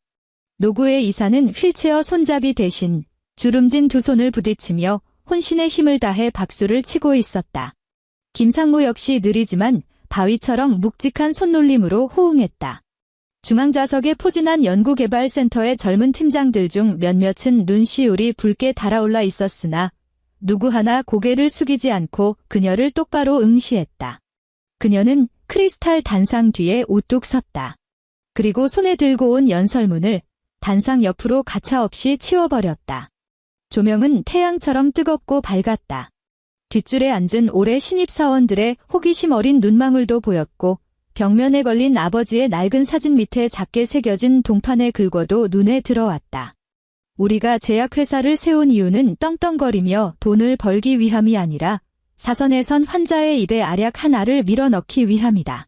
노구의 이사는 휠체어 손잡이 대신 주름진 두 손을 부딪히며 혼신의 힘을 다해 박수를 치고 있었다. 김상무 역시 느리지만 바위처럼 묵직한 손놀림으로 호응했다. 중앙좌석에 포진한 연구개발센터의 젊은 팀장들 중 몇몇은 눈시울이 붉게 달아올라 있었으나 누구 하나 고개를 숙이지 않고 그녀를 똑바로 응시했다. 그녀는 크리스탈 단상 뒤에 우뚝 섰다. 그리고 손에 들고 온 연설문을 단상 옆으로 가차없이 치워버렸다. 조명은 태양처럼 뜨겁고 밝았다. 뒷줄에 앉은 올해 신입사원들의 호기심 어린 눈망울도 보였고 벽면에 걸린 아버지의 낡은 사진 밑에 작게 새겨진 동판의 글과도 눈에 들어왔다. 우리가 제약회사를 세운 이유는 떵떵거리며 돈을 벌기 위함이 아니라 사선에 선 환자의 입에 알약 하나를 밀어넣기 위함이다.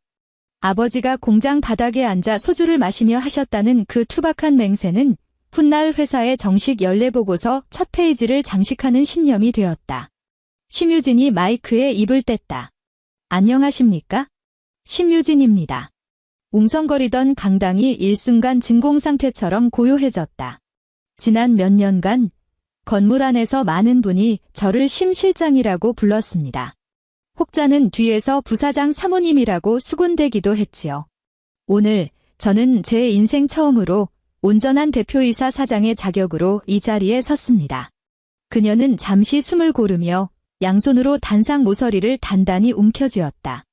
아버지가 공장 바닥에 앉아 소주를 마시며 하셨다는 그 투박한 맹세는 훗날 회사의 정식 연례보고서 첫 페이지를 장식하는 신념이 되었다. 심유진이 마이크에 입을 뗐다. 안녕하십니까? 심유진입니다. 웅성거리던 강당이 일순간 진공상태처럼 고요해졌다. 지난 몇 년간 건물 안에서 많은 분이 저를 심 실장이라고 불렀습니다. 혹자는 뒤에서 부사장 사모님이라고 수군대기도 했지요. 오늘 저는 제 인생 처음으로 온전한 대표이사 사장의 자격으로 이 자리에 섰습니다. 그녀는 잠시 숨을 고르며 양손으로 단상 모서리를 단단히 움켜쥐었다.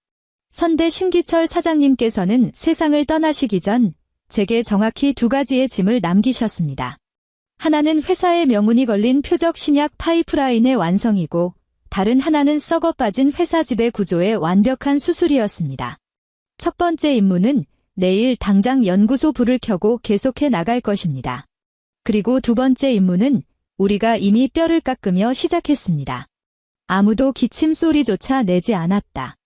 선대 심기철 사장님께서는 세상을 떠나시기 전 제게 정확히 두 가지의 짐을 남기셨습니다. 하나는 회사의 명운이 걸린 표적 신약 파이프라인의 완성이고 다른 하나는 썩어 빠진 회사 지배 구조의 완벽한 수술이었습니다. 첫 번째 임무는 내일 당장 연구소 불을 켜고 계속해 나갈 것입니다. 그리고 두 번째 임무는 우리가 이미 뼈를 깎으며 시작했습니다. 아무도 기침 소리조차 내지 않았다.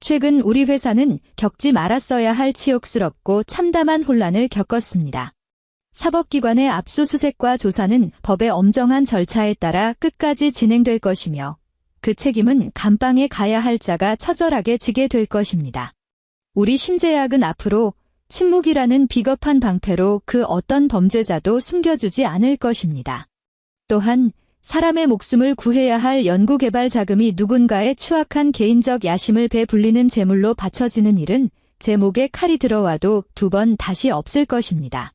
최근 우리 회사는 겪지 말았어야 할 치욕스럽고 참담한 혼란을 겪었습니다. 사법기관의 압수수색과 조사는 법의 엄정한 절차에 따라 끝까지 진행될 것이며 그 책임은 감방에 가야 할 자가 처절하게 지게 될 것입니다. 우리 심제약은 앞으로 침묵이라는 비겁한 방패로 그 어떤 범죄자도 숨겨주지 않을 것입니다. 또한 사람의 목숨을 구해야 할 연구개발 자금이 누군가의 추악한 개인적 야심을 배불리는 제물로 바쳐지는 일은 제 목에 칼이 들어와도 두 번 다시 없을 것입니다.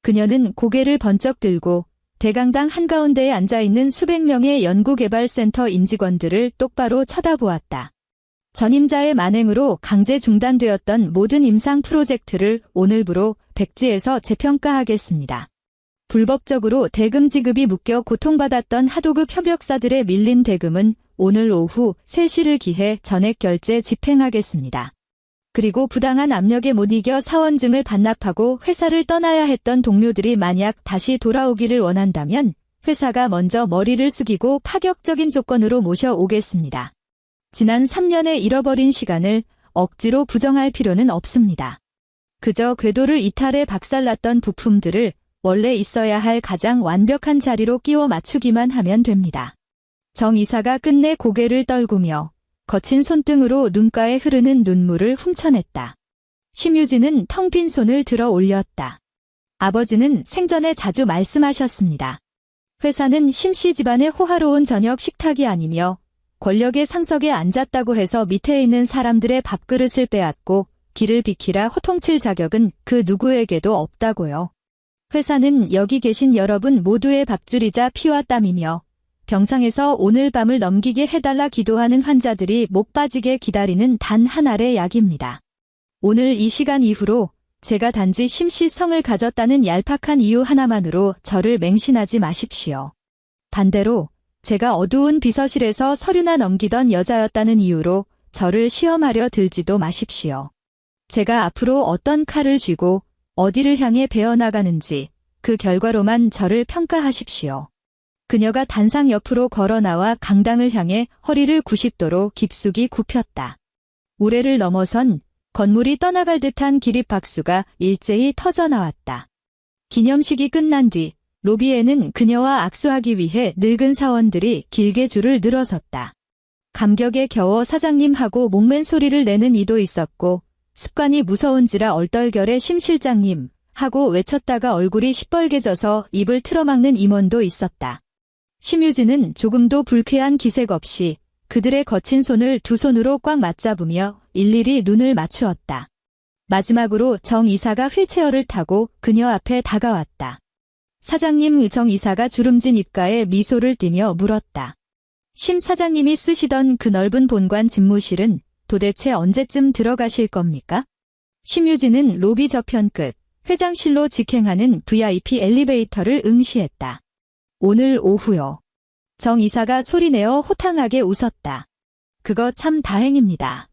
그녀는 고개를 번쩍 들고 대강당 한가운데에 앉아있는 수백 명의 연구개발센터 임직원들을 똑바로 쳐다보았다. 전임자의 만행으로 강제 중단되었던 모든 임상 프로젝트를 오늘부로 백지에서 재평가하겠습니다. 불법적으로 대금 지급이 묶여 고통받았던 하도급 협력사들의 밀린 대금은 오늘 오후 3시를 기해 전액 결제 집행하겠습니다. 그리고 부당한 압력에 못 이겨 사원증을 반납하고 회사를 떠나야 했던 동료들이 만약 다시 돌아오기를 원한다면 회사가 먼저 머리를 숙이고 파격적인 조건으로 모셔오겠습니다. 지난 3년의 잃어버린 시간을 억지로 부정할 필요는 없습니다. 그저 궤도를 이탈해 박살났던 부품들을 원래 있어야 할 가장 완벽한 자리로 끼워 맞추기만 하면 됩니다. 정 이사가 끝내 고개를 떨구며 거친 손등으로 눈가에 흐르는 눈물을 훔쳐냈다. 심유진은 텅 빈 손을 들어 올렸다. 아버지는 생전에 자주 말씀하셨습니다. 회사는 심씨 집안의 호화로운 저녁 식탁이 아니며 권력의 상석에 앉았다고 해서 밑에 있는 사람들의 밥그릇을 빼앗고 길을 비키라 호통칠 자격은 그 누구에게도 없다고요. 회사는 여기 계신 여러분 모두의 밥줄이자 피와 땀이며 병상에서 오늘 밤을 넘기게 해달라 기도하는 환자들이 목 빠지게 기다리는 단 한 알의 약입니다. 오늘 이 시간 이후로 제가 단지 심씨 성을 가졌다는 얄팍한 이유 하나만으로 저를 맹신하지 마십시오. 반대로 제가 어두운 비서실에서 서류나 넘기던 여자였다는 이유로 저를 시험하려 들지도 마십시오. 제가 앞으로 어떤 칼을 쥐고 어디를 향해 베어나가는지 그 결과로만 저를 평가하십시오. 그녀가 단상 옆으로 걸어 나와 강당을 향해 허리를 90도로 깊숙이 굽혔다. 우레를 넘어선 건물이 떠나갈 듯한 기립박수가 일제히 터져나왔다. 기념식이 끝난 뒤 로비에는 그녀와 악수하기 위해 늙은 사원들이 길게 줄을 늘어섰다. 감격에 겨워 사장님하고 목맨 소리를 내는 이도 있었고 습관이 무서운지라 얼떨결에 심 실장님 하고 외쳤다가 얼굴이 시뻘개져서 입을 틀어막는 임원도 있었다. 심유진은 조금도 불쾌한 기색 없이 그들의 거친 손을 두 손으로 꽉 맞잡으며 일일이 눈을 맞추었다. 마지막으로 정 이사가 휠체어를 타고 그녀 앞에 다가왔다. 사장님, 정 이사가 주름진 입가에 미소를 띠며 물었다. 심 사장님이 쓰시던 그 넓은 본관 집무실은 도대체 언제쯤 들어가실 겁니까? 심유진은 로비 저편 끝 회장실로 직행하는 VIP 엘리베이터를 응시했다. 오늘 오후요. 정 이사가 소리내어 호탕하게 웃었다. 그거 참 다행입니다.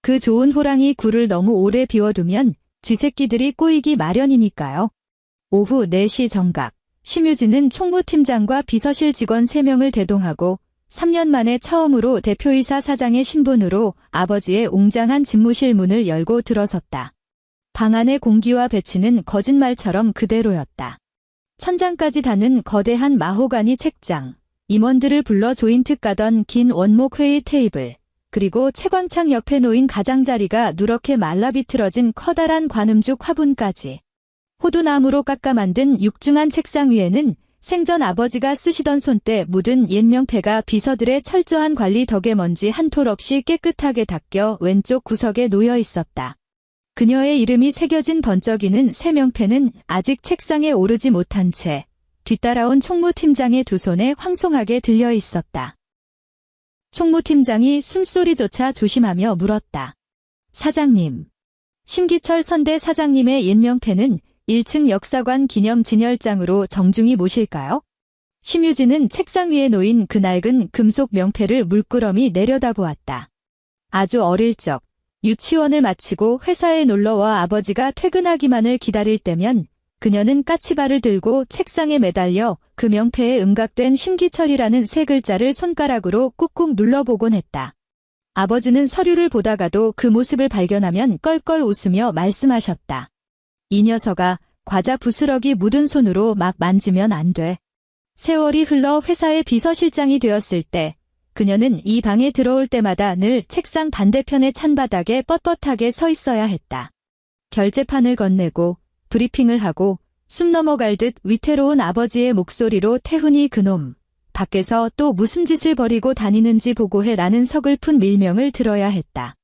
그 좋은 호랑이 굴을 너무 오래 비워두면 쥐새끼들이 꼬이기 마련이니까요. 오후 4시 정각 심유진은 총무팀장과 비서실 직원 3명을 대동하고 3년 만에 처음으로 대표이사 사장의 신분으로 아버지의 웅장한 집무실 문을 열고 들어섰다. 방 안의 공기와 배치는 거짓말처럼 그대로였다. 천장까지 닿는 거대한 마호가니 책장, 임원들을 불러 조인트 까던 긴 원목 회의 테이블, 그리고 채광창 옆에 놓인 가장자리가 누렇게 말라 비틀어진 커다란 관음죽 화분까지. 호두나무로 깎아 만든 육중한 책상 위에는 생전 아버지가 쓰시던 손때 묻은 옛 명패가 비서들의 철저한 관리 덕에 먼지 한 톨 없이 깨끗하게 닦여 왼쪽 구석에 놓여 있었다. 그녀의 이름이 새겨진 번쩍이는 새 명패는 아직 책상에 오르지 못한 채 뒤따라온 총무팀장의 두 손에 황송하게 들려 있었다. 총무팀장이 숨소리조차 조심하며 물었다. 사장님. 심기철 선대 사장님의 옛 명패는 1층 역사관 기념 진열장으로 정중히 모실까요? 심유진은 책상 위에 놓인 그 낡은 금속 명패를 물끄러미 내려다보았다. 아주 어릴 적 유치원을 마치고 회사에 놀러와 아버지가 퇴근하기만을 기다릴 때면 그녀는 까치발을 들고 책상에 매달려 그 명패에 음각된 심기철이라는 세 글자를 손가락으로 꾹꾹 눌러보곤 했다. 아버지는 서류를 보다가도 그 모습을 발견하면 껄껄 웃으며 말씀하셨다. 이 녀석아, 과자 부스러기 묻은 손으로 막 만지면 안 돼. 세월이 흘러 회사의 비서실장이 되었을 때 그녀는 이 방에 들어올 때마다 늘 책상 반대편의 찬바닥에 뻣뻣하게 서 있어야 했다. 결제판을 건네고 브리핑을 하고 숨 넘어갈 듯 위태로운 아버지의 목소리로 태훈이 그놈, 밖에서 또 무슨 짓을 벌이고 다니는지 보고해라는 서글픈 밀명을 들어야 했다.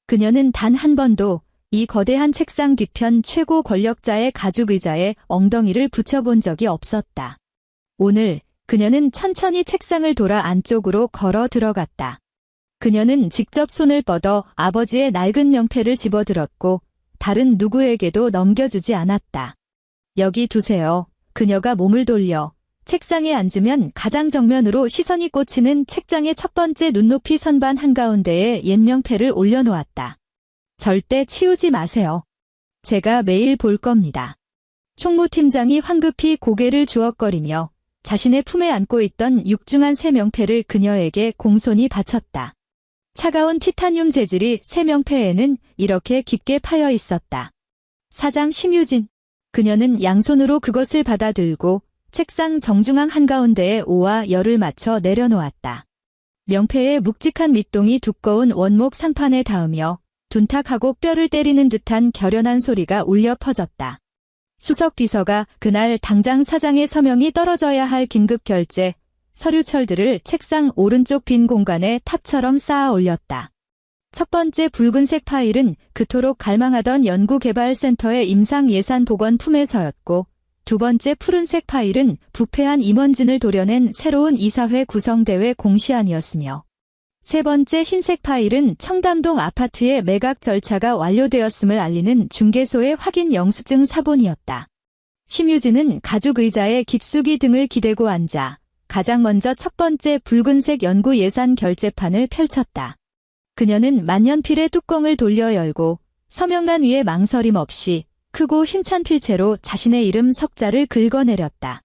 그녀는 단 한 번도 이 거대한 책상 뒤편 최고 권력자의 가죽 의자에 엉덩이를 붙여본 적이 없었다. 오늘 그녀는 천천히 책상을 돌아 안쪽으로 걸어 들어갔다. 그녀는 직접 손을 뻗어 아버지의 낡은 명패를 집어들었고 다른 누구에게도 넘겨주지 않았다. 여기 두세요. 그녀가 몸을 돌려 책상에 앉으면 가장 정면으로 시선이 꽂히는 책장의 첫 번째 눈높이 선반 한가운데에 옛 명패를 올려놓았다. 절대 치우지 마세요. 제가 매일 볼 겁니다. 총무팀장이 황급히 고개를 주걱거리며 자신의 품에 안고 있던 육중한 새 명패를 그녀에게 공손히 바쳤다. 차가운 티타늄 재질이 새 명패에는 이렇게 깊게 파여 있었다. 사장 심유진. 그녀는 양손으로 그것을 받아들고 책상 정중앙 한가운데에 오와 열을 맞춰 내려놓았다. 명패의 묵직한 밑동이 두꺼운 원목 상판에 닿으며 둔탁하고 뼈를 때리는 듯한 결연한 소리가 울려 퍼졌다. 수석 비서가 그날 당장 사장의 서명이 떨어져야 할 긴급 결제, 서류철들을 책상 오른쪽 빈 공간에 탑처럼 쌓아 올렸다. 첫 번째 붉은색 파일은 그토록 갈망하던 연구개발센터의 임상예산보건품에서였고, 두 번째 푸른색 파일은 부패한 임원진을 도려낸 새로운 이사회 구성대회 공시안이었으며, 세 번째 흰색 파일은 청담동 아파트의 매각 절차가 완료되었음을 알리는 중개소의 확인 영수증 사본이었다. 심유진은 가죽 의자에 깊숙이 등을 기대고 앉아 가장 먼저 첫 번째 붉은색 연구 예산 결제판을 펼쳤다. 그녀는 만년필의 뚜껑을 돌려 열고 서명란 위에 망설임 없이 크고 힘찬 필체로 자신의 이름 석자를 긁어내렸다.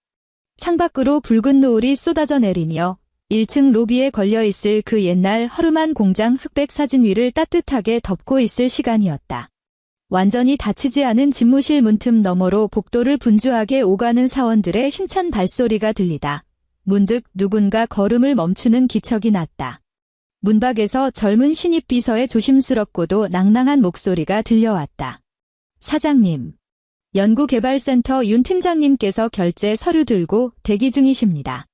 창밖으로 붉은 노을이 쏟아져 내리며 1층 로비에 걸려있을 그 옛날 허름한 공장 흑백 사진 위를 따뜻하게 덮고 있을 시간이었다. 완전히 닫히지 않은 집무실 문틈 너머로 복도를 분주하게 오가는 사원들의 힘찬 발소리가 들리다 문득 누군가 걸음을 멈추는 기척이 났다. 문 밖에서 젊은 신입 비서의 조심스럽고도 낭낭한 목소리가 들려왔다. 사장님, 연구개발센터 윤 팀장님께서 결제 서류 들고 대기 중이십니다.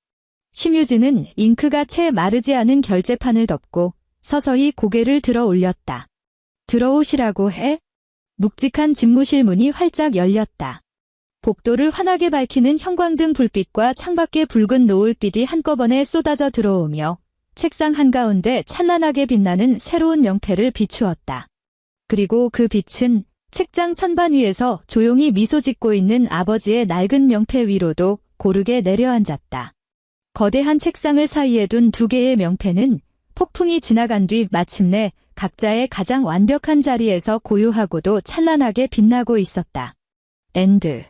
심유진은 잉크가 채 마르지 않은 결제판을 덮고 서서히 고개를 들어 올렸다. 들어오시라고 해? 묵직한 집무실 문이 활짝 열렸다. 복도를 환하게 밝히는 형광등 불빛과 창밖의 붉은 노을빛이 한꺼번에 쏟아져 들어오며 책상 한가운데 찬란하게 빛나는 새로운 명패를 비추었다. 그리고 그 빛은 책장 선반 위에서 조용히 미소 짓고 있는 아버지의 낡은 명패 위로도 고르게 내려앉았다. 거대한 책상을 사이에 둔 두 개의 명패는 폭풍이 지나간 뒤 마침내 각자의 가장 완벽한 자리에서 고요하고도 찬란하게 빛나고 있었다. 엔드.